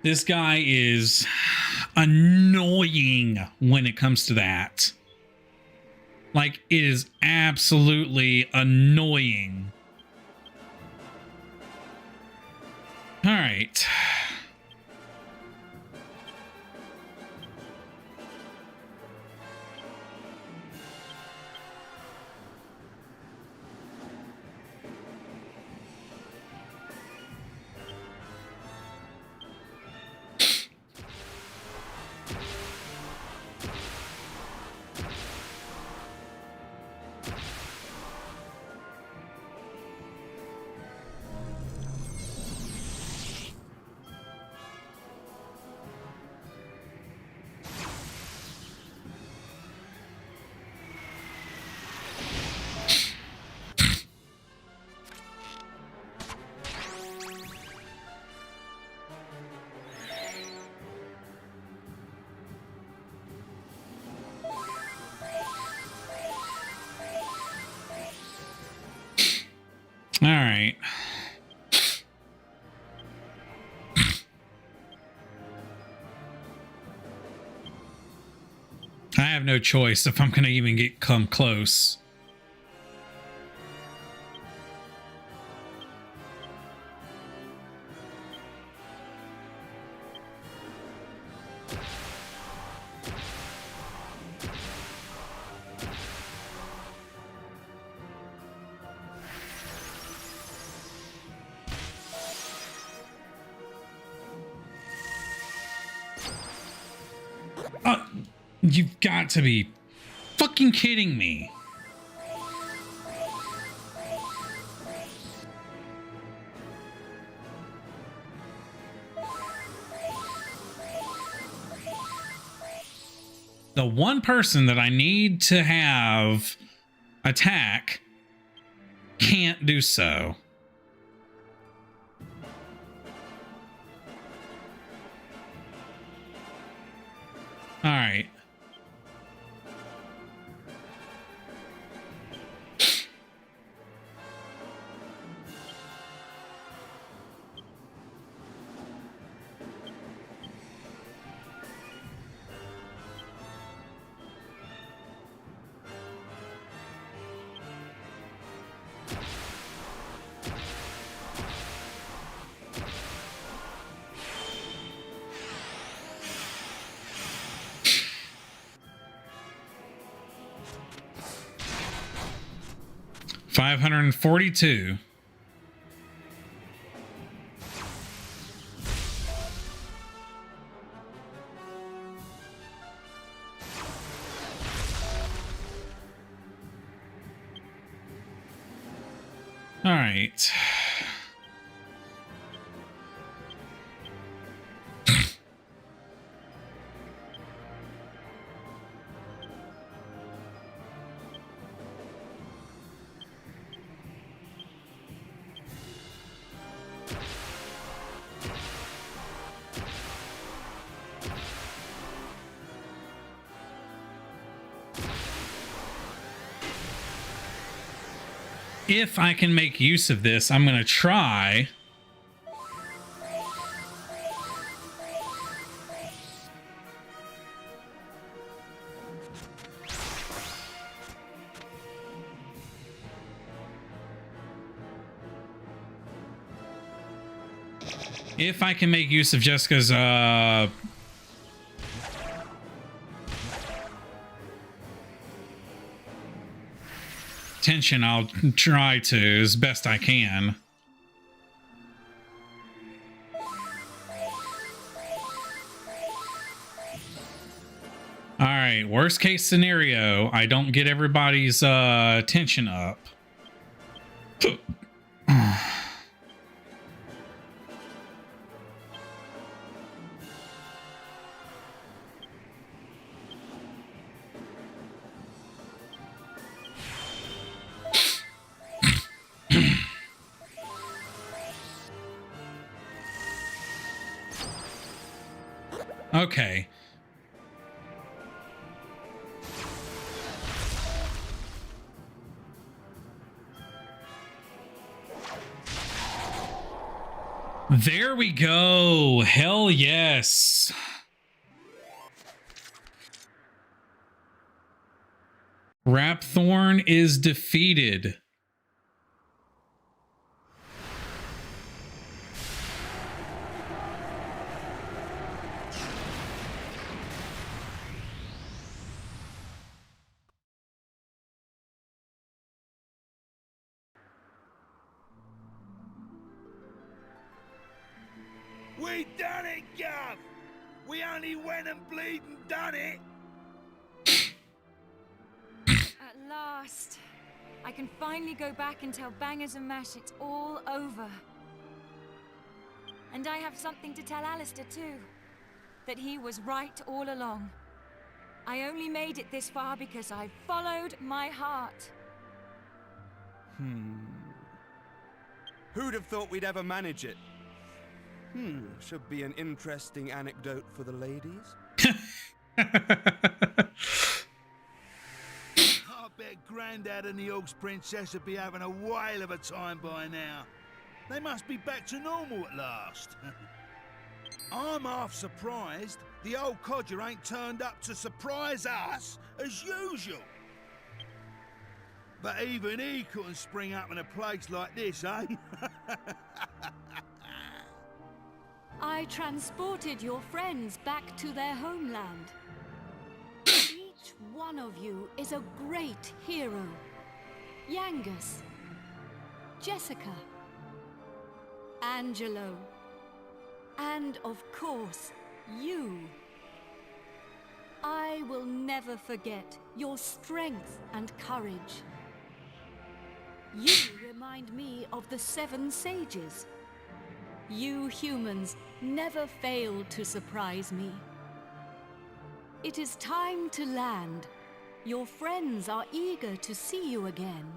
This guy is annoying when it comes to that. Like, it is absolutely annoying. All right. All right. I have no choice if I'm going to even come close. You've got to be fucking kidding me. The one person that I need to have attack can't do so. All right. $542. All right. If I can make use of this, I'm going to try. If I can make use of Jessica's tension, I'll try to as best I can. All right, worst case scenario, I don't get everybody's tension up. Okay. There we go. Hell yes. Rapthorne is defeated. We done it, Gov! We only went and bleeding done it! At last, I can finally go back and tell Bangers and Mash it's all over. And I have something to tell Alistair too. That he was right all along. I only made it this far because I followed my heart. Who'd have thought we'd ever manage it? Should be an interesting anecdote for the ladies. I bet Grandad and the Orcs Princess would be having a whale of a time by now. They must be back to normal at last. I'm half surprised the old codger ain't turned up to surprise us as usual. But even he couldn't spring up in a place like this, eh? I transported your friends back to their homeland. Each one of you is a great hero. Yangus, Jessica, Angelo, and of course, you. I will never forget your strength and courage. You remind me of the 7 sages. You humans never fail to surprise me. It is time to land. Your friends are eager to see you again.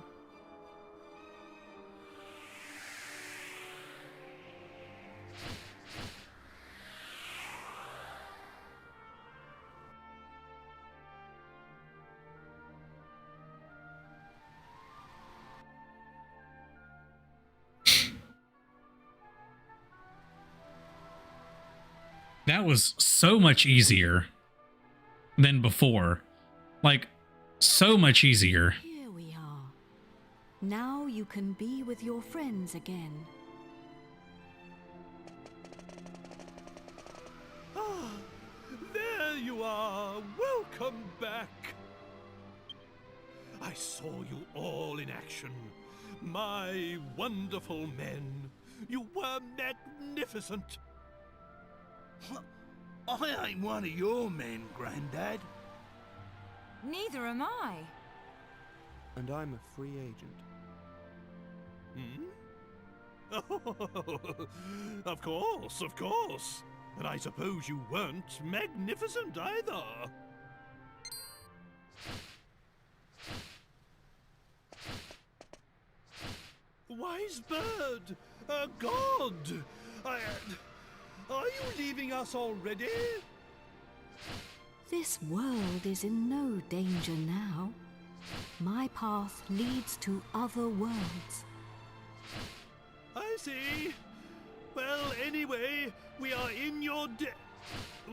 That was so much easier than before. Like, so much easier. Here we are. Now you can be with your friends again. Ah, there you are. Welcome back. I saw you all in action. My wonderful men. You were magnificent. I ain't one of your men, Grandad. Neither am I. And I'm a free agent. Oh, of course, of course. And I suppose you weren't magnificent either. Wise bird, a god. Are you leaving us already? This world is in no danger now. My path leads to other worlds. I see. Well, anyway, we are in your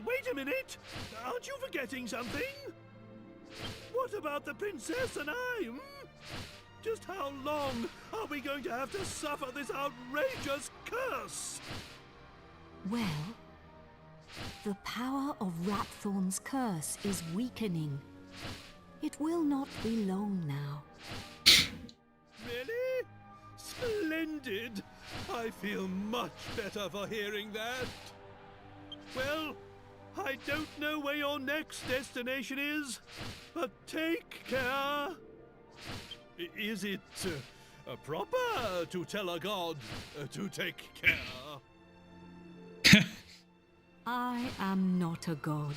Wait a minute! Aren't you forgetting something? What about the princess and I? Just how long are we going to have to suffer this outrageous curse? Well, the power of Rapthorne's curse is weakening. It will not be long now. Really? Splendid! I feel much better for hearing that. Well, I don't know where your next destination is, but take care. Is it proper to tell a god to take care? I am not a god,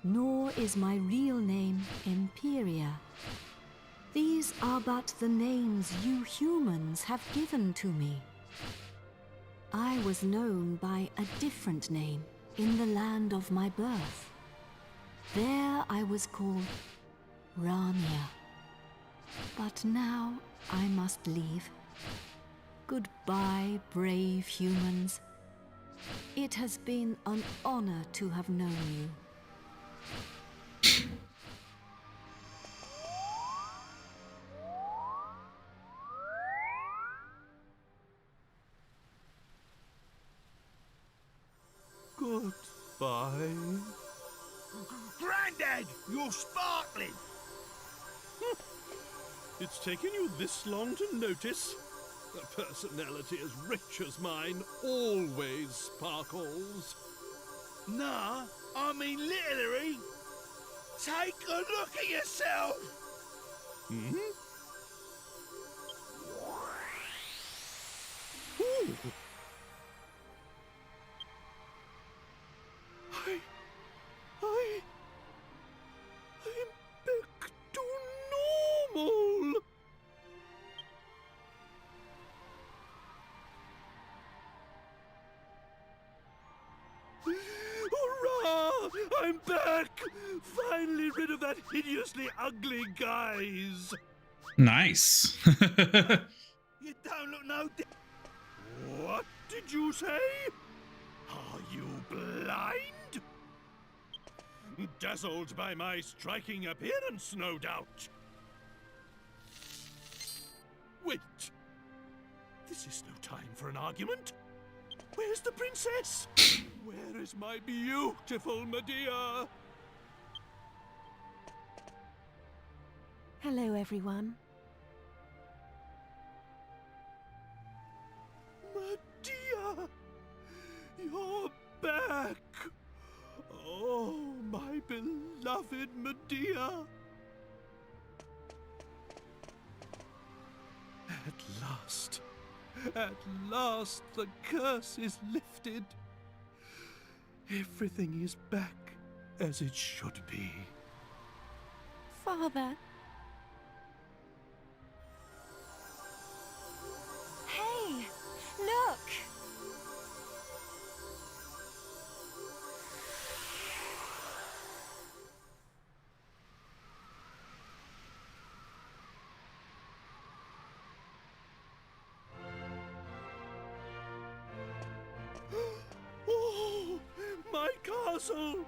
nor is my real name Imperia. These are but the names you humans have given to me. I was known by a different name in the land of my birth. There I was called Ramia. But now I must leave. Goodbye, brave humans. It has been an honor to have known you. Goodbye. Grandad, you're sparkling! It's taken you this long to notice? A personality as rich as mine always sparkles. Nah, I mean literally. Take a look at yourself! Hmm? Ooh. I'm back to normal. Hurrah! I'm back! Finally rid of that hideously ugly guise. Nice. You don't look no What did you say? Are you blind? Dazzled by my striking appearance, no doubt. Wait. This is no time for an argument. Where's the princess? Where is my beautiful Medea? Hello, everyone. Medea! You're back! Oh, my beloved Medea! At last the curse is lifted. Everything is back as it should be. Father, Hey, look! Oh, my castle!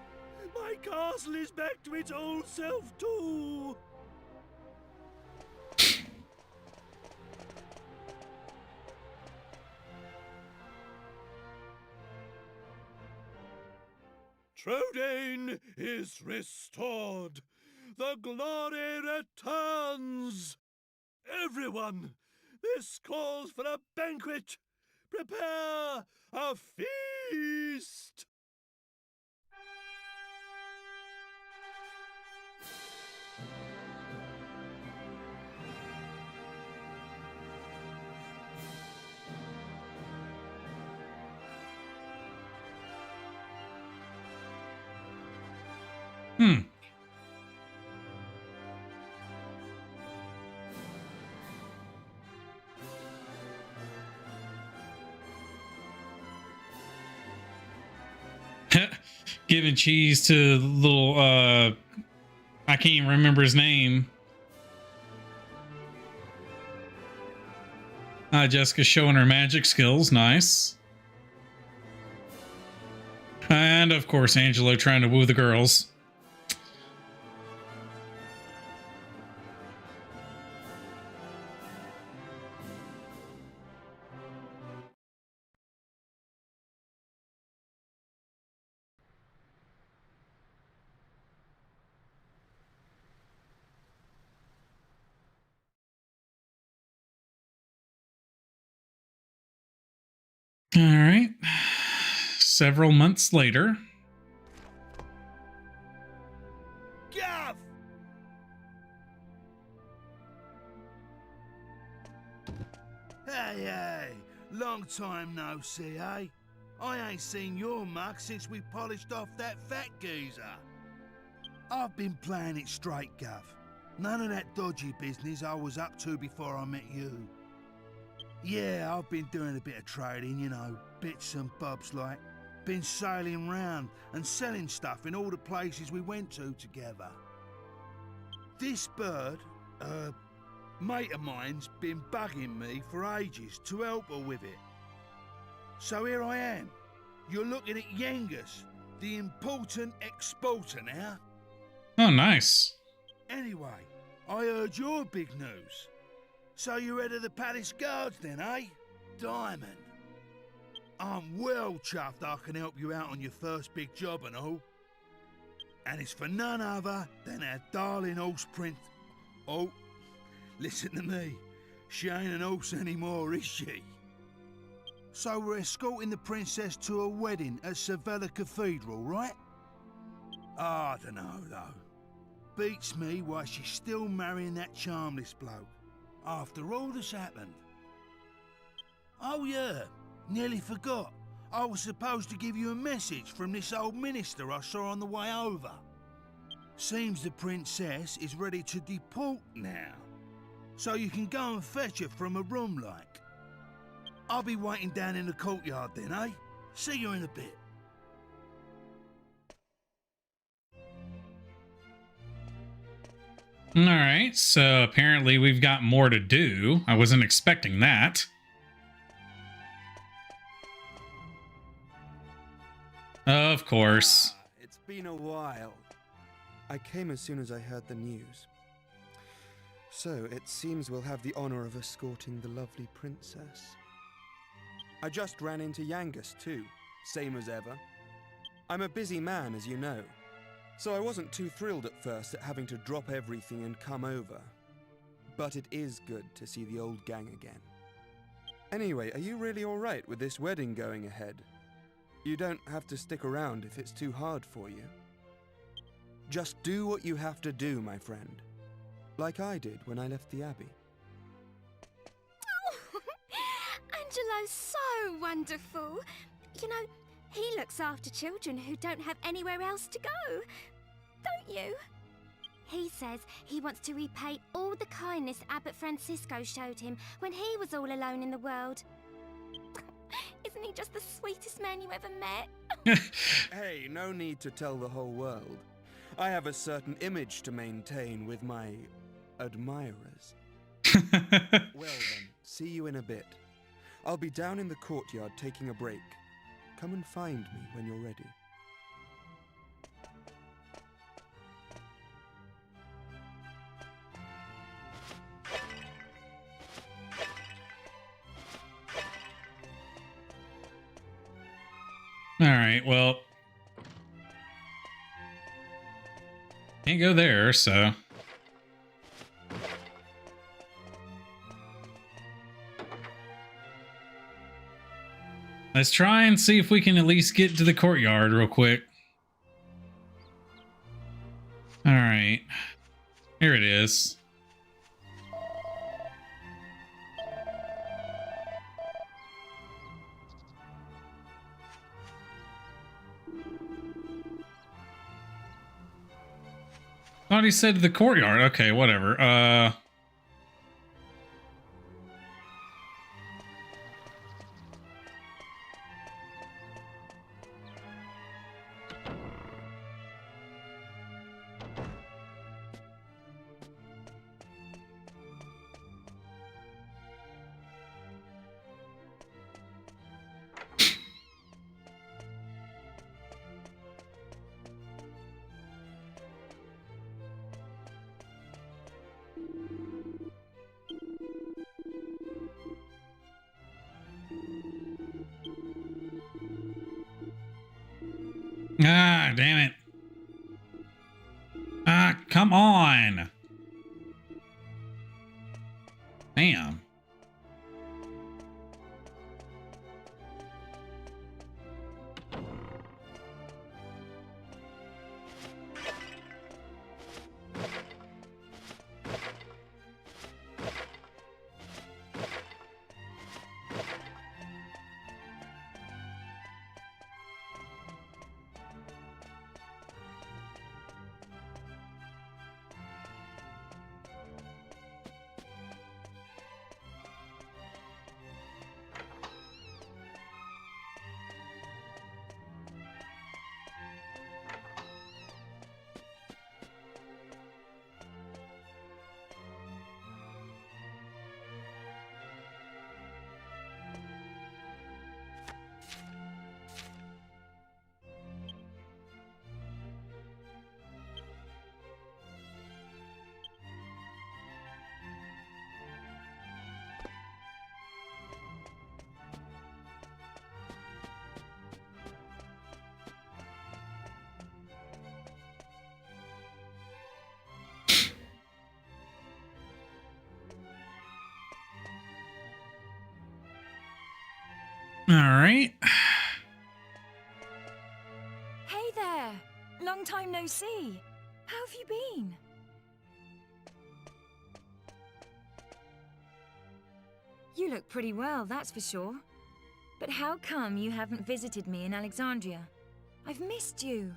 My castle is back to its old self too! Trodan is restored! The glory returns! Everyone, this calls for a banquet! Prepare a feast! Giving cheese to little I can't even remember his name. Jessica's showing her magic skills. Nice. And of course Angelo trying to woo the girls. All right. Several months later. Gav! Hey, long time no see, eh? I ain't seen your mug since we polished off that fat geezer. I've been playing it straight, Gav. None of that dodgy business I was up to before I met you. Yeah, I've been doing a bit of trading, you know, bits and bobs like. Been sailing round and selling stuff in all the places we went to together. This bird, mate of mine's been bugging me for ages to help her with it. So here I am, You're looking at Yangus, the important exporter now. Oh, nice. Anyway, I heard your big news. So you're head of the palace guards then, eh? Diamond. I'm well chuffed I can help you out on your first big job and all. And it's for none other than our darling horse prince. Oh, listen to me. She ain't an horse anymore, is she? So we're escorting the princess to a wedding at Sevilla Cathedral, right? I don't know, though. Beats me why she's still marrying that charmless bloke, after all that's happened. Oh yeah, nearly forgot. I was supposed to give you a message from this old minister I saw on the way over. Seems the princess is ready to deport now, so you can go and fetch her from a room like. I'll be waiting down in the courtyard then, eh? See you in a bit. All right, so apparently we've got more to do. I wasn't expecting that. Of course. It's been a while. I came as soon as I heard the news. So, it seems we'll have the honor of escorting the lovely princess. I just ran into Yangus too, same as ever. I'm a busy man, as you know, so I wasn't too thrilled at first at having to drop everything and come over. But it is good to see the old gang again. Anyway, are you really alright with this wedding going ahead? You don't have to stick around if it's too hard for you. Just do what you have to do, my friend. Like I did when I left the Abbey. Oh, Angelo's so wonderful. You know, he looks after children who don't have anywhere else to go. Don't you? He says he wants to repay all the kindness Abbot Francisco showed him when he was all alone in the world. Isn't he just the sweetest man you ever met? Hey, no need to tell the whole world. I have a certain image to maintain with my admirers. Well then, see you in a bit. I'll be down in the courtyard taking a break. Come and find me when you're ready. All right, well, can't go there, so. Let's try and see if we can at least get to the courtyard real quick. All right, here it is. Thought he said the courtyard. Okay, whatever. Ah, damn it. Ah, come on. Damn. All right. Hey there! Long time no see. How have you been? You look pretty well, that's for sure. But how come you haven't visited me in Alexandria? I've missed you.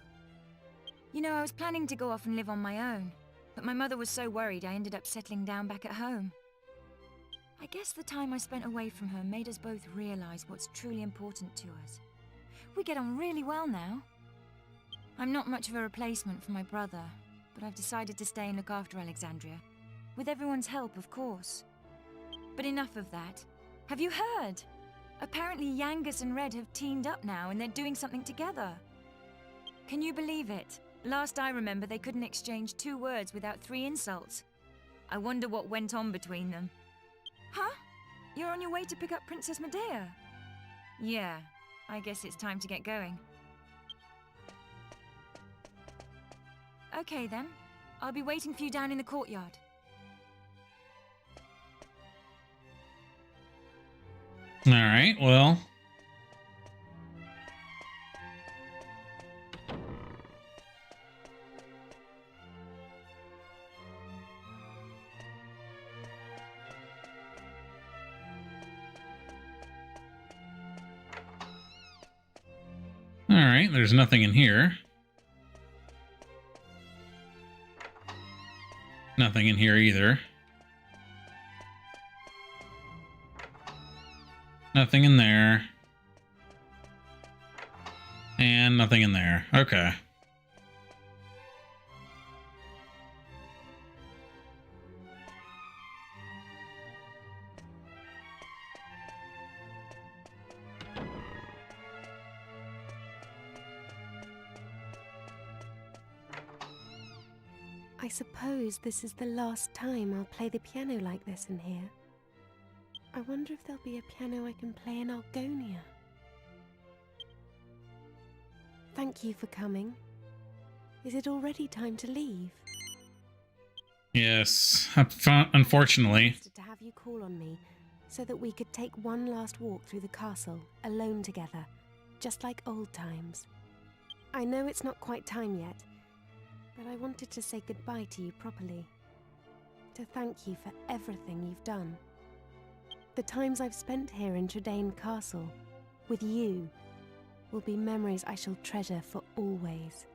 You know, I was planning to go off and live on my own, but my mother was so worried I ended up settling down back at home. I guess the time I spent away from her made us both realize what's truly important to us. We get on really well now. I'm not much of a replacement for my brother, but I've decided to stay and look after Alexandria. With everyone's help, of course. But enough of that. Have you heard? Apparently Yangus and Red have teamed up now and they're doing something together. Can you believe it? Last I remember, they couldn't exchange 2 words without 3 insults. I wonder what went on between them. Huh? You're on your way to pick up Princess Medea? Yeah, I guess it's time to get going. Okay then. I'll be waiting for you down in the courtyard. All right, well. All right, there's nothing in here. Nothing in here either. Nothing in there. And nothing in there. Okay. I suppose this is the last time I'll play the piano like this in here. I wonder if there'll be a piano I can play in Algonia. Thank you for coming. Is it already time to leave? Yes, unfortunately. To have you call on me so that we could take one last walk through the castle, alone together, just like old times. I know it's not quite time yet, but I wanted to say goodbye to you properly. To thank you for everything you've done. The times I've spent here in Trodan Castle, with you, will be memories I shall treasure for always.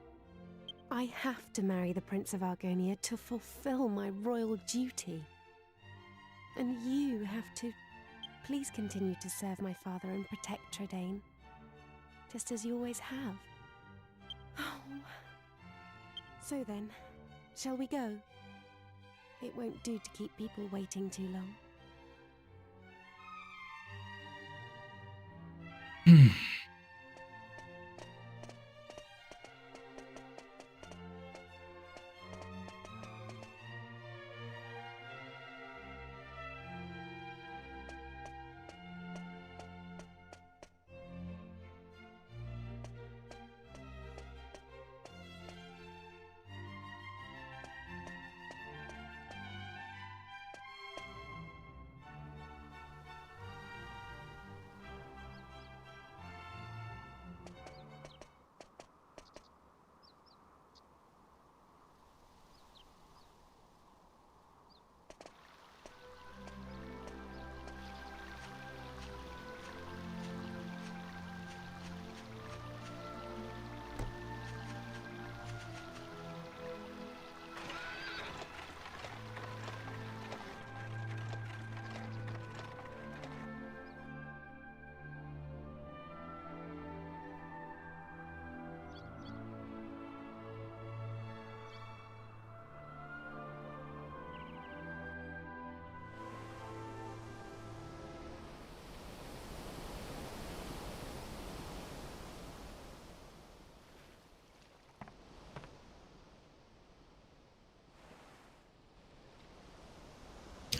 I have to marry the Prince of Argonia to fulfill my royal duty. And you have to please continue to serve my father and protect Trodan, just as you always have. Oh. So then, shall we go? It won't do to keep people waiting too long.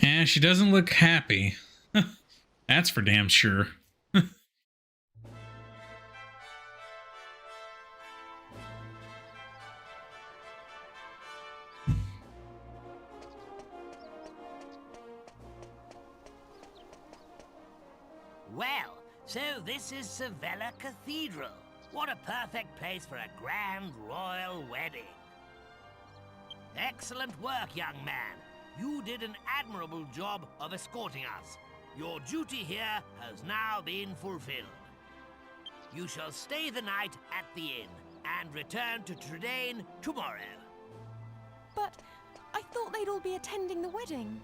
Yeah, she doesn't look happy. That's for damn sure. Well, So this is Sevilla Cathedral. What a perfect place for a grand royal wedding. Excellent work, young man. You did an admirable job of escorting us. Your duty here has now been fulfilled. You shall stay the night at the inn and return to Trode tomorrow. But I thought they'd all be attending the wedding.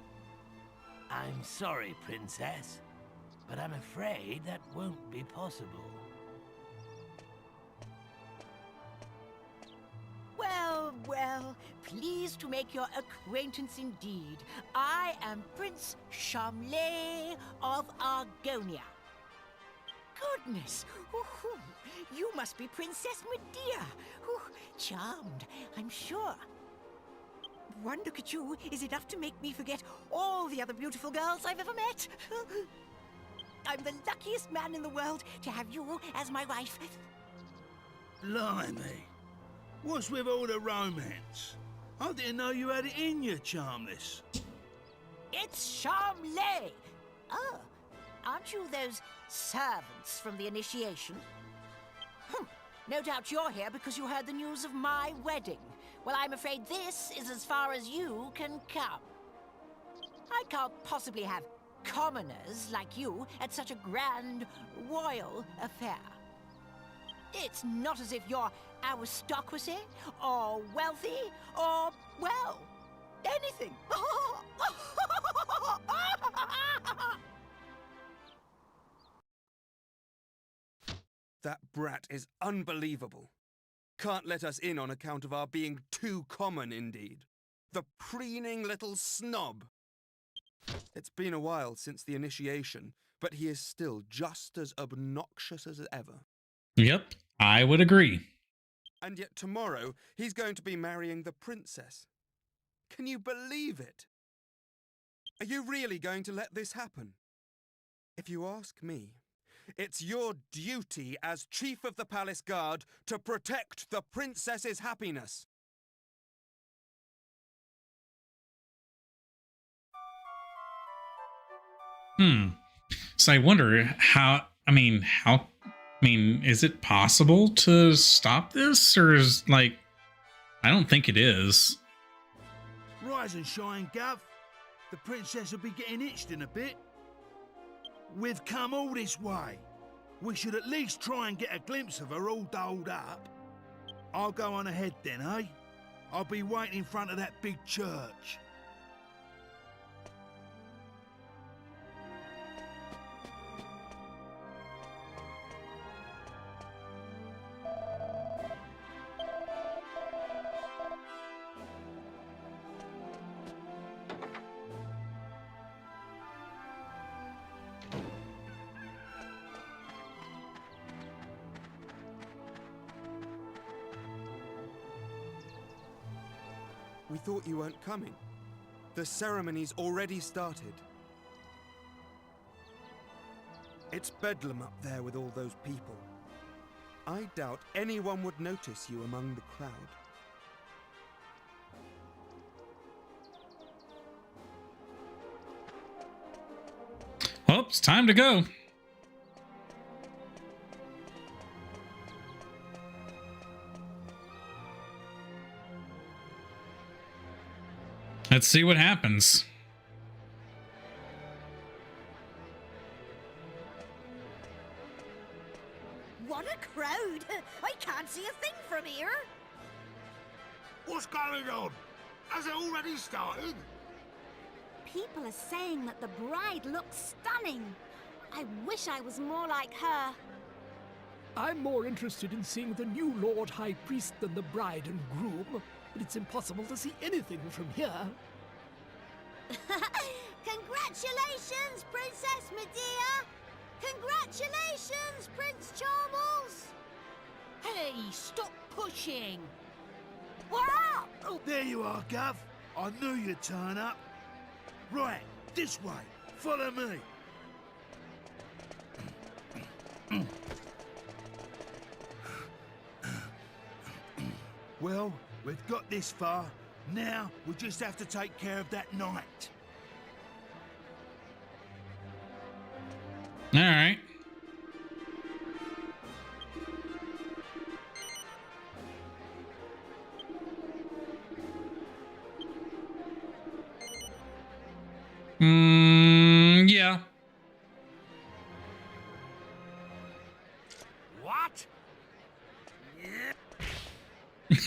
I'm sorry, Princess, but I'm afraid that won't be possible. Well, well, pleased to make your acquaintance indeed. I am Prince Charmley of Argonia. Goodness! Ooh, you must be Princess Medea. Ooh, charmed, I'm sure. One look at you is enough to make me forget all the other beautiful girls I've ever met. I'm the luckiest man in the world to have you as my wife. Blimey. What's with all the romance? I didn't know you had it in you, Charmless. It's Charmley. Oh, aren't you those servants from the initiation? No doubt you're here because you heard the news of my wedding. Well, I'm afraid this is as far as you can come. I can't possibly have commoners like you at such a grand royal affair. It's not as if you're aristocracy, or wealthy, or, well, anything. That brat is unbelievable. Can't let us in on account of our being too common, indeed. The preening little snob. It's been a while since the initiation, but he is still just as obnoxious as ever. Yep, I would agree. And yet tomorrow, he's going to be marrying the princess. Can you believe it? Are you really going to let this happen? If you ask me, it's your duty as Chief of the Palace Guard to protect the princess's happiness. So I wonder is it possible to stop this? Or is, like, I don't think it is. Rise and shine, Gov. The princess will be getting itched in a bit. We've come all this way. We should at least try and get a glimpse of her all dolled up. I'll go on ahead then, eh? I'll be waiting in front of that big church. We thought you weren't coming. The ceremony's already started. It's bedlam up there with all those people. I doubt anyone would notice you among the crowd. Well, it's time to go. Let's see what happens. What a crowd! I can't see a thing from here. What's going on? Has it already started? People are saying that the bride looks stunning. I wish I was more like her. I'm more interested in seeing the new Lord High Priest than the bride and groom, but it's impossible to see anything from here. Congratulations, Princess Medea! Congratulations, Prince Charles! Hey, stop pushing! Wow! Oh, there you are, Gov. I knew you'd turn up. Right, this way. Follow me. Well, we've got this far. Now, we just have to take care of that knight. All right. Yeah. What? Me,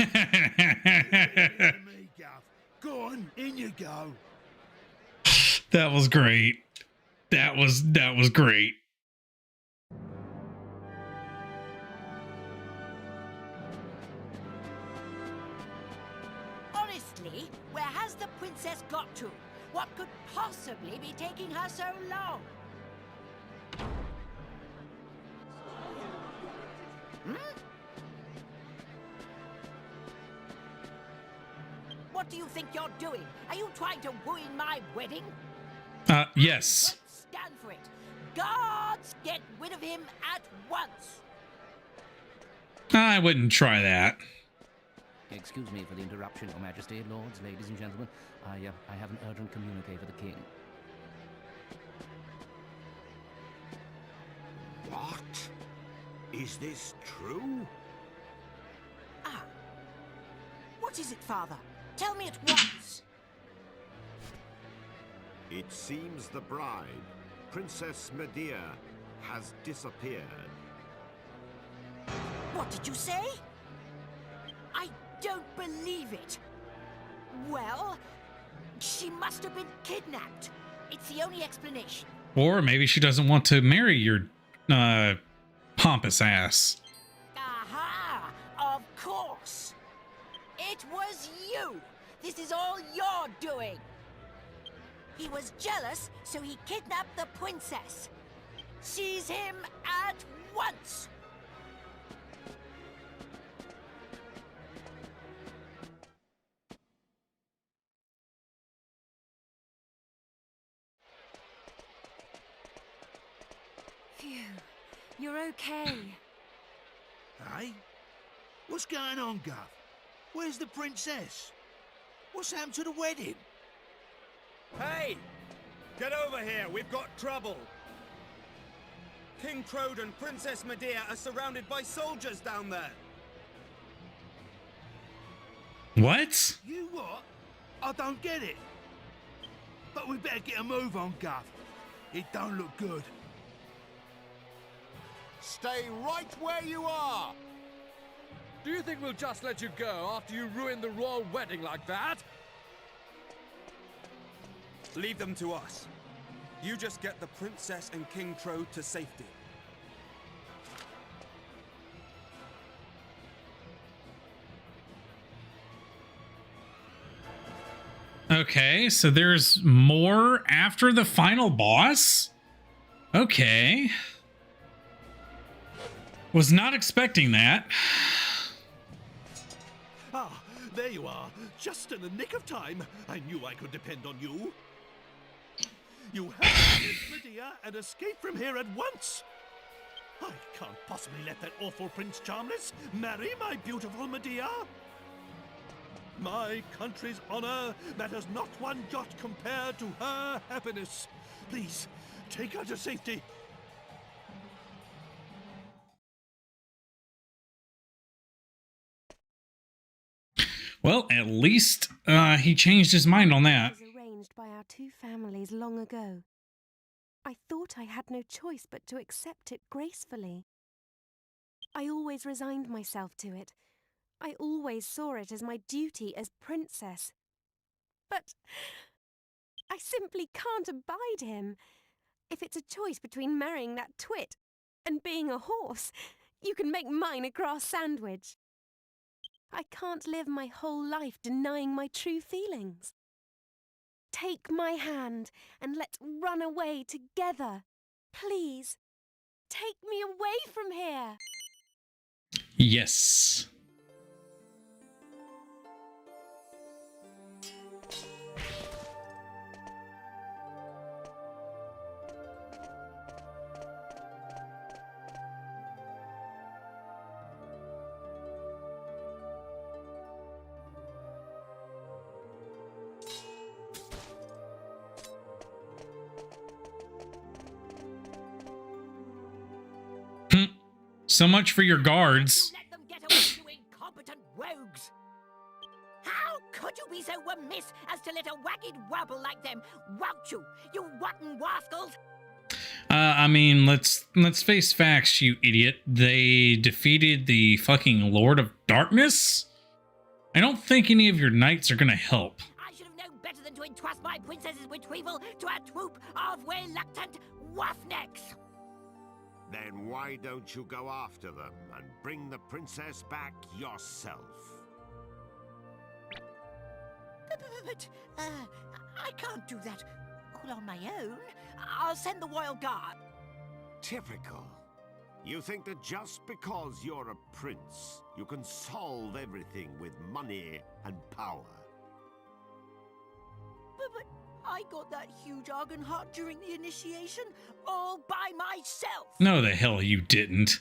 Guff. Go on, in you go. That was great. That was great. Honestly, where has the princess got to? What could possibly be taking her so long? What do you think you're doing? Are you trying to ruin my wedding? Yes. Don't stand for it. Guards, get rid of him at once. I wouldn't try that. Excuse me for the interruption, Your Majesty, lords, ladies and gentlemen. I have an urgent communique for the king. What? Is this true? Ah. What is it, Father? Tell me at once. It seems the bride, Princess Medea, has disappeared. What did you say? I don't believe it. Well, she must have been kidnapped. It's the only explanation. Or maybe she doesn't want to marry your pompous ass. Aha! Of course! It was you! This is all your doing! He was jealous, so he kidnapped the princess. Seize him at once! Phew. You're okay. Hey? What's going on, Guff? Where's the princess? What's happened to the wedding? Hey! Get over here, we've got trouble! King Trode and Princess Medea are surrounded by soldiers down there! What? You what? I don't get it. But we better get a move on, Guff. It don't look good. Stay right where you are! Do you think we'll just let you go after you ruined the royal wedding like that? Leave them to us. You just get the princess and King Trode to safety. Okay, so there's more after the final boss? Okay. Was not expecting that. Ah, there you are. Just in the nick of time. I knew I could depend on you. You have to get Medea and escape from here at once. I can't possibly let that awful Prince Charmless marry my beautiful Medea. My country's honor matters not one jot compared to her happiness. Please, take her to safety. Well, at least he changed his mind on that. It was arranged by our two families long ago. I thought I had no choice but to accept it gracefully. I always resigned myself to it. I always saw it as my duty as princess. But I simply can't abide him. If it's a choice between marrying that twit and being a horse, you can make mine a grass sandwich. I can't live my whole life denying my true feelings. Take my hand and let's run away together. Please, take me away from here. Yes. So much for your guards. Let them get away, you incompetent rogues! How could you be so remiss as to let a wagged wabble like them, won't you? You rotten rascals! I mean, let's face facts, you idiot. They defeated the fucking Lord of Darkness? I don't think any of your knights are gonna help. I should have known better than to entrust my princess's retrieval to a troop of reluctant roughnecks! Then why don't you go after them and bring the princess back yourself? But, I can't do that all on my own. I'll send the royal guard. Typical. You think that just because you're a prince, you can solve everything with money and power. But I got that huge argon heart during the initiation all by myself. No, the hell you didn't.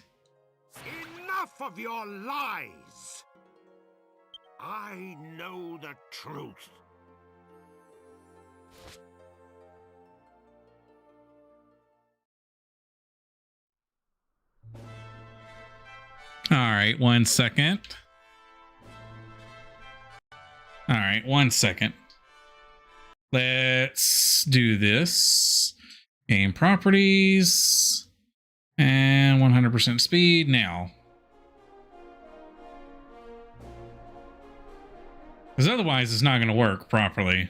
Enough of your lies! I know the truth. All right, 1 second. All right, 1 second. Let's do this. Game properties. And 100% speed now. Because otherwise it's not going to work properly.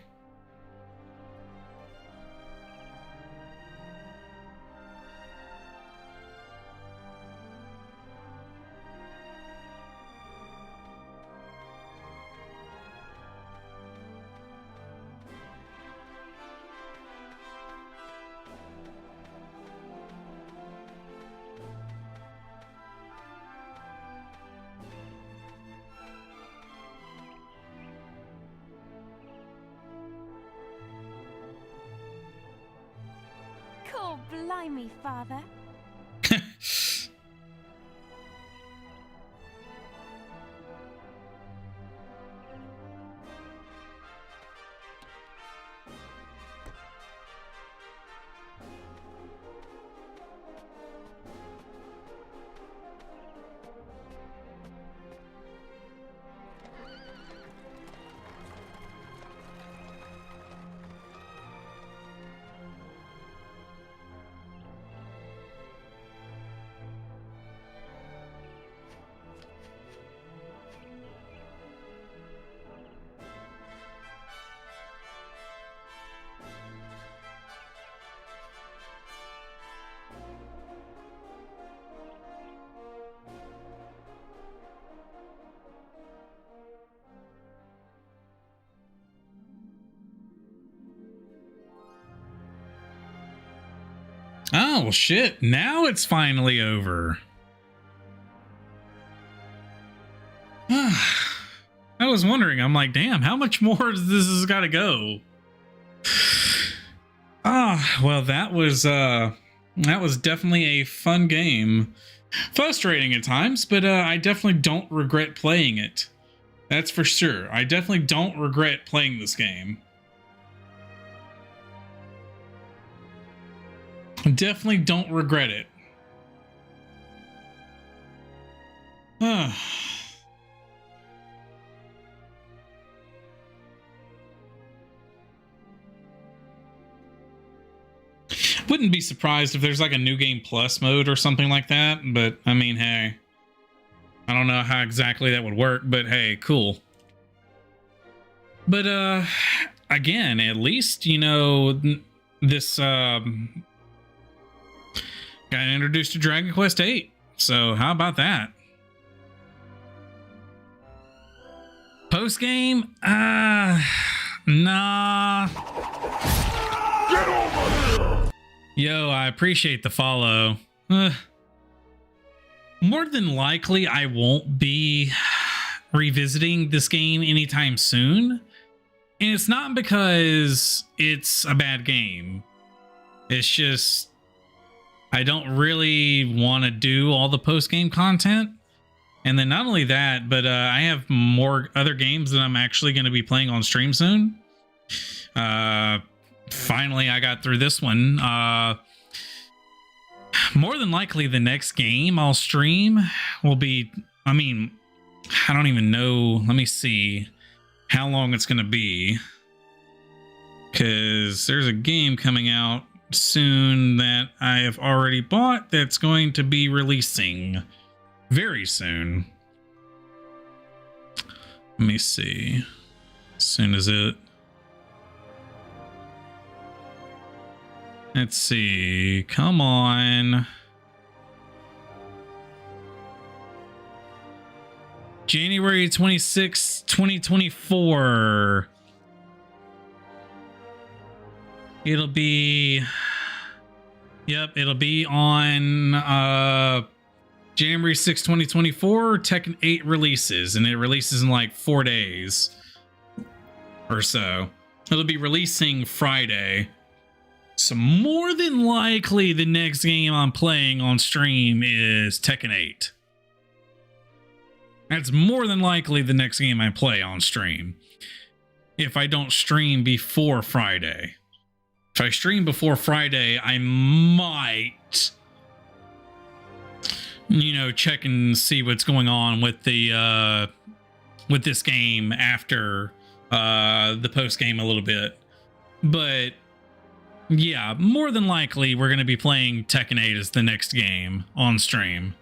Oh, blimey, Father. Oh, shit. Now it's finally over. I was wondering. I'm like, damn, how much more does this has got to go? Well, that was definitely a fun game. Frustrating at times, but I definitely don't regret playing it. That's for sure. I definitely don't regret playing this game. Definitely don't regret it. Wouldn't be surprised if there's like a new game plus mode or something like that, but I mean, hey, I don't know how exactly that would work, but hey, cool. But again, at least, you know, this got introduced to Dragon Quest VIII. So how about that? Post game? Nah. Get over here! Yo, I appreciate the follow. More than likely, I won't be revisiting this game anytime soon. And it's not because it's a bad game. It's just I don't really want to do all the post-game content. And then not only that, but I have more other games that I'm actually going to be playing on stream soon. Finally, I got through this one. More than likely, the next game I'll stream will be, I mean, I don't even know. Let me see how long it's going to be. because there's a game coming out soon that I have already bought that's going to be releasing very soon. Let me see. As soon as it... Let's see. Come on. January 26, 2024. It'll be... Yep, it'll be on January 6, 2024. Tekken 8 releases, and it releases in like 4 days or so. It'll be releasing Friday. So more than likely the next game I'm playing on stream is Tekken 8. That's more than likely the next game I play on stream. If I don't stream before Friday. If I stream before Friday, I might, you know, check and see what's going on with the with this game after the post game a little bit. But yeah, more than likely we're going to be playing Tekken 8 as the next game on stream.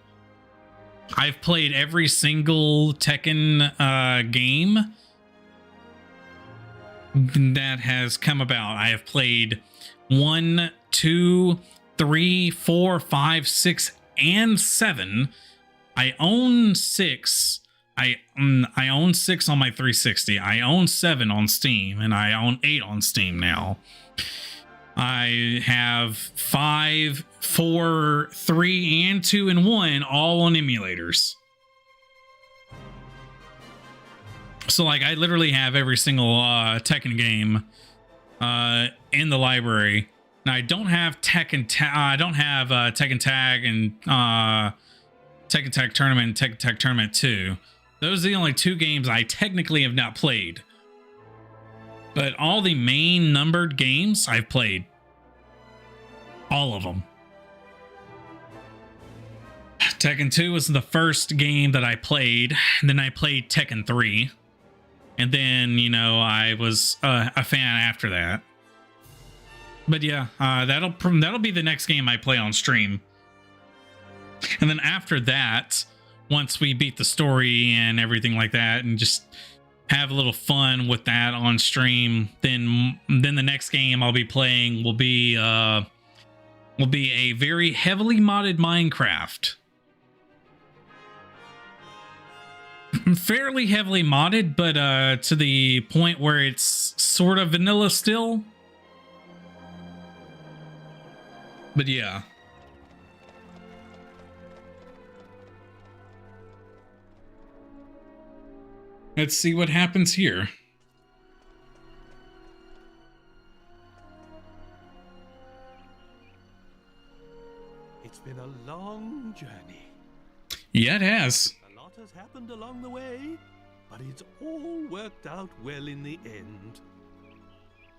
I've played every single Tekken game that has come about. I have played 1, 2, 3, 4, 5, 6, and 7. I own 6. I own 6 on my 360. I own 7 on Steam, and I own 8 on Steam now. I have 5, 4, 3, and 2, and 1 all on emulators. So like I literally have every single Tekken game in the library. Now I don't have Tekken Tag and Tekken Tag Tournament and Tekken Tag Tournament 2. Those are the only 2 games I technically have not played. But all the main numbered games I've played. All of them. Tekken 2 was the first game that I played. And then I played Tekken 3. And then, you know, I was a fan after that. But yeah, that'll be the next game I play on stream. And then after that, once we beat the story and everything like that, and just have a little fun with that on stream, then the next game I'll be playing will be a very heavily modded Minecraft. Fairly heavily modded, but to the point where it's sort of vanilla still. But yeah. Let's see what happens here. It's been a long journey. Yeah, it has. A lot has happened along the way, but it's all worked out well in the end.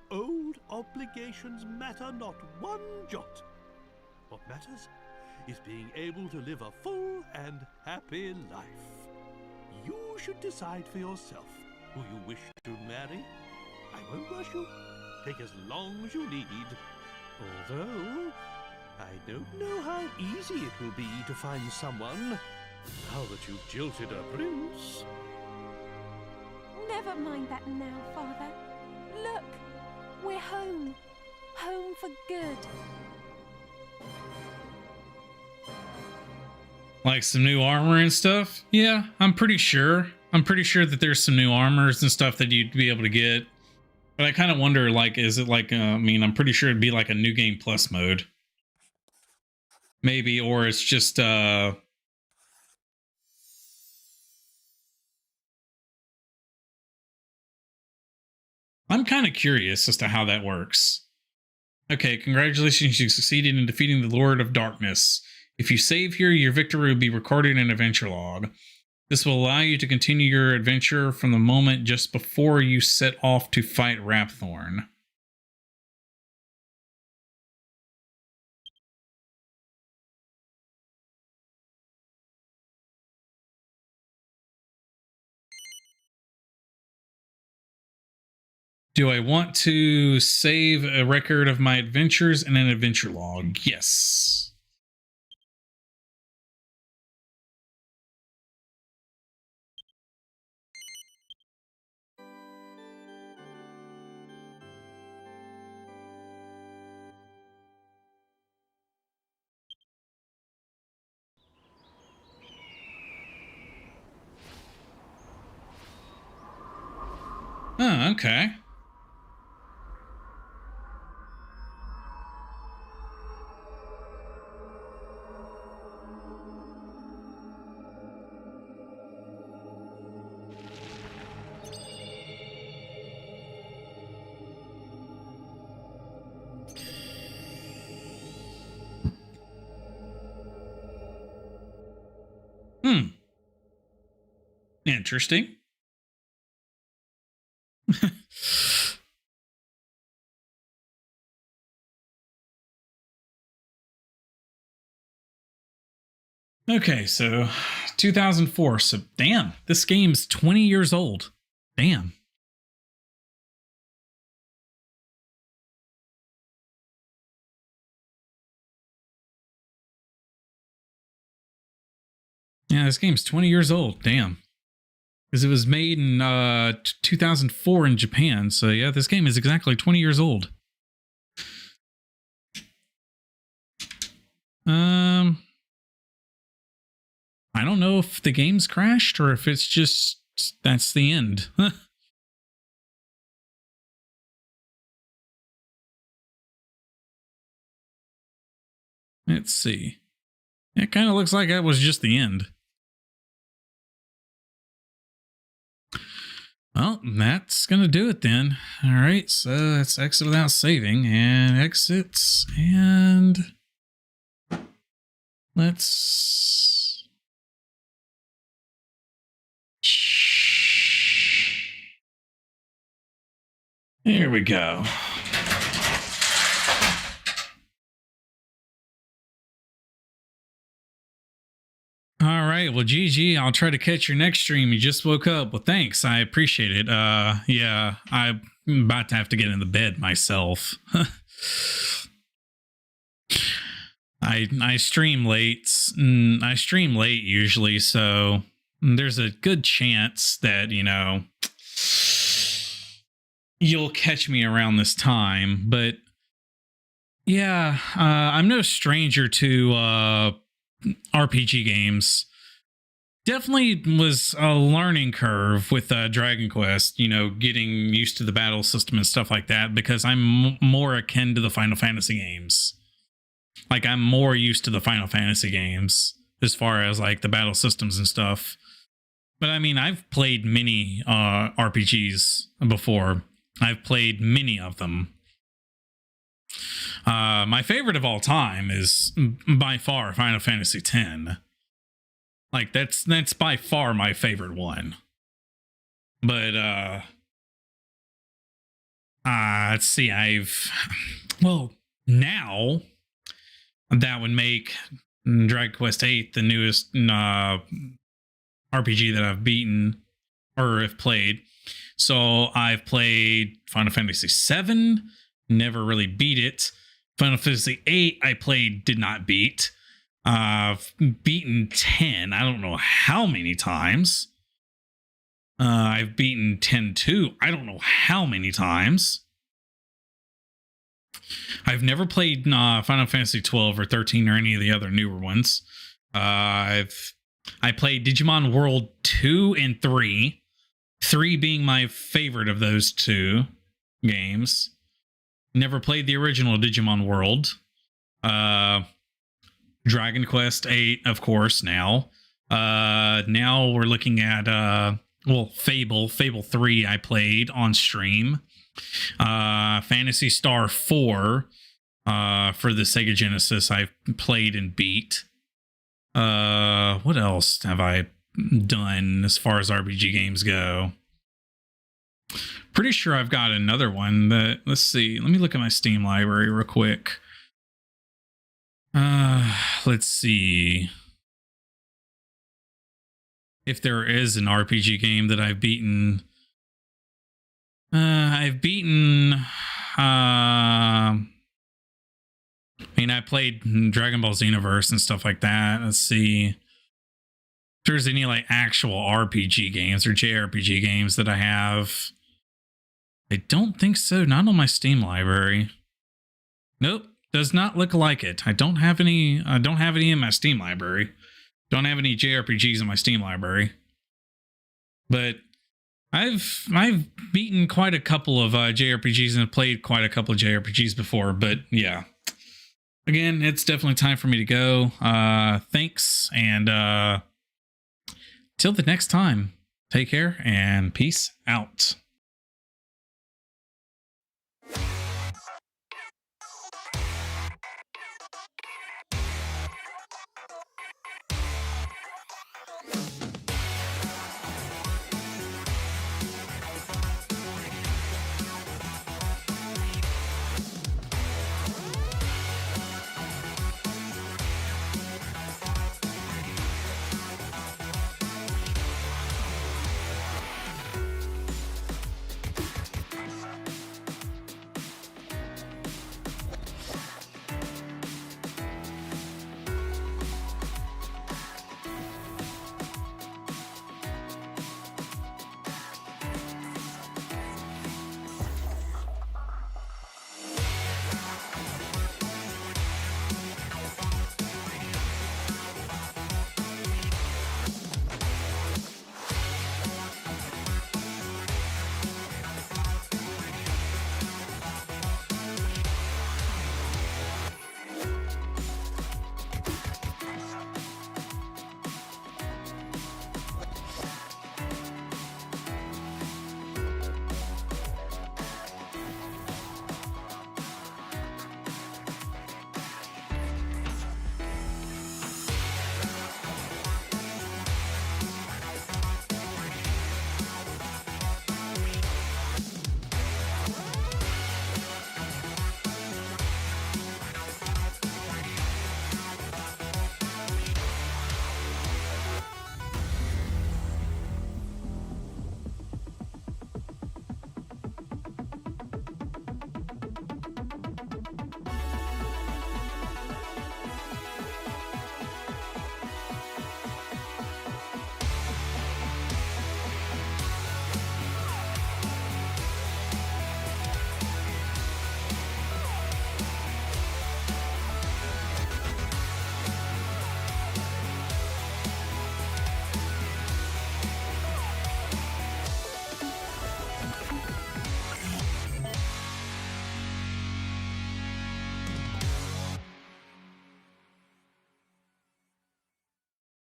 Old obligations matter not one jot. What matters is being able to live a full and happy life. You should decide for yourself who you wish to marry. I won't rush you. Take as long as you need. Although, I don't know how easy it will be to find someone now that you've jilted a prince. Never mind that now, Father. Look, we're home. Home for good. Like some new armor and stuff? Yeah, I'm pretty sure. I'm pretty sure that there's some new armors and stuff that you'd be able to get. But I kind of wonder, like, is it like, I mean, I'm pretty sure it'd be like a new game plus mode. Maybe, or it's just, I'm kind of curious as to how that works. Okay, congratulations, you succeeded in defeating the Lord of Darkness. If you save here, your victory will be recorded in an adventure log. This will allow you to continue your adventure from the moment just before you set off to fight Rapthorne. Do I want to save a record of my adventures in an adventure log? Yes. Oh, okay. Interesting. Okay, so 2004. So, damn, this game's 20 years old. Damn. Yeah, this game's 20 years old. Damn. Because it was made in 2004 in Japan. So, yeah, this game is exactly 20 years old. I don't know if the game's crashed or if it's just that's the end. Let's see. It kind of looks like that was just the end. Well, that's going to do it then. All right, so let's exit without saving and exits and let's... There we go. All right. Well, GG. I'll try to catch your next stream. You just woke up. Well, thanks. I appreciate it. Yeah, I'm about to have to get in the bed myself. I stream late. I stream late usually, so there's a good chance that, you know, you'll catch me around this time. But yeah, I'm no stranger to RPG games. Definitely was a learning curve with Dragon Quest, you know, getting used to the battle system and stuff like that, because I'm more akin to the Final Fantasy games. Like, I'm more used to the Final Fantasy games as far as like the battle systems and stuff. But I mean, I've played many RPGs before. I've played many of them. My favorite of all time is by far Final Fantasy X. Like, that's by far my favorite one. But let's see, now that would make Dragon Quest VIII the newest RPG that I've beaten or have played. So I've played Final Fantasy VII, never really beat it. Final Fantasy VIII I played, did not beat. I've beaten 10, I don't know how many times. I've beaten 10 too, I don't know how many times. I've never played Final Fantasy 12 or 13 or any of the other newer ones. I played Digimon World 2 and 3. 3 being my favorite of those two games. Never played the original Digimon World. Dragon Quest 8, of course, now. Now we're looking at, Fable 3 I played on stream. Phantasy Star 4 for the Sega Genesis I've played and beat. What else have I done as far as RPG games go? Pretty sure I've got another one that, let's see, let me look at my Steam library real quick. Let's see if there is an RPG game that I've beaten I've beaten. I mean, I played Dragon Ball Xenoverse and stuff like that. Let's see if there's any like actual RPG games or JRPG games that I have. I don't think so. Not on my Steam library. Nope, does not look like it. I don't have any. I don't have any in my Steam library. Don't have any JRPGs in my Steam library. But I've beaten quite a couple of JRPGs and played quite a couple of JRPGs before. But yeah, again, it's definitely time for me to go. Thanks, and till the next time, take care and peace out.